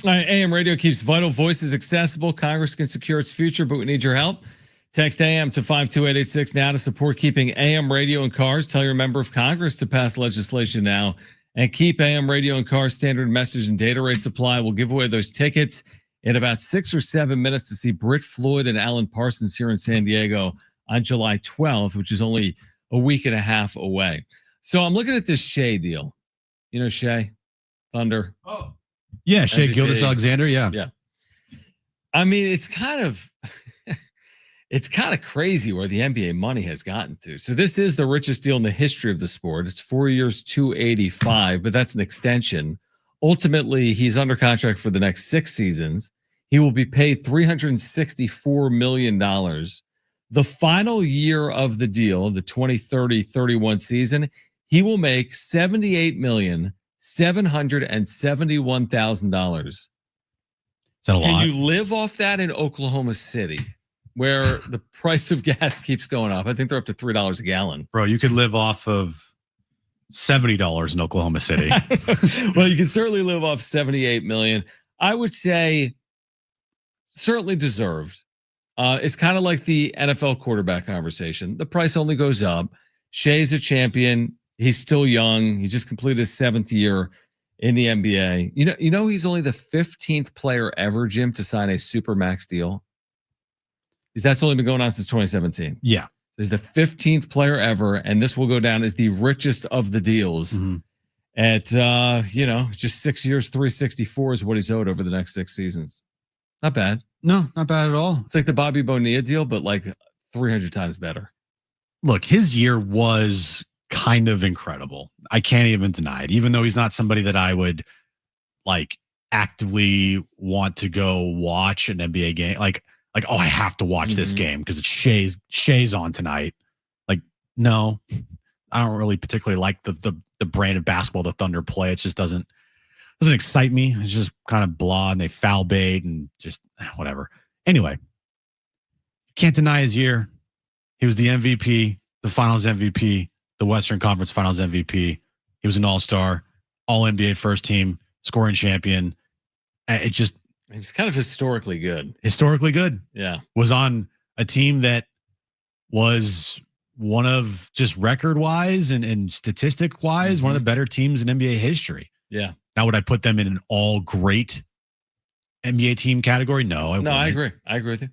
All right, AM radio keeps vital voices accessible. Congress can secure its future, but we need your help. Text AM to 52886 now to support keeping AM radio in cars. Tell your member of Congress to pass legislation now and keep AM radio in cars standard message and data rate supply. We'll give away those tickets in about 6 or 7 minutes to see Britt Floyd and Alan Parsons here in San Diego on July 12th, which is only a week and a half away. So I'm looking at this Shea deal. You know Shea? Thunder. Oh. Yeah, Shea Gilgeous-Alexander, yeah. Yeah. I mean, it's kind of crazy where the NBA money has gotten to. So this is the richest deal in the history of the sport. It's 4 years, $285, but that's an extension. Ultimately, he's under contract for the next 6 seasons. He will be paid $364 million. The final year of the deal, the 2030-31 season, he will make $78,771,000. Is that a lot? Can you live off that in Oklahoma City, where the price of gas keeps going up? I think they're up to $3 a gallon. Bro, you could live off of $70 in Oklahoma City. Well, you can certainly live off $78 million. I would say certainly deserved. It's kind of like the NFL quarterback conversation. The price only goes up. Shea's a champion. He's still young. He just completed his 7th year in the NBA. You know he's only the 15th player ever, Jim, to sign a supermax deal. Because that's only been going on since 2017. Yeah. He's the 15th player ever, and this will go down as the richest of the deals. Mm-hmm. At just 6 years, 364 is what he's owed over the next 6 seasons. Not bad. No, not bad at all. It's like the Bobby Bonilla deal, but like 300 times better. Look, his year was kind of incredible. I can't even deny it, even though he's not somebody that I would like actively want to go watch an NBA game. Like, oh, I have to watch this game because it's Shea's on tonight. Like, no, I don't really particularly like the brand of basketball the Thunder play. It just doesn't excite me. It's just kind of blah, and they foul bait and just whatever. Anyway, can't deny his year. He was the MVP, the Finals MVP, the Western Conference Finals MVP. He was an All-Star, All-NBA first team, scoring champion. It just he was kind of historically good. Historically good. Yeah. Was on a team that was one of just record-wise and statistic-wise, one of the better teams in NBA history. Yeah. Now, would I put them in an all-great NBA team category? No, I agree. I agree with you.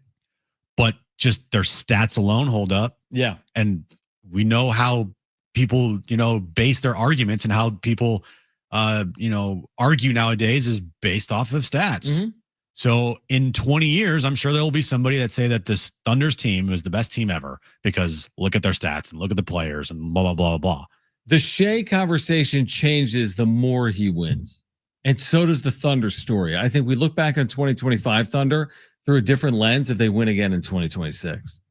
But just their stats alone hold up. Yeah. And we know how people, base their arguments and how people, argue nowadays is based off of stats. Mm-hmm. So in 20 years, I'm sure there will be somebody that say that this Thunder's team is the best team ever because look at their stats and look at the players and blah, blah, blah, blah. The Shea conversation changes the more he wins. And so does the Thunder story. I think we look back on 2025 Thunder through a different lens if they win again in 2026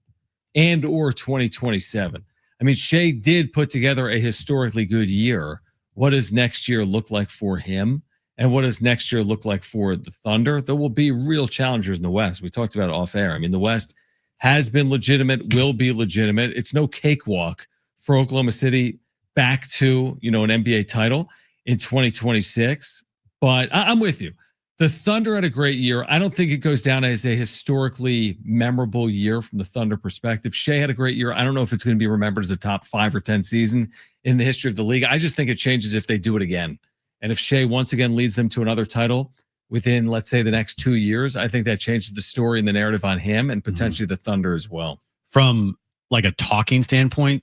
and or 2027. I mean, Shea did put together a historically good year. What does next year look like for him? And what does next year look like for the Thunder? There will be real challengers in the West. We talked about it off air. I mean, the West has been legitimate, will be legitimate. It's no cakewalk for Oklahoma City back to, an NBA title in 2026. But I'm with you. The Thunder had a great year. I don't think it goes down as a historically memorable year from the Thunder perspective. Shea had a great year. I don't know if it's going to be remembered as a top 5 or 10 season in the history of the league. I just think it changes if they do it again. And if Shea once again leads them to another title within, let's say, the next 2 years, I think that changes the story and the narrative on him and potentially the Thunder as well. From like a talking standpoint,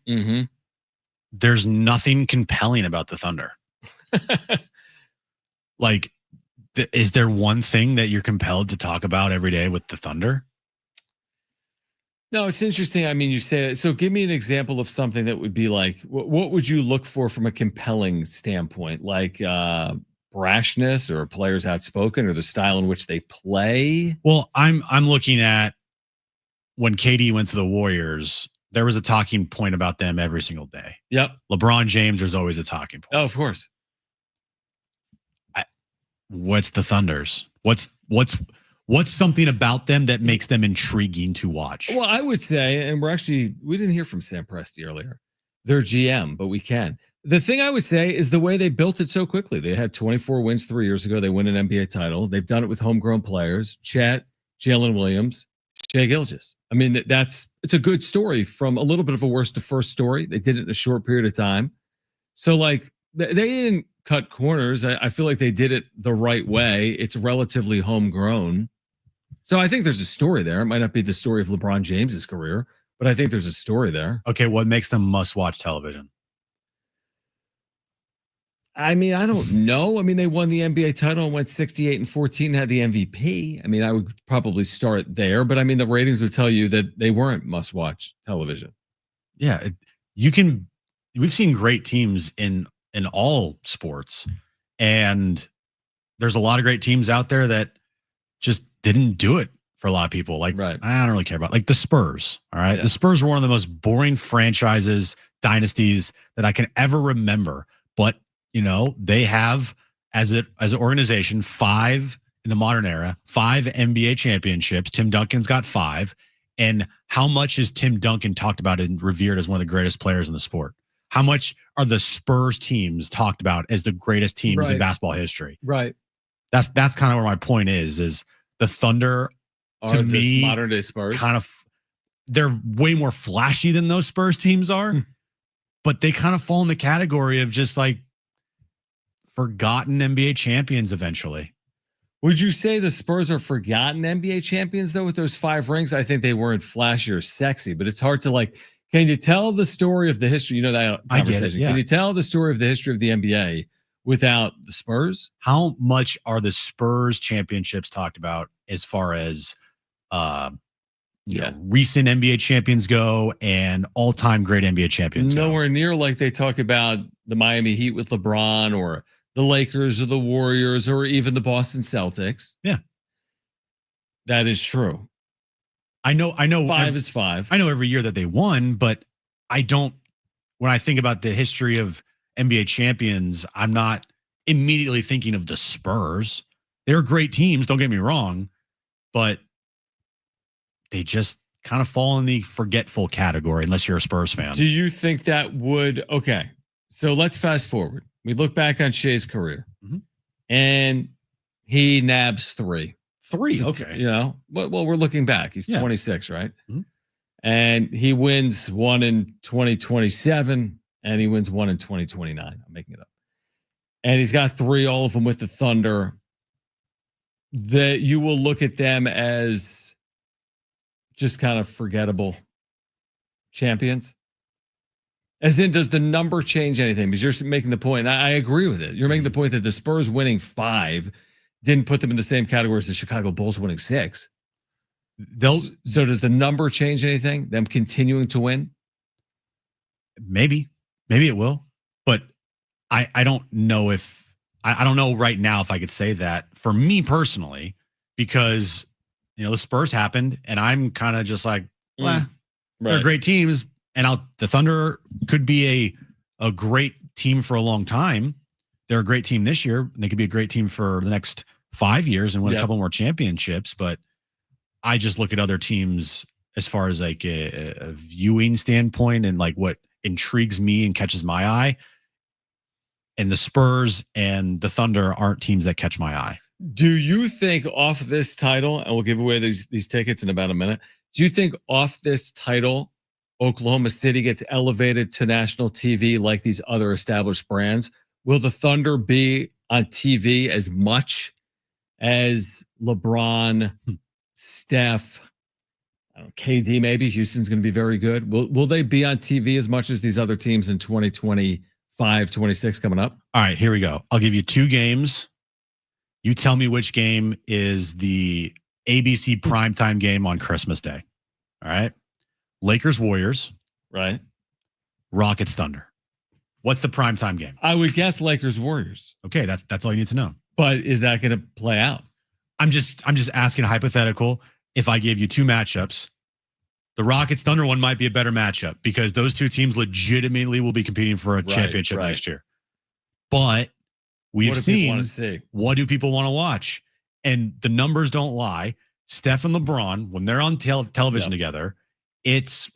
there's nothing compelling about the Thunder. Like, is there one thing that you're compelled to talk about every day with the Thunder? No, it's interesting. I mean, you say that. So give me an example of something that would be like, what would you look for from a compelling standpoint? Like brashness or players outspoken or the style in which they play? Well, I'm looking at when KD went to the Warriors, there was a talking point about them every single day. Yep. LeBron James, there's always a talking point. Oh, of course. What's the Thunders? What's something about them that makes them intriguing to watch? Well, I would say, and we didn't hear from Sam Presti earlier, their GM, but we can. The thing I would say is the way they built it so quickly. They had 24 wins 3 years ago. They win an NBA title. They've done it with homegrown players, Chet, Jalen Williams, Shai Gilgeous. I mean, it's a good story from a little bit of a worst to first story. They did it in a short period of time. So, like, they didn't cut corners. I feel like they did it the right way. It's relatively homegrown. So I think there's a story there. It might not be the story of LeBron James's career, but I think there's a story there. Okay, what makes them must-watch television? I mean, I don't know. I mean, they won the NBA title and went 68-14, had the MVP. I mean, I would probably start there, but I mean, the ratings would tell you that they weren't must-watch television. Yeah, we've seen great teams in all sports, and there's a lot of great teams out there that just didn't do it for a lot of people. Like, right. I don't really care about, like, the Spurs. All right, the Spurs were one of the most boring franchises, dynasties that I can ever remember, but they have, as an organization, 5 in the modern era, 5 NBA championships. Tim Duncan's got 5. And how much is Tim Duncan talked about and revered as one of the greatest players in the sport? How much are the Spurs teams talked about as the greatest teams in basketball history? Right. That's kind of where my point is the Thunder, to me, modern day Spurs, kind of, they're way more flashy than those Spurs teams are, but they kind of fall in the category of just like forgotten NBA champions eventually. Would you say the Spurs are forgotten NBA champions, though, with those 5 rings? I think they weren't flashy or sexy, but it's hard to, like, can you tell the story of the history? You know that conversation. I get it, yeah. Can you tell the story of the history of the NBA without the Spurs? How much are the Spurs championships talked about as far as recent NBA champions go and all-time great NBA champions Nowhere near like they talk about the Miami Heat with LeBron or the Lakers or the Warriors or even the Boston Celtics. Yeah. That is true. I know 5 is 5. I know every year that they won, but when I think about the history of NBA champions, I'm not immediately thinking of the Spurs. They're great teams, don't get me wrong, but they just kind of fall in the forgetful category unless you're a Spurs fan. Do you think that would, okay, so let's fast forward. We look back on Shai's career, and he nabs 3. 3, okay. Well, we're looking back. He's 26, right? And he wins 1 in 2027, and he wins 1 in 2029. I'm making it up. And he's got 3, all of them with the Thunder. That you will look at them as just kind of forgettable champions. As in, does the number change anything? Because you're making the point, I agree with it. You're making the point that the Spurs winning 5 didn't put them in the same category as the Chicago Bulls winning 6. So does the number change anything? Them continuing to win? Maybe it will, but I don't know if I don't know right now if I could say that for me personally, because the Spurs happened, and I'm kind of just like, they're great teams. And the Thunder could be a great team for a long time. They're a great team this year. And they could be a great team for the next 5 years and win a couple more championships. But I just look at other teams as far as like a viewing standpoint and like what intrigues me and catches my eye. And the Spurs and the Thunder aren't teams that catch my eye. Do you think off this title, and we'll give away these tickets in about a minute, do you think off this title, Oklahoma City gets elevated to national TV like these other established brands? Will the Thunder be on TV as much as LeBron, Steph, KD maybe? Houston's going to be very good. Will they be on TV as much as these other teams in 2025, 26 coming up? All right, here we go. I'll give you 2 games. You tell me which game is the ABC primetime game on Christmas Day. All right. Lakers, Warriors. Right. Rockets, Thunder. What's the primetime game? I would guess Lakers, Warriors. Okay, that's all you need to know. But is that going to play out? I'm just asking a hypothetical. If I gave you 2 matchups, the Rockets Thunder one might be a better matchup because those 2 teams legitimately will be competing for a championship next year. But we've seen what do people want to watch? And the numbers don't lie. Steph and LeBron, when they're on television together, it's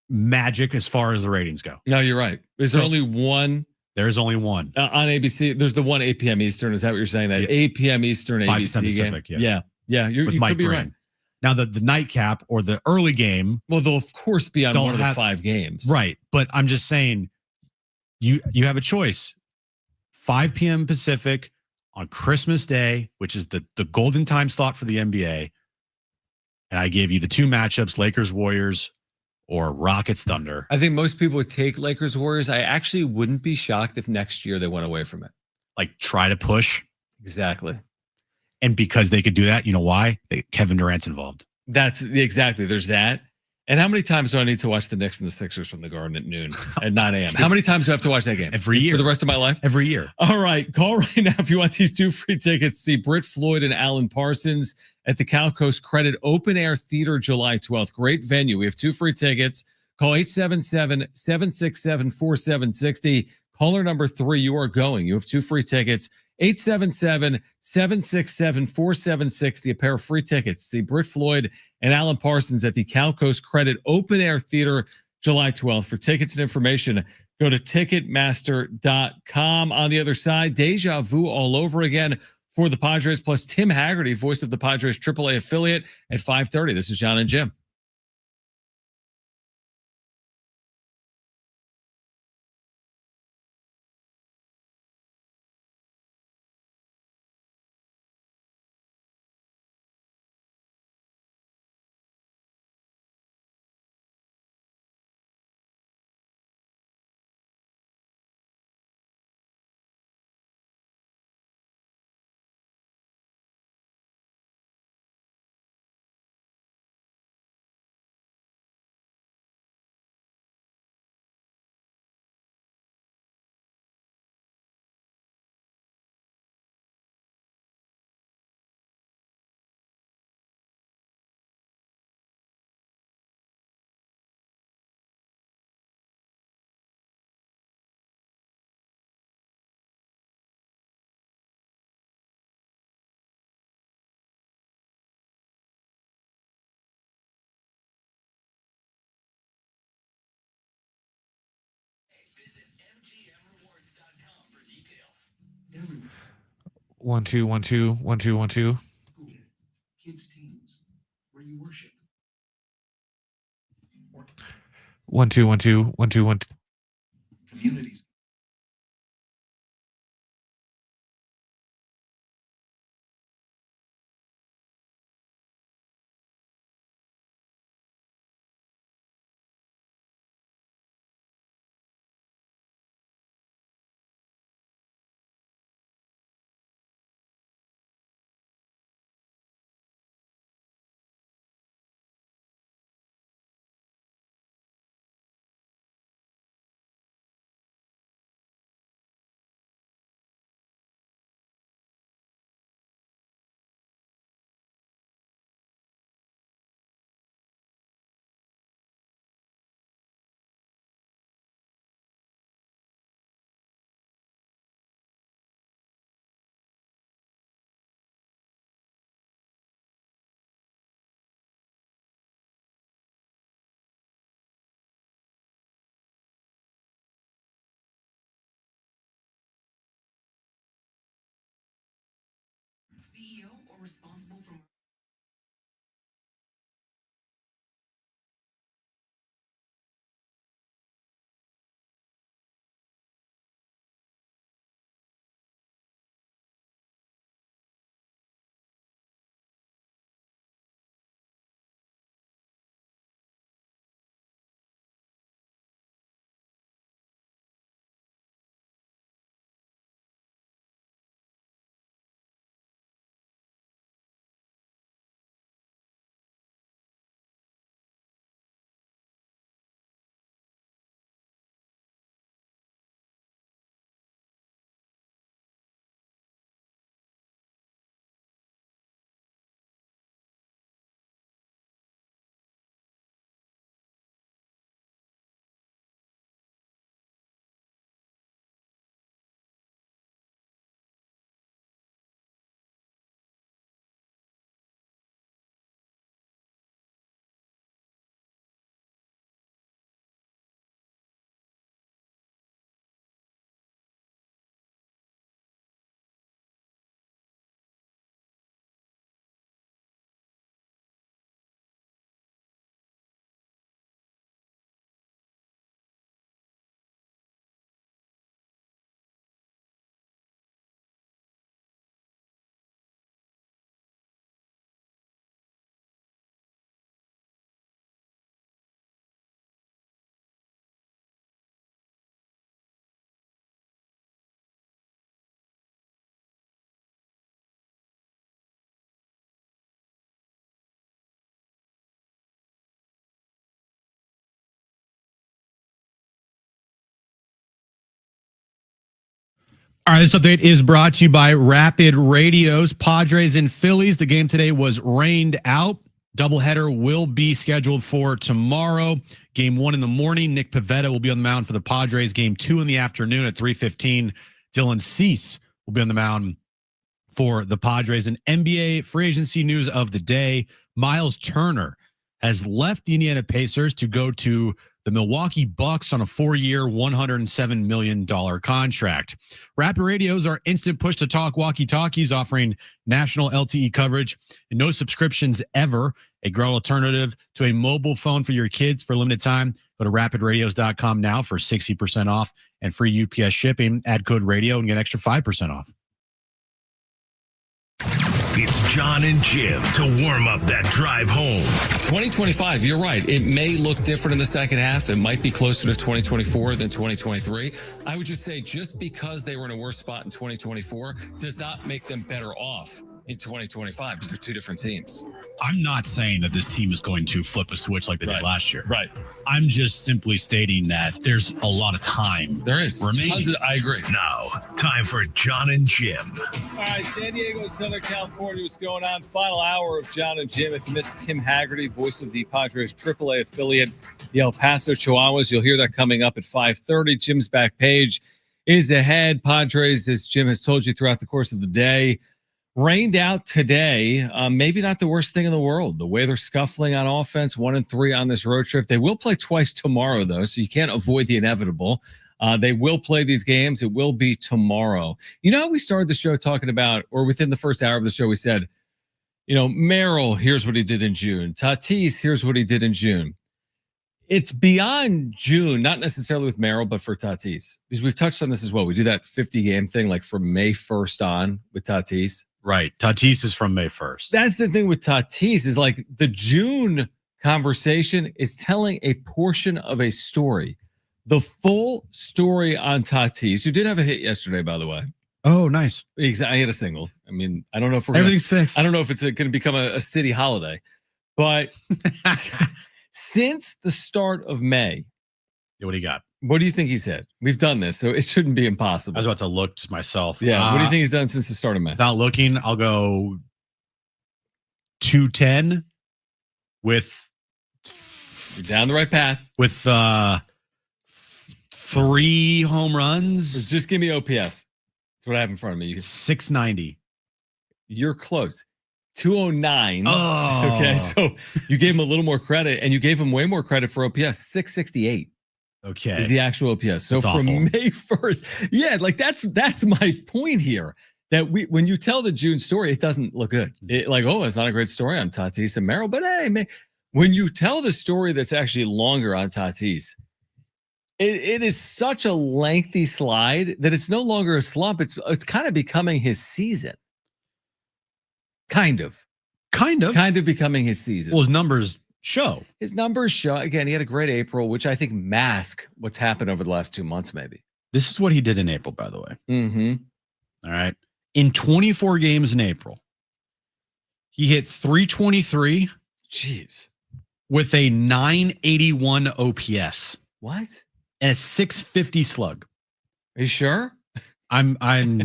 magic as far as the ratings go. No, you're right. Is there only one There's only one. On ABC, there's the one 8 p.m. Eastern. Is that what you're saying? That 8 p.m. Eastern 5 ABC game? Pacific, Yeah. You with could Mike be Green. right. Now, the nightcap or the early game. Well, they'll, of course, be on one of the 5 games. Right. But I'm just saying, you have a choice. 5 p.m. Pacific on Christmas Day, which is the golden time slot for the NBA. And I gave you the 2 matchups, Lakers, Warriors, or Rockets, Thunder. I think most people would take Lakers, Warriors. I actually wouldn't be shocked if next year they went away from it. Like, try to push. Exactly. And because they could do that, you know why? Kevin Durant's involved. Exactly. There's that. And how many times do I need to watch the Knicks and the Sixers from the Garden at noon at 9 a.m.? How many times do I have to watch that game? Every year. For the rest of my life? Every year. All right. Call right now if you want these 2 free tickets to see Britt Floyd and Alan Parsons at the Cal Coast Credit Open Air Theater July 12th. Great venue. We have 2 free tickets. Call 877-767-4760. Caller number 3, you are going. You have 2 free tickets. 877-767-4760. A pair of free tickets. See Britt Floyd and Alan Parsons at the Cal Coast Credit Open Air Theater July 12th. For tickets and information, go to Ticketmaster.com. On the other side, deja vu all over again for the Padres, plus Tim Hagerty, voice of the Padres AAA affiliate, at 5:30. This is Jon and Jim. One, two, one, two, one, two, one, two. Kids teams where you worship. One, two, one, two, one, two, one, two. Communities. CEO or responsible for All right, this update is brought to you by Rapid Radios. Padres and Phillies. The game today was rained out. Doubleheader will be scheduled for tomorrow. Game 1 in the morning. Nick Pivetta will be on the mound for the Padres. Game 2 in the afternoon at 3:15. Dylan Cease will be on the mound for the Padres. And NBA free agency news of the day. Miles Turner has left the Indiana Pacers to go to the Milwaukee Bucks on a 4-year, $107 million contract. Rapid Radios are instant push-to-talk walkie-talkies offering national LTE coverage and no subscriptions ever. A growing alternative to a mobile phone for your kids for a limited time. Go to rapidradios.com now for 60% off and free UPS shipping. Add code radio and get an extra 5% off. It's Jon and Jim to warm up that drive home. 2025, you're right. It may look different in the second half. It might be closer to 2024 than 2023. I would just say just because they were in a worse spot in 2024 does not make them better off in 2025 because they're two different teams. I'm not saying that this team is going to flip a switch like they did last year. Right. I'm just simply stating that there's a lot of time. There is. I agree. Now, time for Jon and Jim. All right, San Diego and Southern California, what's going on? Final hour of Jon and Jim. If you missed Tim Hagerty, voice of the Padres AAA affiliate, the El Paso Chihuahuas, you'll hear that coming up at 5:30. Jim's back page is ahead. Padres, as Jim has told you throughout the course of the day, rained out today. Maybe not the worst thing in the world. The way they're scuffling on offense, 1-3 on this road trip. They will play twice tomorrow, though, so you can't avoid the inevitable. They will play these games. It will be tomorrow. You know how we started the show talking about, or within the first hour of the show, we said, you know, Merrill, here's what he did in June. Tatis, here's what he did in June. It's beyond June, not necessarily with Merrill, but for Tatis. Because we've touched on this as well. We do that 50-game thing, like from May 1st on with Tatis. Right. Tatis is from May 1st. That's the thing with Tatis is like the June conversation is telling a portion of a story. The full story on Tatis, who did have a hit yesterday, by the way. Oh, nice. Exactly. I hit a single. I mean, I don't know if everything's fixed. I don't know if it's going to become a city holiday, but since the start of May, what do you got? What do you think he's hit? We've done this, so it shouldn't be impossible. I was about to look just myself. Yeah. What do you think he's done since the start of May? Without looking, I'll go 210 with. You're down the right path. With 3 home runs. Just give me OPS. That's what I have in front of me. 690. You're close. 209. Oh. Okay, so you gave him a little more credit, and you gave him way more credit for OPS. 668. Okay. Is the actual OPS. So that's from awful. May 1st. Yeah, like that's my point here. That when you tell the June story, it doesn't look good. It's not a great story on Tatis and Merrill, but hey, when you tell the story that's actually longer on Tatis, it is such a lengthy slide that it's no longer a slump. It's kind of becoming his season. Kind of becoming his season. Well, his numbers show. Again, he had a great April, which I think mask what's happened over the last 2 months, maybe. This is what he did in April, by the way. Mm-hmm. All right. In 24 games in April, he hit 323. Jeez. With a 981 OPS. What? And a 650 slug. Are you sure? I'm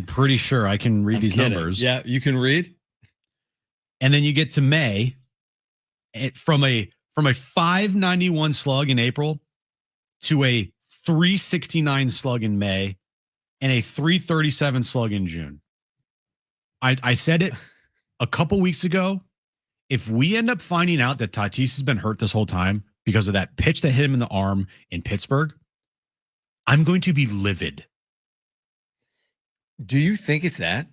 pretty sure I can read these numbers. Yeah, you can read. And then you get to May, from a 591 slug in April to a 369 slug in May and a 337 slug in June. I said it a couple weeks ago. If we end up finding out that Tatis has been hurt this whole time because of that pitch that hit him in the arm in Pittsburgh, I'm going to be livid. Do you think it's that?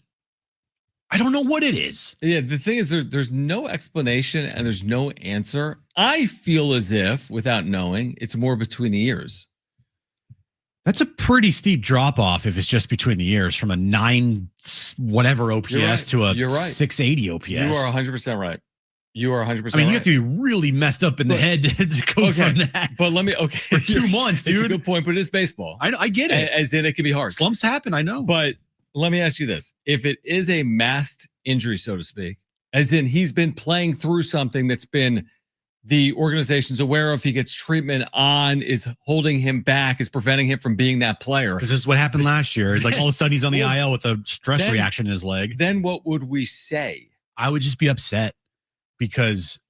I don't know what it is. Yeah, the thing is there's no explanation and there's no answer. I feel as if, without knowing, it's more between the ears. That's a pretty steep drop off if it's just between the ears from a 9 whatever OPS to a 680 OPS. You are 100% right. You are 100% right. I mean, you have to be really messed up in the head to go from that. But for 2 months, dude. It's a good point, but it is baseball. I get it. As in, it can be hard. Slumps happen, I know. But let me ask you this. If it is a masked injury, so to speak, as in he's been playing through something that's been the organization's aware of, he gets treatment on, is holding him back, is preventing him from being that player. Because this is what happened last year. It's like all of a sudden he's on the IL with a stress reaction in his leg. Then what would we say? I would just be upset because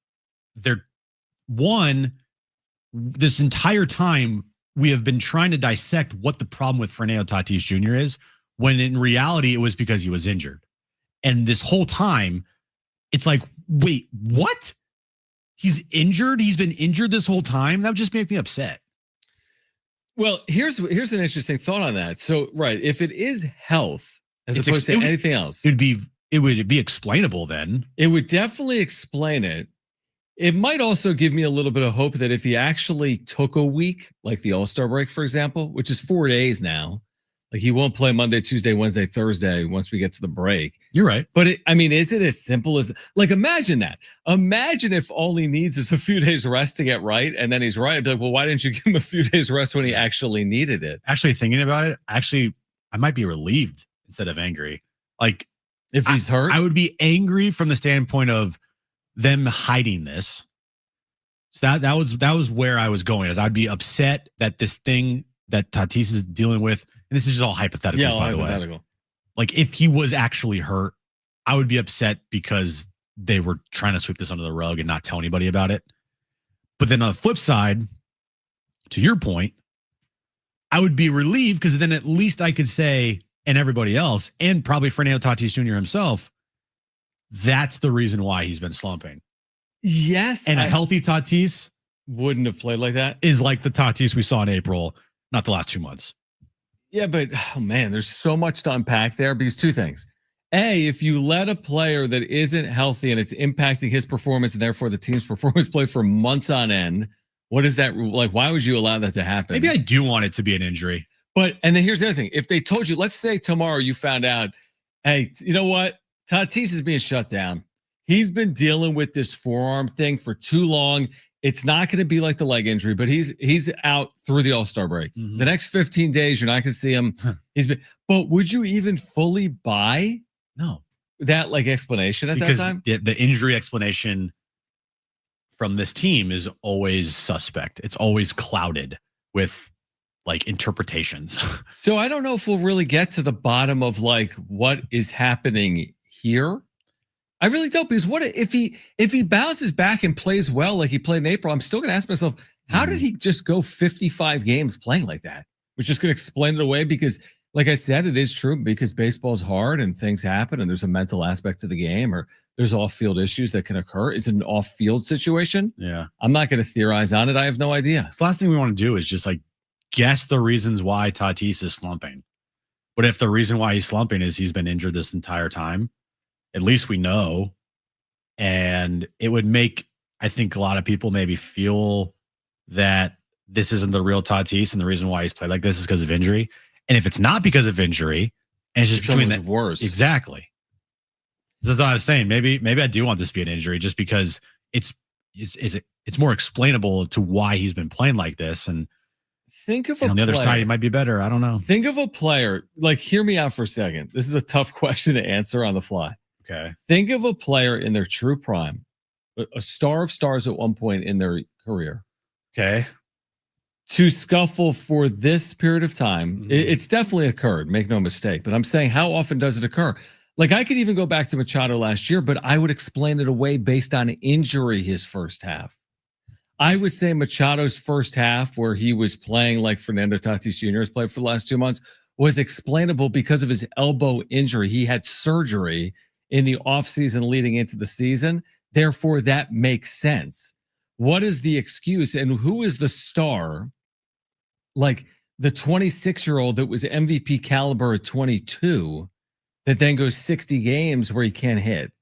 this entire time we have been trying to dissect what the problem with Fernando Tatis Jr. is, when in reality it was because he was injured. And this whole time, it's like, wait, what? He's injured? He's been injured this whole time? That would just make me upset. Well, here's an interesting thought on that. So, right, if it is health as opposed to anything else, it would be explainable then. It would definitely explain it. It might also give me a little bit of hope that if he actually took a week, like the All-Star break, for example, which is 4 days now, like he won't play Monday, Tuesday, Wednesday, Thursday once we get to the break. You're right. But is it as simple as, like, imagine that. Imagine if all he needs is a few days rest to get right, and then he's right. I'd be like, well, why didn't you give him a few days rest when he actually needed it? Actually, thinking about it, I might be relieved instead of angry. Like, if he's hurt? I would be angry from the standpoint of them hiding this. So that was where I was going, is I'd be upset that this thing that Tatis is dealing with, and this is just all hypothetical, by the way. Like, if he was actually hurt, I would be upset because they were trying to sweep this under the rug and not tell anybody about it. But then on the flip side, to your point, I would be relieved because then at least I could say, and everybody else, and probably Fernando Tatis Jr. himself, that's the reason why he's been slumping. Yes. And a healthy Tatis wouldn't have played like that. Is like the Tatis we saw in April, not the last 2 months. Yeah, but oh man, there's so much to unpack there, because two things. A, if you let a player that isn't healthy and it's impacting his performance and therefore the team's performance play for months on end, what is that like? Why would you allow that to happen? Maybe I do want it to be an injury. And then here's the other thing. If they told you, let's say tomorrow you found out, hey, you know what? Tatis is being shut down. He's been dealing with this forearm thing for too long. It's not going to be like the leg injury, but he's out through the All-Star break. Mm-hmm. The next 15 days, you're not going to see him. But would you even fully buy that like explanation at that time? The injury explanation from this team is always suspect. It's always clouded with like interpretations. So I don't know if we'll really get to the bottom of like what is happening here. I really don't, because what if he bounces back and plays well like he played in April? I'm still going to ask myself, how did he just go 55 games playing like that? We're just going to explain it away because, like I said, it is true, because baseball's hard and things happen and there's a mental aspect to the game, or there's off-field issues that can occur. Is it an off-field situation? Yeah. I'm not going to theorize on it. I have no idea. So the last thing we want to do is just like guess the reasons why Tatis is slumping. But if the reason why he's slumping is he's been injured this entire time, at least we know. And it would make, I think, a lot of people maybe feel that this isn't the real Tatis and the reason why he's played like this is because of injury. And if it's not because of injury, and it's just between the worse. Exactly. This is what I was saying. Maybe I do want this to be an injury just because it's more explainable to why he's been playing like this. And think of on the other side, he might be better. I don't know. Think of a player, like, hear me out for a second. This is a tough question to answer on the fly. Okay. Think of a player in their true prime, a star of stars at one point in their career. Okay. To scuffle for this period of time, it's definitely occurred, make no mistake. But I'm saying, how often does it occur? Like, I could even go back to Machado last year, but I would explain it away based on injury his first half. I would say Machado's first half, where he was playing like Fernando Tatis Jr. has played for the last 2 months, was explainable because of his elbow injury. He had surgery in the offseason leading into the season. Therefore, that makes sense. What is the excuse, and who is the star? Like the 26-year-old that was MVP caliber at 22 that then goes 60 games where he can't hit.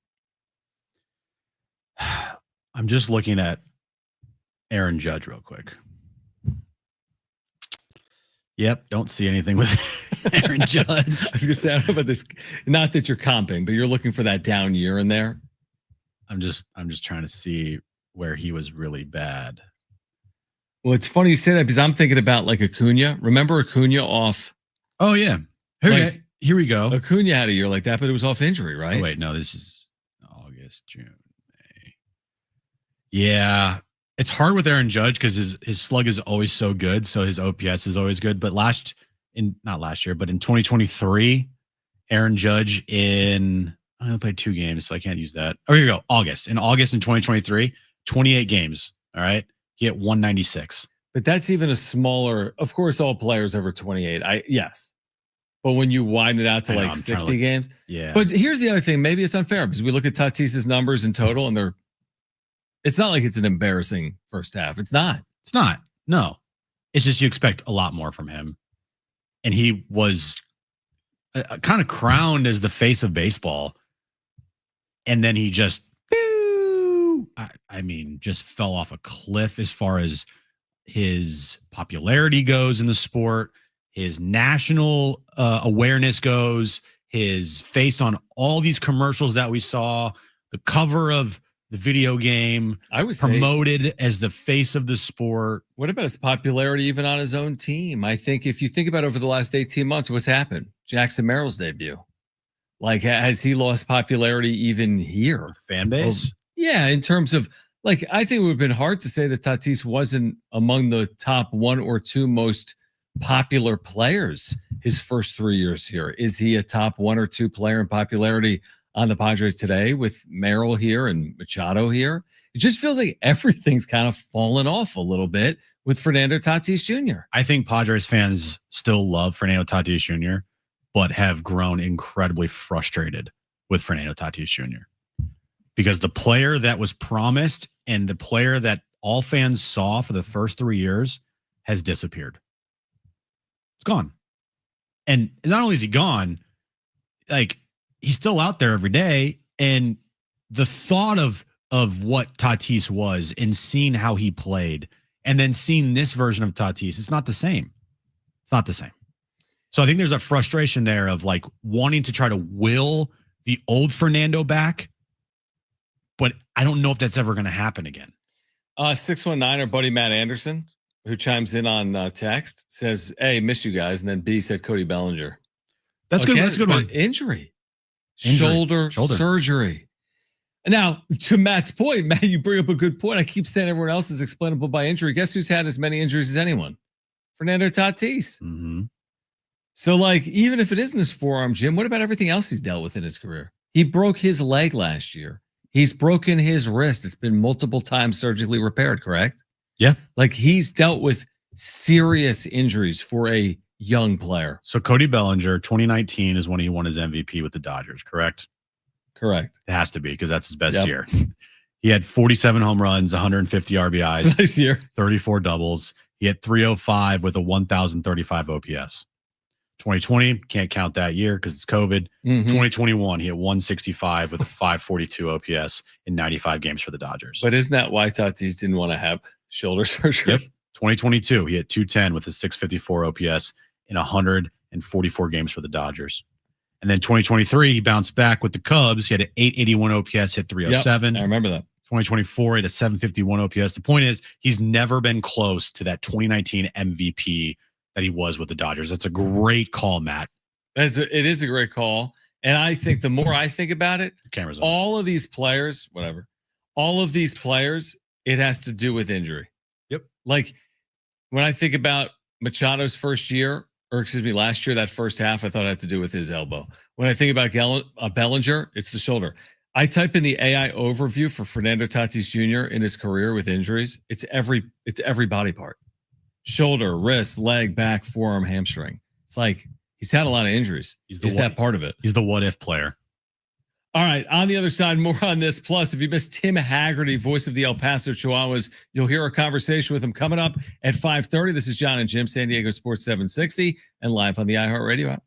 I'm just looking at Aaron Judge real quick. Yep, don't see anything with Aaron Judge. I was gonna say, I don't know about this. Not that you're comping, but you're looking for that down year in there. I'm just trying to see where he was really bad. Well, it's funny you say that because I'm thinking about like Acuna. Remember Acuna off? Oh yeah. Okay, here we go. Acuna had a year like that, but it was off injury, right? Oh, wait, no, this is August, June, May. Yeah, It's hard with Aaron Judge because his slug is always so good, so his OPS is always good. But not last year, but in 2023, Aaron Judge I only played 2 games, so I can't use that. Oh, here you go. August. In August in 2023, 28 games. All right. He hit 196. But that's even a smaller, of course, all players over 28. Yes. But when you widen it out to like 60 games. Yeah. But here's the other thing. Maybe it's unfair because we look at Tatis's numbers in total and it's not like it's an embarrassing first half. It's not. It's not. No. It's just you expect a lot more from him. And he was kind of crowned as the face of baseball. And then he just, just fell off a cliff as far as his popularity goes in the sport, his national awareness goes, his face on all these commercials that we saw, the cover of the video game, I was promoted as the face of the sport. What about his popularity even on his own team? I think if you think about over the last 18 months, what's happened? Jackson Merrill's debut. Like, has he lost popularity even here? Fan base? Yeah, in terms of, like, I think it would have been hard to say that Tatis wasn't among the top 1 or 2 most popular players his first 3 years here. Is he a top 1 or 2 player in popularity on the Padres today with Merrill here and Machado here? It just feels like everything's kind of fallen off a little bit with Fernando Tatis Jr. I think Padres fans still love Fernando Tatis Jr., but have grown incredibly frustrated with Fernando Tatis Jr. because the player that was promised and the player that all fans saw for the first 3 years has disappeared. It's gone. And not only is he gone, like, he's still out there every day. And the thought of what Tatis was and seeing how he played and then seeing this version of Tatis, it's not the same. It's not the same. So I think there's a frustration there of like wanting to try to will the old Fernando back, but I don't know if that's ever going to happen again. 619, our buddy Matt Anderson, who chimes in on text, says, "Hey, miss you guys." And then B said Cody Bellinger. That's good. That's a good one. Injury. Shoulder surgery. Now, to Matt's point, Matt, you bring up a good point. I keep saying everyone else is explainable by injury. Guess who's had as many injuries as anyone? Fernando Tatis. Mm-hmm. So, like, even if it isn't his forearm, Jim, what about everything else he's dealt with in his career? He broke his leg last year. He's broken his wrist. It's been multiple times surgically repaired, correct? Yeah. Like, he's dealt with serious injuries for a young player. So Cody Bellinger, 2019 is when he won his MVP with the Dodgers, correct? Correct. It has to be because that's his best year. He had 47 home runs, 150 RBIs. Nice year. 34 doubles. He had 305 with a 1,035 OPS. 2020, can't count that year because it's COVID. 2021, he had 165 with a 542 OPS in 95 games for the Dodgers. But isn't that why Tatis didn't want to have shoulder surgery? Yep. 2022, he had 210 with a 654 OPS in 144 games for the Dodgers. And then 2023, he bounced back with the Cubs. He had an 881 OPS, hit 307. Yep, I remember that. 2024, he had a 751 OPS. The point is, he's never been close to that 2019 MVP that he was with the Dodgers. That's a great call, Matt. It is a great call. And I think the more I think about it, cameras on. all of these players, it has to do with injury. Yep. Like, when I think about Machado's last year, that first half, I thought it had to do with his elbow. When I think about Bellinger, it's the shoulder. I type in the AI overview for Fernando Tatis Jr. in his career with injuries. It's every body part. Shoulder, wrist, leg, back, forearm, hamstring. It's like he's had a lot of injuries. Is that part of it? He's the what if player. All right. On the other side, more on this. Plus, if you missed Tim Hagerty, voice of the El Paso Chihuahuas, you'll hear a conversation with him coming up at 5:30. This is Jon and Jim, San Diego Sports 760, and live on the iHeartRadio app.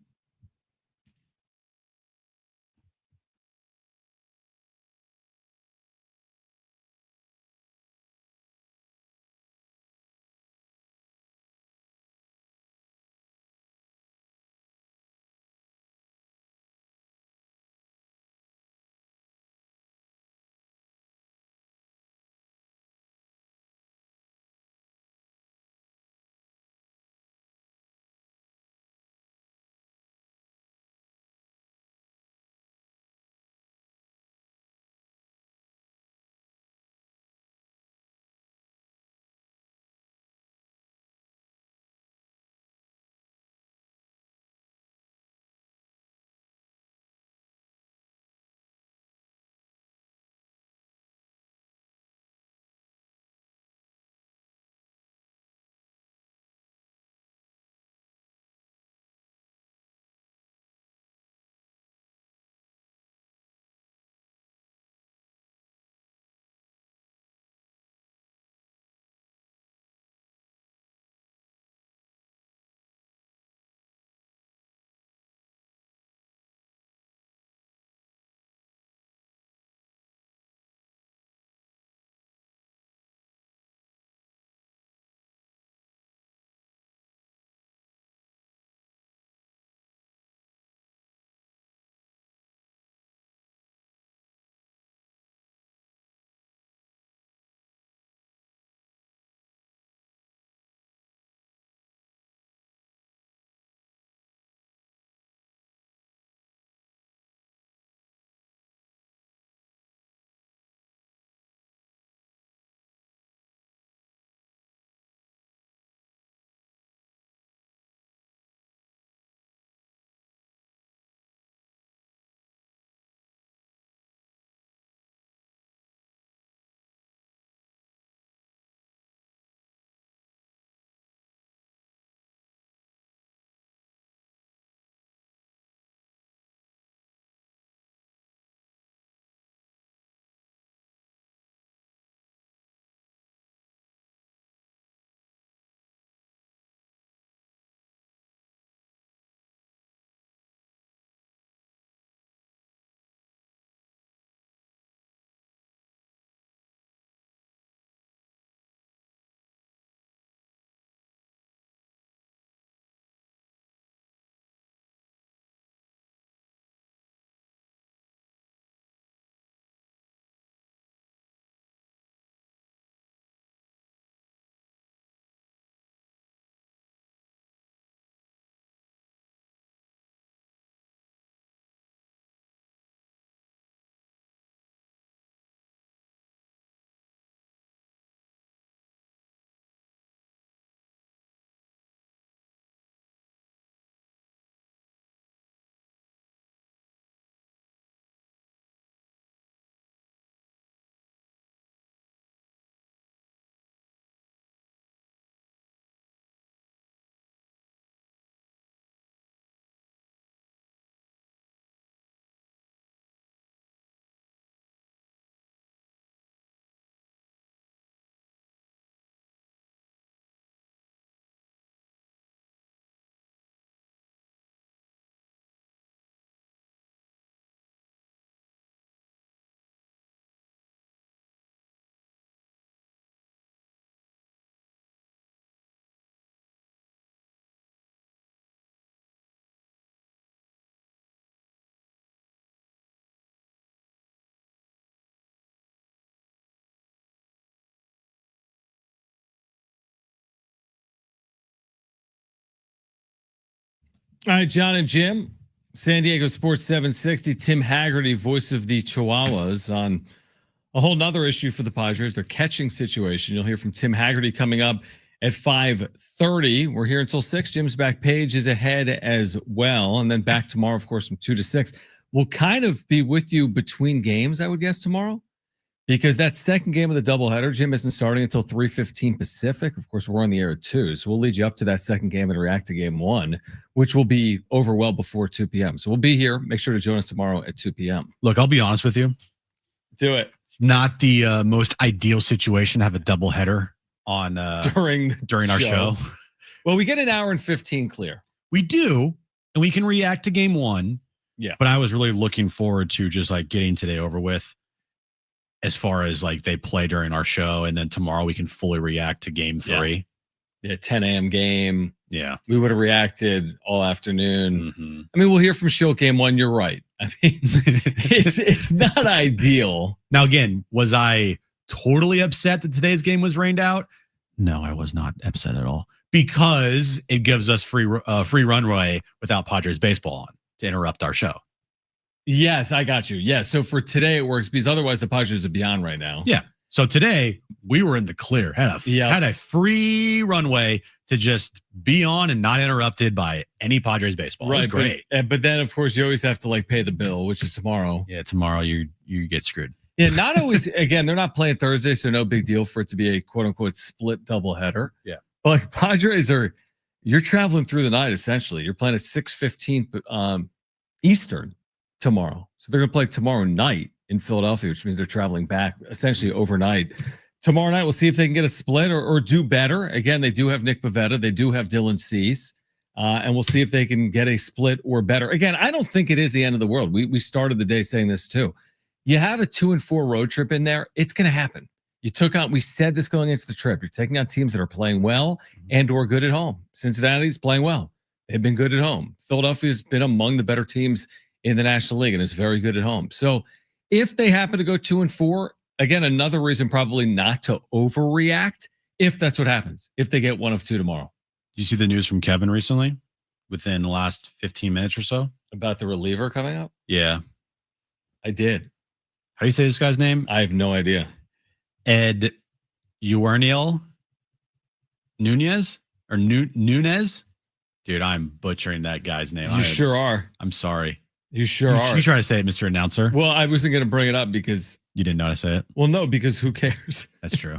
All right, Jon and Jim, San Diego Sports 760. Tim Hagerty, voice of the Chihuahuas, on a whole nother issue for the Padres, their catching situation. You'll hear from Tim Hagerty coming up at 5:30. We're here until 6. Jim's back page is ahead as well. And then back tomorrow, of course, from 2 to 6. We'll kind of be with you between games, I would guess, tomorrow. Because that second game of the doubleheader, Jim, isn't starting until 3:15 Pacific. Of course, we're on the air at 2. So we'll lead you up to that second game and react to game 1, which will be over well before 2 p.m. So we'll be here. Make sure to join us tomorrow at 2 p.m. Look, I'll be honest with you. Do it. It's not the most ideal situation to have a doubleheader on during our show. Well, we get an hour and 15 clear. We do, and we can react to game 1. Yeah. But I was really looking forward to just like getting today over with. As far as like they play during our show, and then tomorrow we can fully react to game 3. Yeah, 10 a.m. game. Yeah. We would have reacted all afternoon. Mm-hmm. I mean, we'll hear from Schill game 1. You're right. I mean, it's not ideal. Now, again, was I totally upset that today's game was rained out? No, I was not upset at all, because it gives us free runway without Padres baseball on to interrupt our show. Yes, I got you. Yeah, so for today it works, because otherwise the Padres would be on right now. Yeah. So today we were in the clear. Had a free runway to just be on and not interrupted by any Padres baseball. Right, it was great. But then of course you always have to like pay the bill, which is tomorrow. Yeah, tomorrow you get screwed. Yeah, not always. Again, they're not playing Thursday, so no big deal for it to be a quote unquote split doubleheader. Yeah. But like Padres you're traveling through the night essentially. You're playing at 6:15 Eastern tomorrow. So they're going to play tomorrow night in Philadelphia, which means they're traveling back essentially overnight. Tomorrow night, we'll see if they can get a split or do better. Again, they do have Nick Pivetta. They do have Dylan Cease. And we'll see if they can get a split or better. Again, I don't think it is the end of the world. We started the day saying this too. You have a 2-4 road trip in there. It's going to happen. We said this going into the trip. You're taking on teams that are playing well and or good at home. Cincinnati's playing well. They've been good at home. Philadelphia's been among the better teams in the National League and is very good at home. So if they happen to go 2-4, again, another reason probably not to overreact if that's what happens, if they get 1 of 2 tomorrow. Did you see the news from Kevin recently within the last 15 minutes or so? About the reliever coming up? Yeah. I did. How do you say this guy's name? I have no idea. Ed Uerniel Nunez or Nunez? Dude, I'm butchering that guy's name. You sure are. I'm sorry. You sure are. You try to say it, Mr. Announcer. Well, I wasn't going to bring it up because you didn't know how to say it. Well, no, because who cares? That's true.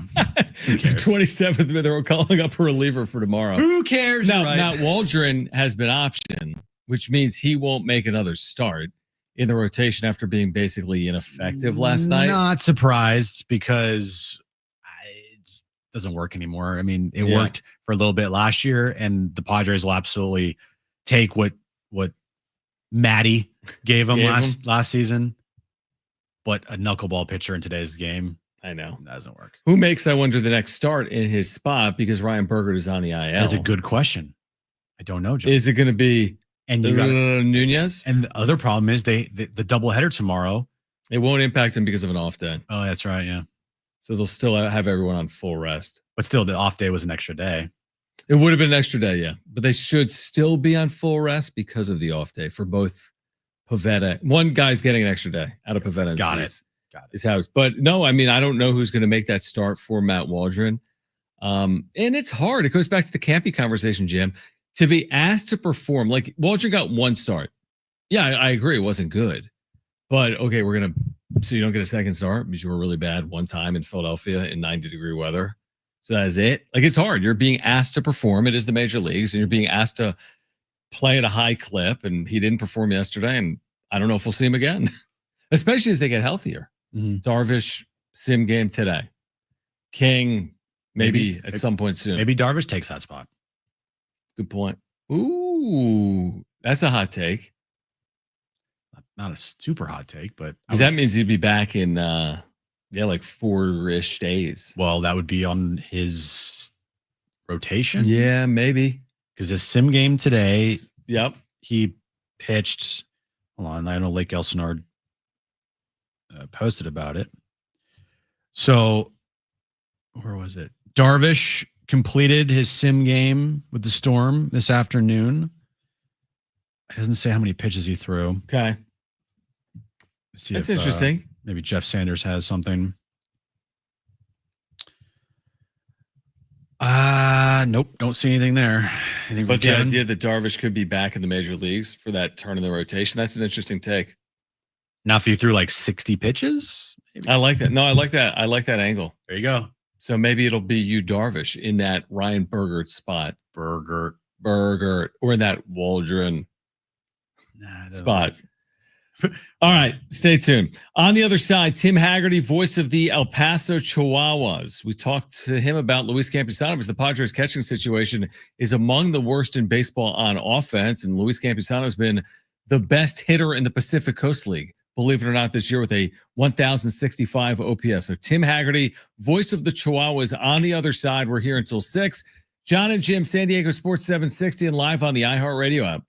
Who cares? 27th, they're calling up a reliever for tomorrow. Who cares? Now Waldron has been optioned, which means he won't make another start in the rotation after being basically ineffective last night. Not surprised, because it doesn't work anymore. I mean, it worked for a little bit last year, and the Padres will absolutely take what Matty gave him last season. But a knuckleball pitcher in today's game, I know, doesn't work. Who makes, I wonder, the next start in his spot, because Ryan Bergert is on the IL? That's a good question. I don't know, John. Is it going to be Nunez? And the other problem is the doubleheader tomorrow. It won't impact him because of an off day. Oh, that's right. Yeah. So they'll still have everyone on full rest. But still, the off day was an extra day. It would have been an extra day, yeah. But they should still be on full rest because of the off day for both Pivetta. One guy's getting an extra day out of Pivetta. And Got Cease. Got it. His house. But no, I mean, I don't know who's going to make that start for Matt Waldron. And it's hard. It goes back to the Campy conversation, Jim. To be asked to perform, like Waldron got 1 start. Yeah, I agree. It wasn't good. But okay, so you don't get a second start because you were really bad one time in Philadelphia in 90-degree weather. So that's it. Like, it's hard. You're being asked to perform. It is the major leagues, and you're being asked to play at a high clip. And he didn't perform yesterday, and I don't know if we'll see him again, especially as they get healthier. Mm-hmm. Darvish, sim game today. King, maybe at some point soon. Maybe Darvish takes that spot. Good point. Ooh, that's a hot take. Not a super hot take, but because that means he'd be back in like 4-ish days. Well, that would be on his rotation. Yeah, maybe. Because his sim game today, yep, he pitched. Hold on, I know Lake Elsinore posted about it. So, where was it? Darvish completed his sim game with the Storm this afternoon. It doesn't say how many pitches he threw. Okay. That's interesting. Maybe Jeff Sanders has something. Nope. Don't see anything there. But the idea that Darvish could be back in the major leagues for that turn in the rotation, that's an interesting take. Now, if you threw like 60 pitches, maybe. I like that. No, I like that. I like that angle. There you go. So maybe it'll be you, Darvish, in that Ryan Bogaerts spot. Bogaerts. Or in that Waldron spot. All right, stay tuned. On the other side, Tim Hagerty, voice of the El Paso Chihuahuas. We talked to him about Luis Campusano because the Padres catching situation is among the worst in baseball on offense, and Luis Campusano has been the best hitter in the Pacific Coast League, believe it or not, this year with a 1,065 OPS. So Tim Hagerty, voice of the Chihuahuas, on the other side. We're here until 6. Jon and Jim, San Diego Sports 760 and live on the iHeartRadio app.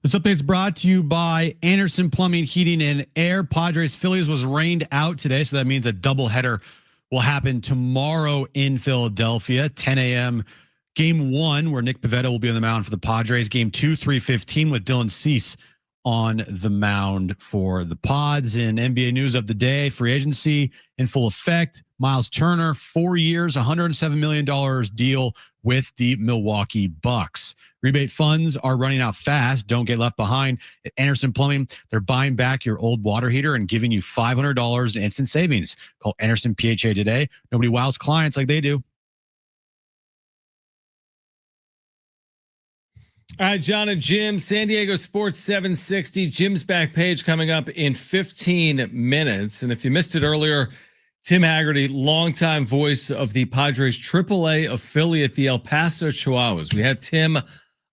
This update is brought to you by Anderson Plumbing, Heating, and Air. Padres Phillies was rained out today, so that means a doubleheader will happen tomorrow in Philadelphia. 10 a.m. Game 1, where Nick Pivetta will be on the mound for the Padres. Game 2, 3:15, with Dylan Cease on the mound for the Pods. In NBA news of the day, free agency in full effect. Miles Turner, 4 years, $107 million deal with the Milwaukee Bucks. Rebate funds are running out fast. Don't get left behind. At Anderson Plumbing, they're buying back your old water heater and giving you $500 in instant savings. Call Anderson PHA today. Nobody wows clients like they do. All right, Jon and Jim, San Diego Sports 760. Jim's back page coming up in 15 minutes. And if you missed it earlier, Tim Hagerty, longtime voice of the Padres AAA affiliate, the El Paso Chihuahuas. We had Tim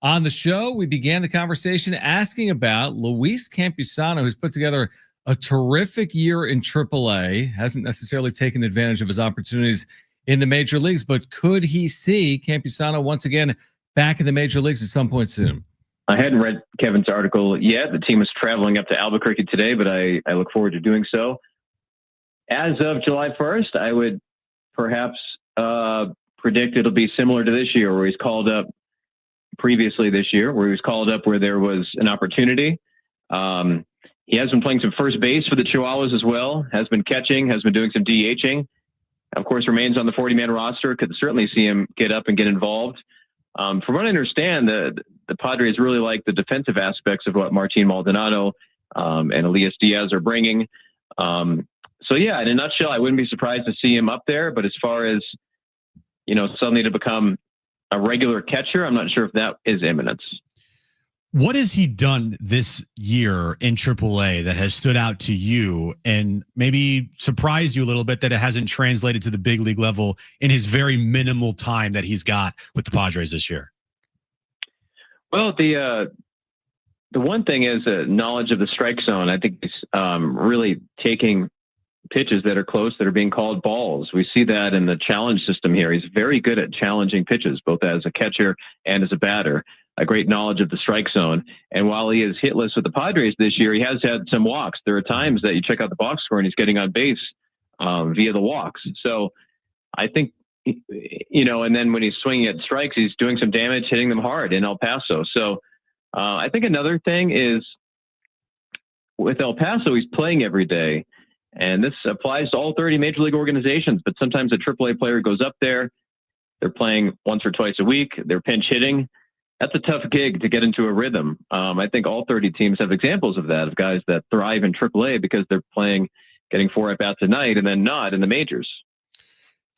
on the show. We began the conversation asking about Luis Campusano, who's put together a terrific year in AAA, hasn't necessarily taken advantage of his opportunities in the major leagues, but could he see Campusano once again back in the major leagues at some point soon? I hadn't read Kevin's article yet. The team is traveling up to Albuquerque today, but I look forward to doing so. As of July 1st, I would perhaps predict it'll be similar to this year, where he's called up previously this year, where he was called up where there was an opportunity. He has been playing some first base for the Chihuahuas as well, has been catching, has been doing some DHing. Of course, remains on the 40-man roster. Could certainly see him get up and get involved. From what I understand, the Padres really like the defensive aspects of what Martin Maldonado and Elias Diaz are bringing. So, yeah, in a nutshell, I wouldn't be surprised to see him up there. But as far as, suddenly to become a regular catcher, I'm not sure if that is imminent. What has he done this year in AAA that has stood out to you and maybe surprised you a little bit that it hasn't translated to the big league level in his very minimal time that he's got with the Padres this year? Well, the one thing is knowledge of the strike zone. I think he's really taking pitches that are close, that are being called balls. We see that in the challenge system here. He's very good at challenging pitches, both as a catcher and as a batter. A great knowledge of the strike zone. And while he is hitless with the Padres this year, he has had some walks. There are times that you check out the box score and he's getting on base via the walks. So I think, and then when he's swinging at strikes, he's doing some damage, hitting them hard in El Paso. So I think another thing is with El Paso, he's playing every day. And this applies to all 30 major league organizations, but sometimes a AAA player goes up there, they're playing once or twice a week, they're pinch hitting. That's a tough gig to get into a rhythm. I think all 30 teams have examples of that, of guys that thrive in AAA because they're getting 4 at-bats a night and then not in the majors.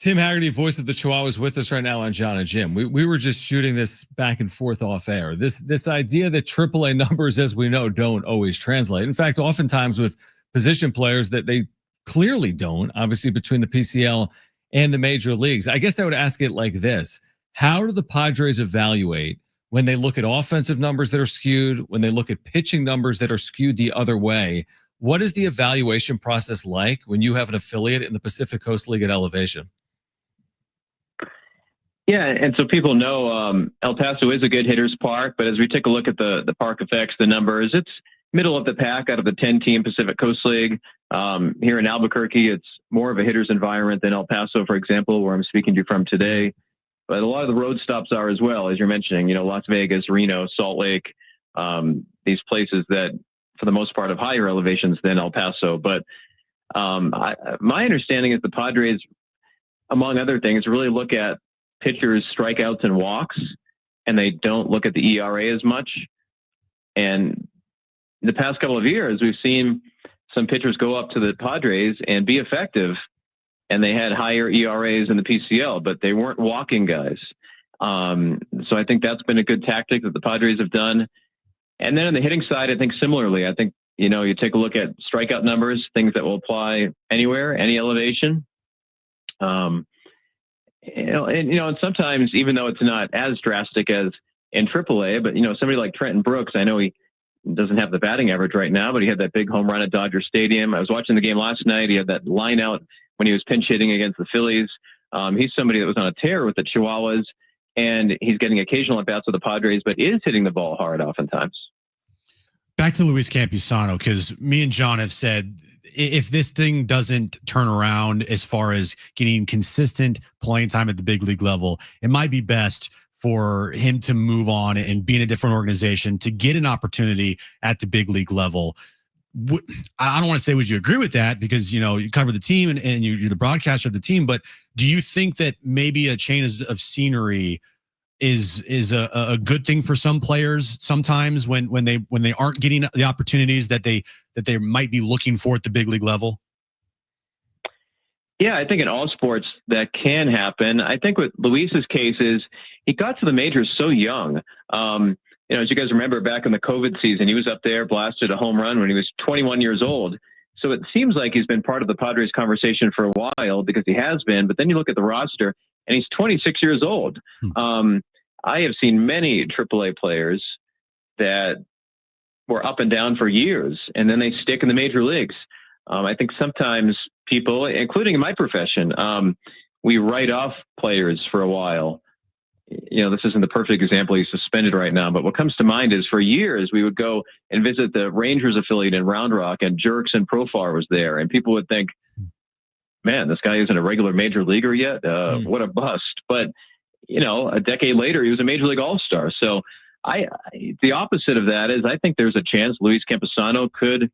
Tim Hagerty, voice of the Chihuahuas, with us right now on Jon and Jim. We were just shooting this back and forth off air. This idea that AAA numbers, as we know, don't always translate. In fact, oftentimes with position players that they clearly don't, obviously between the PCL and the major leagues. I guess I would ask it like this. How do the Padres evaluate when they look at offensive numbers that are skewed, when they look at pitching numbers that are skewed the other way? What is the evaluation process like when you have an affiliate in the Pacific Coast League at elevation? Yeah, and so people know El Paso is a good hitter's park, but as we take a look at the park effects, the numbers, it's middle of the pack out of the 10-team Pacific Coast League. Here in Albuquerque, it's more of a hitter's environment than El Paso, for example, where I'm speaking to you from today. But a lot of the road stops are as well, as you're mentioning, Las Vegas, Reno, Salt Lake, these places that for the most part have higher elevations than El Paso. But my understanding is the Padres, among other things, really look at pitchers' strikeouts and walks, and they don't look at the ERA as much. And the past couple of years, we've seen some pitchers go up to the Padres and be effective, and they had higher ERAs in the PCL, but they weren't walking guys. So I think that's been a good tactic that the Padres have done. And then on the hitting side, I think similarly, I think, you take a look at strikeout numbers, things that will apply anywhere, any elevation. And sometimes, even though it's not as drastic as in AAA, but, somebody like Trenton Brooks, I know he doesn't have the batting average right now, but he had that big home run at Dodger Stadium. I was watching the game last night. He had that line out when he was pinch hitting against the Phillies. He's somebody that was on a tear with the Chihuahuas, and he's getting occasional at-bats with the Padres, but is hitting the ball hard oftentimes. Back to Luis Campusano, because me and Jon have said if this thing doesn't turn around as far as getting consistent playing time at the big league level, it might be best for him to move on and be in a different organization to get an opportunity at the big league level. I don't want to say, would you agree with that? Because, you cover the team and you're the broadcaster of the team, but do you think that maybe a change of scenery is a good thing for some players sometimes when they aren't getting the opportunities that they might be looking for at the big league level? Yeah, I think in all sports that can happen. I think with Luis's case is he got to the majors so young. as you guys remember back in the COVID season, he was up there, blasted a home run when he was 21 years old. So it seems like he's been part of the Padres conversation for a while because he has been. But then you look at the roster and he's 26 years old. I have seen many AAA players that were up and down for years, and then they stick in the major leagues. I think sometimes people, including in my profession, we write off players for a while. This isn't the perfect example. He's suspended right now, but what comes to mind is for years we would go and visit the Rangers affiliate in Round Rock, and Jurickson Profar was there, and people would think, man, this guy isn't a regular major leaguer yet. What a bust. But, a decade later, he was a major league all-star. So the opposite of that is I think there's a chance Luis Campusano could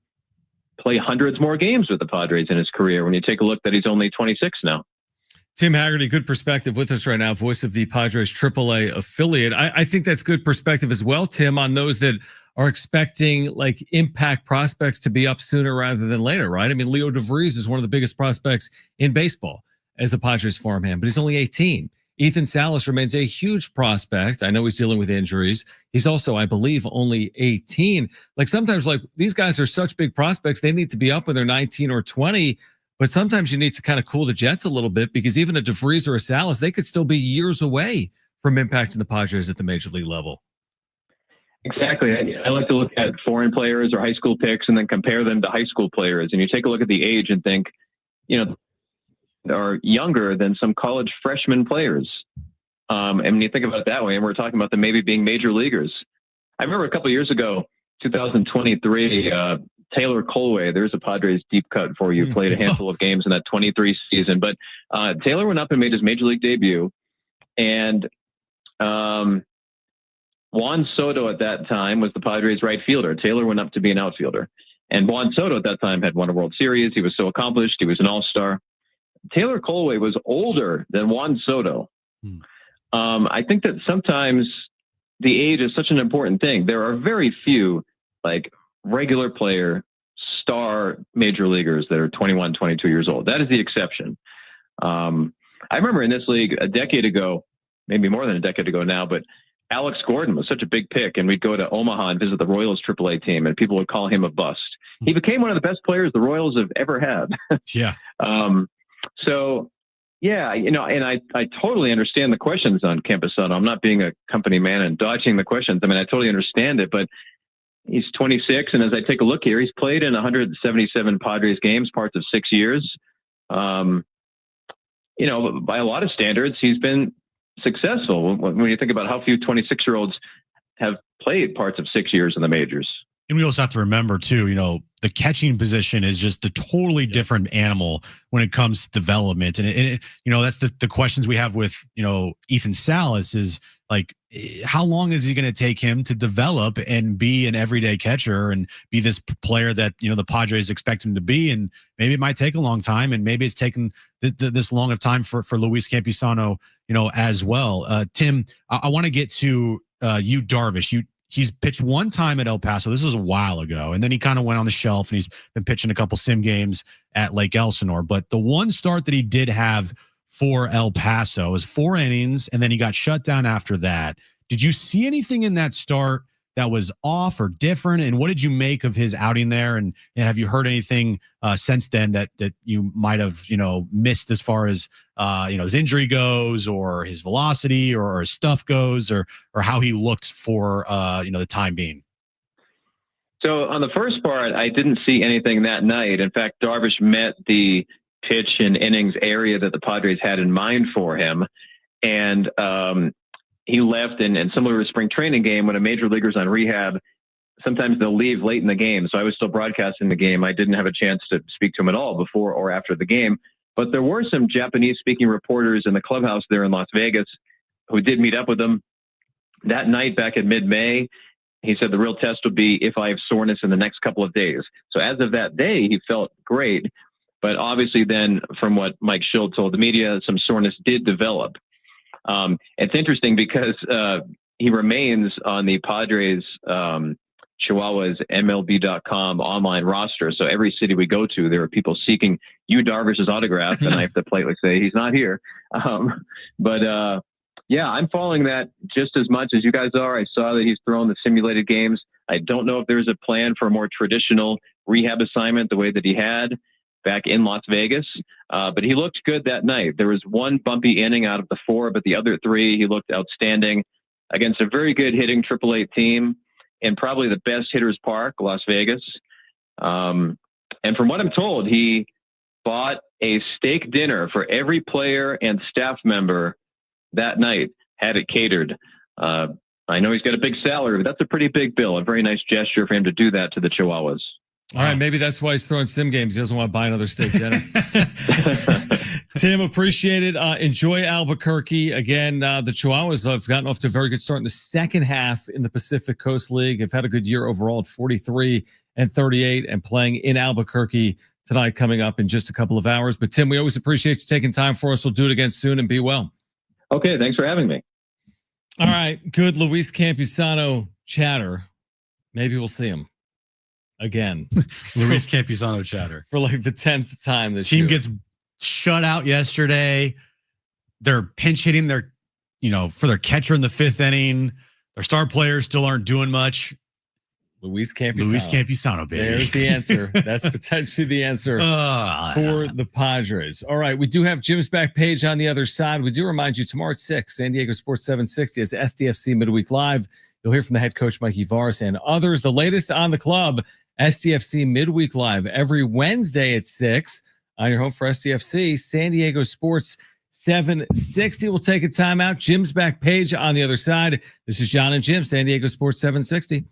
play hundreds more games with the Padres in his career when you take a look that he's only 26 now. Tim Hagerty, good perspective with us right now, voice of the Padres AAA affiliate. I think that's good perspective as well, Tim, on those that are expecting like impact prospects to be up sooner rather than later, right? I mean, Leo DeVries is one of the biggest prospects in baseball as a Padres farmhand, but he's only 18. Ethan Salas remains a huge prospect. I know he's dealing with injuries. He's also, I believe, only 18. Like sometimes, like these guys are such big prospects, they need to be up when they're 19 or 20. But sometimes you need to kind of cool the jets a little bit because even a DeVries or a Salas, they could still be years away from impacting the Padres at the major league level. Exactly. I like to look at foreign players or high school picks and then compare them to high school players. And you take a look at the age and think, are younger than some college freshman players. And when you think about it that way, and we're talking about them maybe being major leaguers. I remember a couple of years ago, 2023, Taylor Colway, there's a Padres deep cut for you, played a handful of games in that 23 season. But Taylor went up and made his major league debut. And Juan Soto at that time was the Padres right fielder. Taylor went up to be an outfielder. And Juan Soto at that time had won a World Series. He was so accomplished. He was an all-star. Taylor Colway was older than Juan Soto. I think that sometimes the age is such an important thing. There are very few like regular player star major leaguers that are 21, 22 years old. That is the exception. I remember in this league a decade ago, maybe more than a decade ago now, but Alex Gordon was such a big pick, and we'd go to Omaha and visit the Royals AAA team, and people would call him a bust. He became one of the best players the Royals have ever had. Yeah. So, yeah, and I totally understand the questions on Campusano. I'm not being a company man and dodging the questions. I mean, I totally understand it, but he's 26, and as I take a look here, he's played in 177 Padres games, parts of 6 years. By a lot of standards, he's been successful when you think about how few 26-year-olds have played parts of 6 years in the majors. And we also have to remember, too, the catching position is just a totally different animal when it comes to development. And that's the questions we have with, Ethan Salas is like, how long is he going to take him to develop and be an everyday catcher and be this player that, the Padres expect him to be? And maybe it might take a long time, and maybe it's taken this long of time for Luis Campusano, as well. Tim, I want to get to you, Darvish. He's pitched one time at El Paso. This was a while ago. And then he kind of went on the shelf, and he's been pitching a couple sim games at Lake Elsinore. But the one start that he did have for El Paso was 4 innings, and then he got shut down after that. Did you see anything in that start that was off or different? And what did you make of his outing there? And have you heard anything since then that you might have, missed as far as, his injury goes, or his velocity, or his stuff goes, or how he looked for, the time being? So on the first part, I didn't see anything that night. In fact, Darvish met the pitch and innings area that the Padres had in mind for him. And he left, and similar to a spring training game, when a major leaguer's on rehab, sometimes they'll leave late in the game. So I was still broadcasting the game. I didn't have a chance to speak to him at all before or after the game. But there were some Japanese-speaking reporters in the clubhouse there in Las Vegas who did meet up with him. That night, back in mid-May, he said the real test would be if I have soreness in the next couple of days. So as of that day, he felt great. But obviously then, from what Mike Schild told the media, some soreness did develop. It's interesting because he remains on the Padres Chihuahuas MLB.com online roster. So every city we go to, there are people seeking Yu Darvish's autograph, and I have to politely say he's not here. Yeah, I'm following that just as much as you guys are. I saw that he's throwing the simulated games. I don't know if there's a plan for a more traditional rehab assignment the way that he had back in Las Vegas. But he looked good that night. There was one bumpy inning out of the 4, but the other 3, he looked outstanding against a very good hitting AAA team and probably the best hitters park, Las Vegas. And from what I'm told, he bought a steak dinner for every player and staff member that night, had it catered. I know he's got a big salary, but that's a pretty big bill. A very nice gesture for him to do that to the Chihuahuas. All right, maybe that's why he's throwing sim games. He doesn't want to buy another steak dinner. Tim, appreciate it. Enjoy Albuquerque. Again, the Chihuahuas have gotten off to a very good start in the second half in the Pacific Coast League. Have had a good year overall at 43-38 and playing in Albuquerque tonight coming up in just a couple of hours. But Tim, we always appreciate you taking time for us. We'll do it again soon and be well. Okay, thanks for having me. All right, good Luis Campusano chatter. Maybe we'll see him again. Luis Campusano chatter. For like the 10th time this year. Team gets shut out yesterday. They're pinch hitting their, for their catcher in the 5th inning. Their star players still aren't doing much. Luis Campusano, baby. There's the answer. That's potentially the answer for the Padres. All right, we do have Jim's back page on the other side. We do remind you tomorrow at 6, San Diego Sports 760 is SDFC Midweek Live. You'll hear from the head coach, Mikey Varas, and others. The latest on the club, SDFC Midweek Live, every Wednesday at 6 on your home for SDFC, San Diego Sports 760. We'll take a timeout. Jim's back page on the other side. This is Jon and Jim, San Diego Sports 760.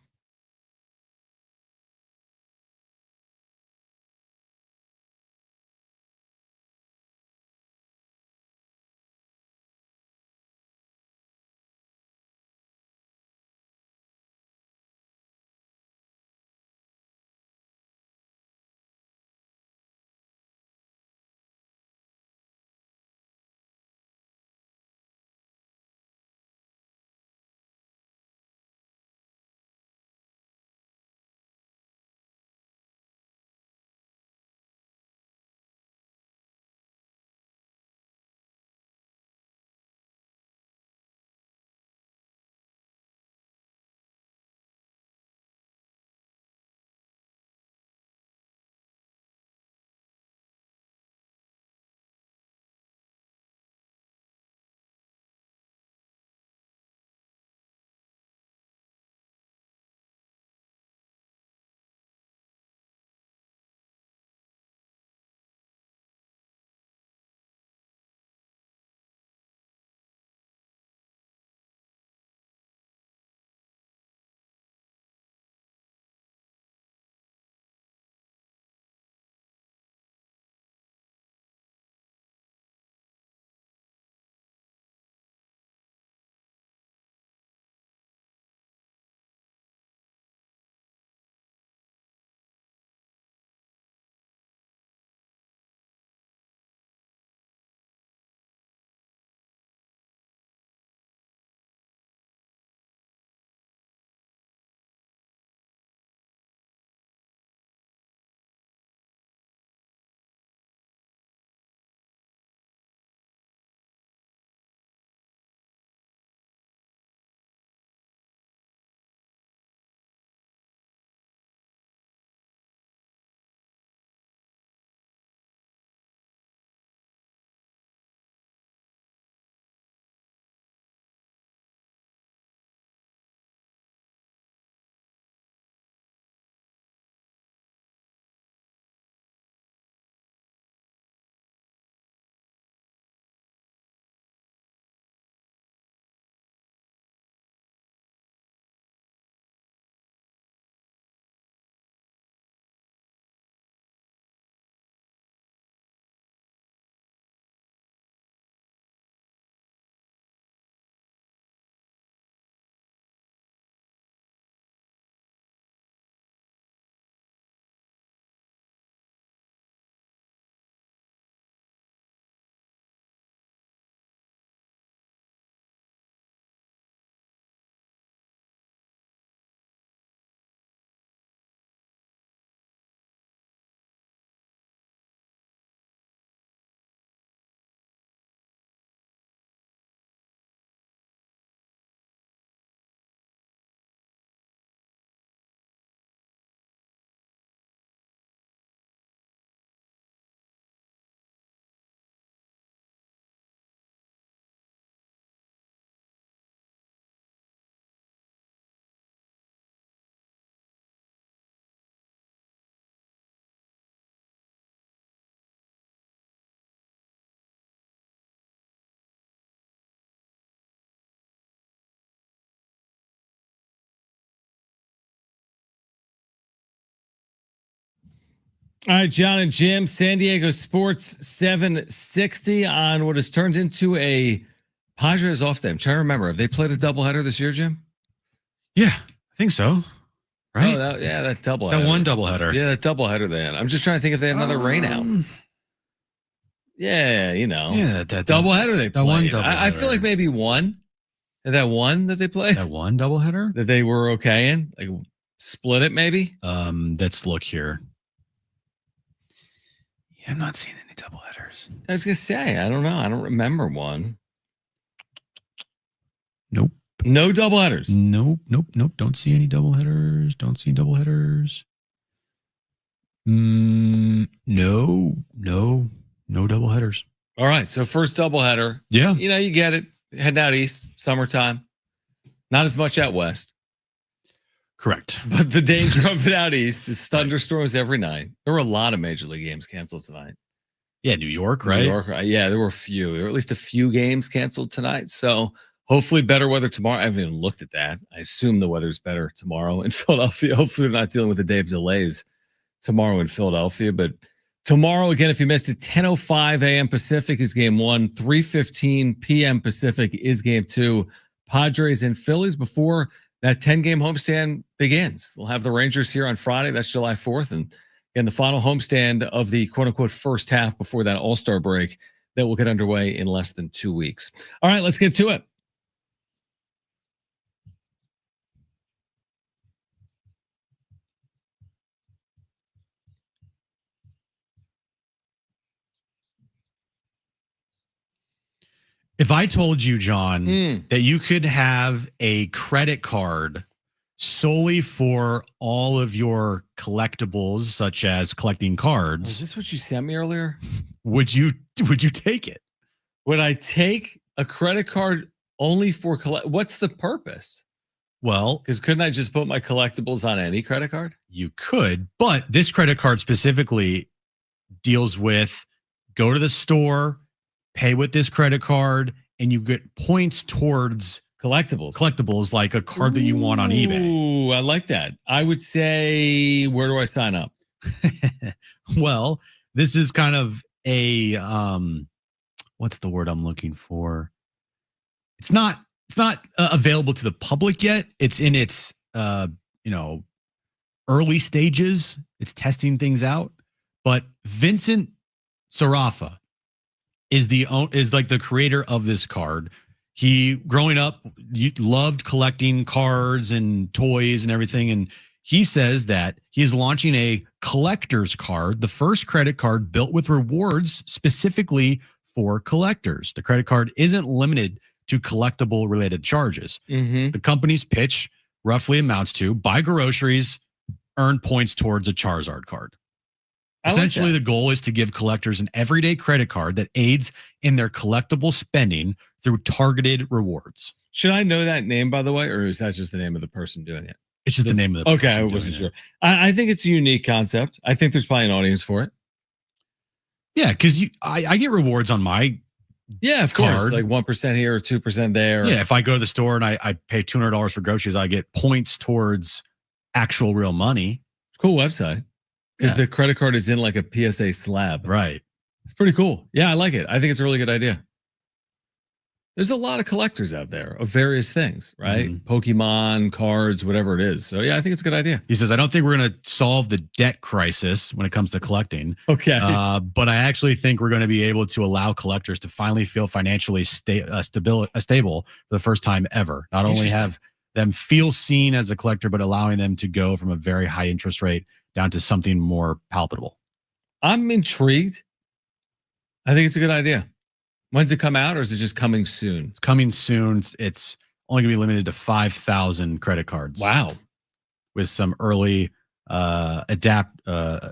All right, Jon and Jim, San Diego Sports 760 on what has turned into a Padres off day. I'm trying to remember. Have they played a doubleheader this year, Jim? Yeah, I think so. Right? Oh, that doubleheader. That one doubleheader. Yeah, that doubleheader they had. I'm just trying to think if they had another rain out. Yeah, Yeah, that doubleheader they played. That one doubleheader. I feel like maybe one. That one that they played? That one doubleheader? That they were okay in? Like split it maybe? Let's look here. Yeah, I'm not seeing any doubleheaders. I was going to say, I don't know. I don't remember one. Nope. No doubleheaders. Nope. Don't see any doubleheaders. No doubleheaders. All right. So first doubleheader. Yeah. You get it. Heading out east, summertime. Not as much out west. Correct. But the danger of it out east is thunderstorms every night. There were a lot of major league games canceled tonight. Yeah, New York, right? New York, yeah, there were a few. There were at least a few games canceled tonight. So hopefully better weather tomorrow. I haven't even looked at that. I assume the weather's better tomorrow in Philadelphia. Hopefully they're not dealing with a day of delays tomorrow in Philadelphia. But tomorrow, again, if you missed it, 10:05 a.m. Pacific is game one. 3:15 p.m. Pacific is game two. Padres and Phillies before that 10-game homestand begins. We'll have the Rangers here on Friday. That's July 4th. And again, the final homestand of the quote-unquote first half before that all-star break that will get underway in less than 2 weeks. All right, let's get to it. If I told you, Jon, that you could have a credit card solely for all of your collectibles, such as collecting cards, is this what you sent me earlier? Would you take it? Would I take a credit card only for what's the purpose? Well, because couldn't I just put my collectibles on any credit card? You could, but this credit card specifically deals with go to the store, pay with this credit card, and you get points towards collectibles like a card that you want on eBay. Ooh, I like that. I would say, where do I sign up? Well, this is kind of a what's the word I'm looking for? It's not available to the public yet. It's in its early stages. It's testing things out. But Vincent Sarafa is like the creator of this card. He, growing up, loved collecting cards and toys and everything. And he says that he is launching a collector's card, the first credit card built with rewards specifically for collectors. The credit card isn't limited to collectible related charges. Mm-hmm. The company's pitch roughly amounts to buy groceries, earn points towards a Charizard card. Essentially, the goal is to give collectors an everyday credit card that aids in their collectible spending through targeted rewards. Should I know that name, by the way, or is that just the name of the person doing it? It's just the name of the person. Okay, I wasn't sure. I think it's a unique concept. I think there's probably an audience for it. Yeah, because I get rewards on my of course, like 1% here or 2% there. Yeah, if I go to the store and I pay $200 for groceries, I get points towards actual real money. Cool website. Because the credit card is in like a PSA slab. Right. It's pretty cool. Yeah, I like it. I think it's a really good idea. There's a lot of collectors out there of various things, right? Mm-hmm. Pokemon, cards, whatever it is. So yeah, I think it's a good idea. He says, I don't think we're going to solve the debt crisis when it comes to collecting. Okay. But I actually think we're going to be able to allow collectors to finally feel financially stable for the first time ever. Not only have them feel seen as a collector, but allowing them to go from a very high interest rate down to something more palpable. I'm intrigued. I think it's a good idea. When's it come out, or is it just coming soon? It's coming soon. It's only going to be limited to 5,000 credit cards. Wow. With some early adopters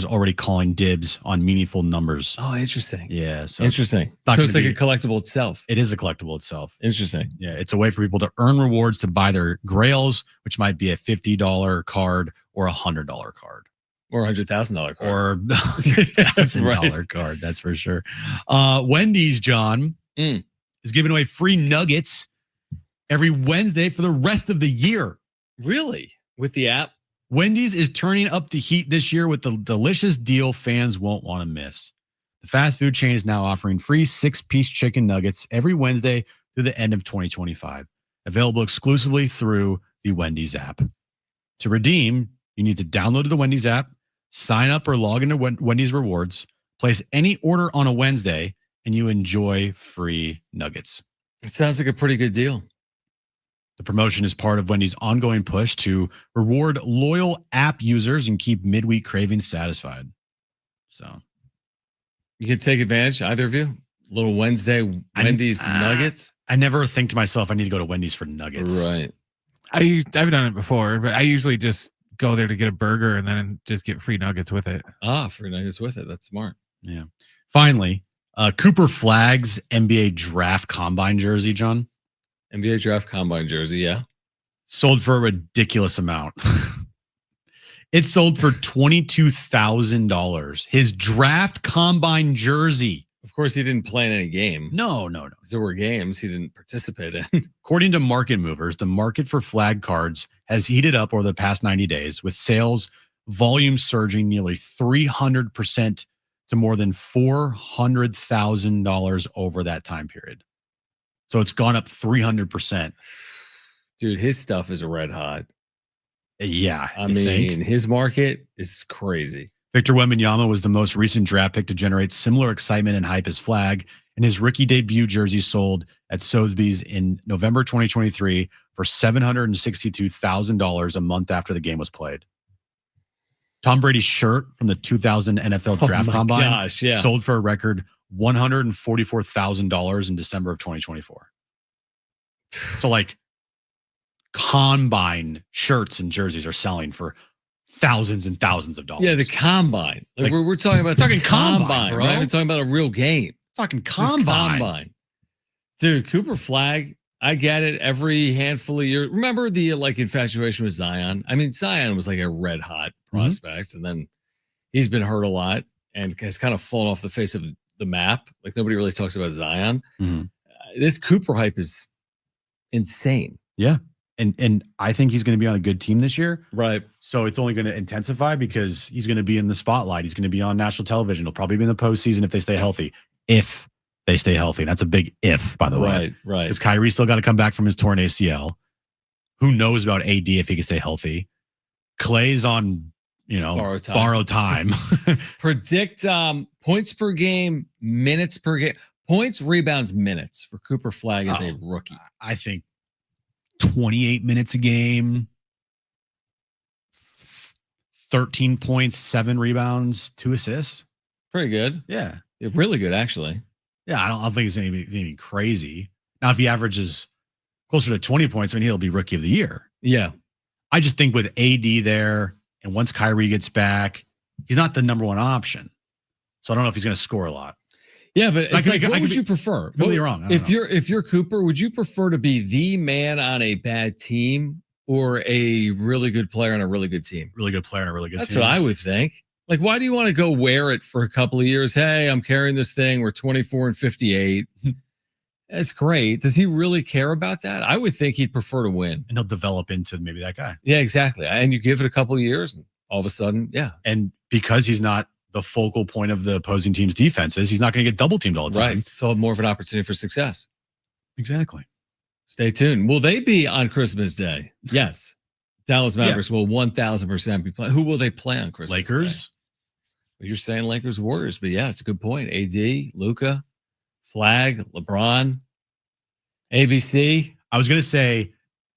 already calling dibs on meaningful numbers. Oh, interesting. Yeah. So interesting. So it's like a collectible itself. It is a collectible itself. Interesting. Yeah. It's a way for people to earn rewards to buy their grails, which might be a $50 card or a $100 card. Or $100,000 card. Or $1,000 card. That's for sure. Wendy's, Jon, is giving away free nuggets every Wednesday for the rest of the year. Really? With the app? Wendy's is turning up the heat this year with the delicious deal fans won't want to miss. The fast food chain is now offering free 6-piece chicken nuggets every Wednesday through the end of 2025. Available exclusively through the Wendy's app. To redeem, you need to download the Wendy's app, sign up or log into Wendy's Rewards, place any order on a Wednesday, and you enjoy free nuggets. It sounds like a pretty good deal. The promotion is part of Wendy's ongoing push to reward loyal app users and keep midweek cravings satisfied. So you can take advantage, either of you. Little Wednesday Wendy's nuggets. I never think to myself, I need to go to Wendy's for nuggets. Right. I've done it before, but I usually just go there to get a burger and then just get free nuggets with it. Free nuggets with it. That's smart. Yeah. Finally, Cooper Flagg's NBA Draft Combine jersey, John. NBA Draft Combine jersey, yeah. Sold for a ridiculous amount. It sold for $22,000. His Draft Combine jersey. Of course, he didn't play in any game. No. There were games he didn't participate in. According to Market Movers, the market for flag cards has heated up over the past 90 days, with sales volume surging nearly 300% to more than $400,000 over that time period. So it's gone up 300%. Dude, his stuff is red hot. Yeah. I mean, his market is crazy. Victor Wembanyama was the most recent draft pick to generate similar excitement and hype as Flag, and his rookie debut jersey sold at Sotheby's in November 2023 for $762,000 a month after the game was played. Tom Brady's shirt from the 2000 NFL Draft Combine sold for a record $144,000 in December of 2024. So, like, Combine shirts and jerseys are selling for thousands and thousands of dollars. Yeah, the Combine. Like we're talking about the Combine, bro. We're not even talking about a real game. Talking Combine. Dude, Cooper Flag, I get it. Every handful of years. Remember the infatuation with Zion? I mean, Zion was like a red hot prospect, and then he's been hurt a lot and has kind of fallen off the face of the map. Like, nobody really talks about Zion. This Cooper hype is insane. Yeah. And I think he's going to be on a good team this year. Right. So it's only going to intensify because he's going to be in the spotlight. He's going to be on national television. He'll probably be in the postseason if they stay healthy. If they stay healthy. That's a big if, by the way. Right. Because Kyrie still got to come back from his torn ACL. Who knows about AD if he can stay healthy? Clay's on, borrow time. Predict points per game, minutes per game. Points, rebounds, minutes for Cooper Flag as a rookie. I think 28 minutes a game, 13 points, 7 rebounds, 2 assists. Pretty good. Yeah. Really good, actually. Yeah, I don't think it's anything crazy. Now, if he averages closer to 20 points, he'll be rookie of the year. Yeah. I just think with AD there, and once Kyrie gets back, he's not the number one option. So I don't know if he's going to score a lot. Yeah, but it's what would you prefer? Completely wrong. If you're Cooper, would you prefer to be the man on a bad team or a really good player on a really good team? Really good player on a really good team. That's what I would think. Like, why do you want to go wear it for a couple of years? Hey, I'm carrying this thing. We're 24-58. That's great. Does he really care about that? I would think he'd prefer to win. And he'll develop into maybe that guy. Yeah, exactly. And you give it a couple of years, and all of a sudden, yeah. And because he's not the focal point of the opposing team's defenses, he's not going to get double teamed all the time. Right. So more of an opportunity for success. Exactly. Stay tuned. Will they be on Christmas Day? Yes. Dallas Mavericks will 1,000% be playing. Who will they play on Christmas Lakers. Day? Well, you're saying Lakers Warriors, but yeah, it's a good point. AD, Luka, Flag, LeBron, ABC. I was going to say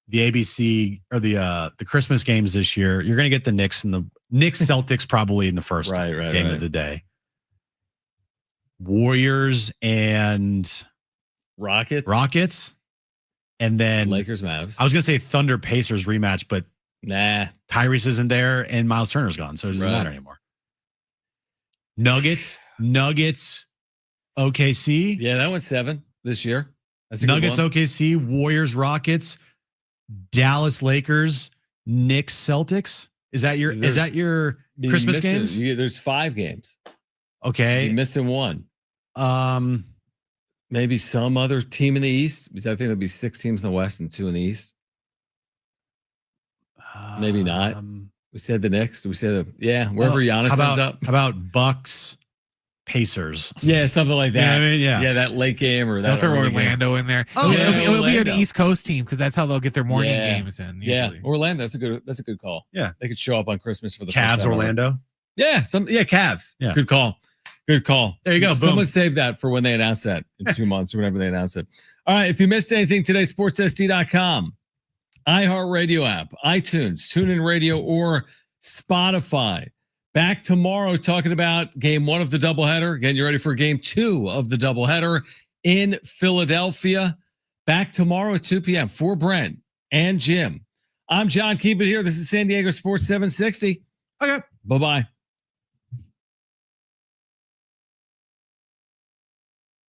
the ABC or the Christmas games this year. You're going to get the Knicks and the Celtics probably in the first game of the day. Warriors and Rockets. And then Lakers Mavs. I was going to say Thunder Pacers rematch, but nah. Tyrese isn't there and Miles Turner's gone, so it doesn't matter anymore. Nuggets, OKC. Yeah, that went 7 this year. That's a Nuggets, good one. OKC, Warriors, Rockets, Dallas, Lakers, Knicks, Celtics. Is that your Christmas games? There's 5 games. Okay, you're missing one. Maybe some other team in the East, because I think there'll be 6 teams in the West and 2 in the East. Maybe not. We said the Knicks. We said wherever Giannis ends up. How about Bucks, Pacers? Yeah, something like that. You know what I mean? Yeah, that late game or They'll that throw early Orlando game. in there. Oh, It'll be an East Coast team because that's how they'll get their morning games in. Usually. Yeah, Orlando. That's a good call. Yeah, they could show up on Christmas for the Cavs. first time Orlando. Ever. Yeah, Cavs. Yeah, good call. Good call. There you go. Someone save that for when they announce that in 2 months or whenever they announce it. All right. If you missed anything today, sportssd.com, iHeartRadio app, iTunes, TuneIn Radio, or Spotify. Back tomorrow talking about game 1 of the doubleheader. Again, you're ready for game 2 of the doubleheader in Philadelphia. Back tomorrow at 2 p.m. for Brent and Jim. I'm John. Keep it here. This is San Diego Sports 760. Okay. Bye-bye.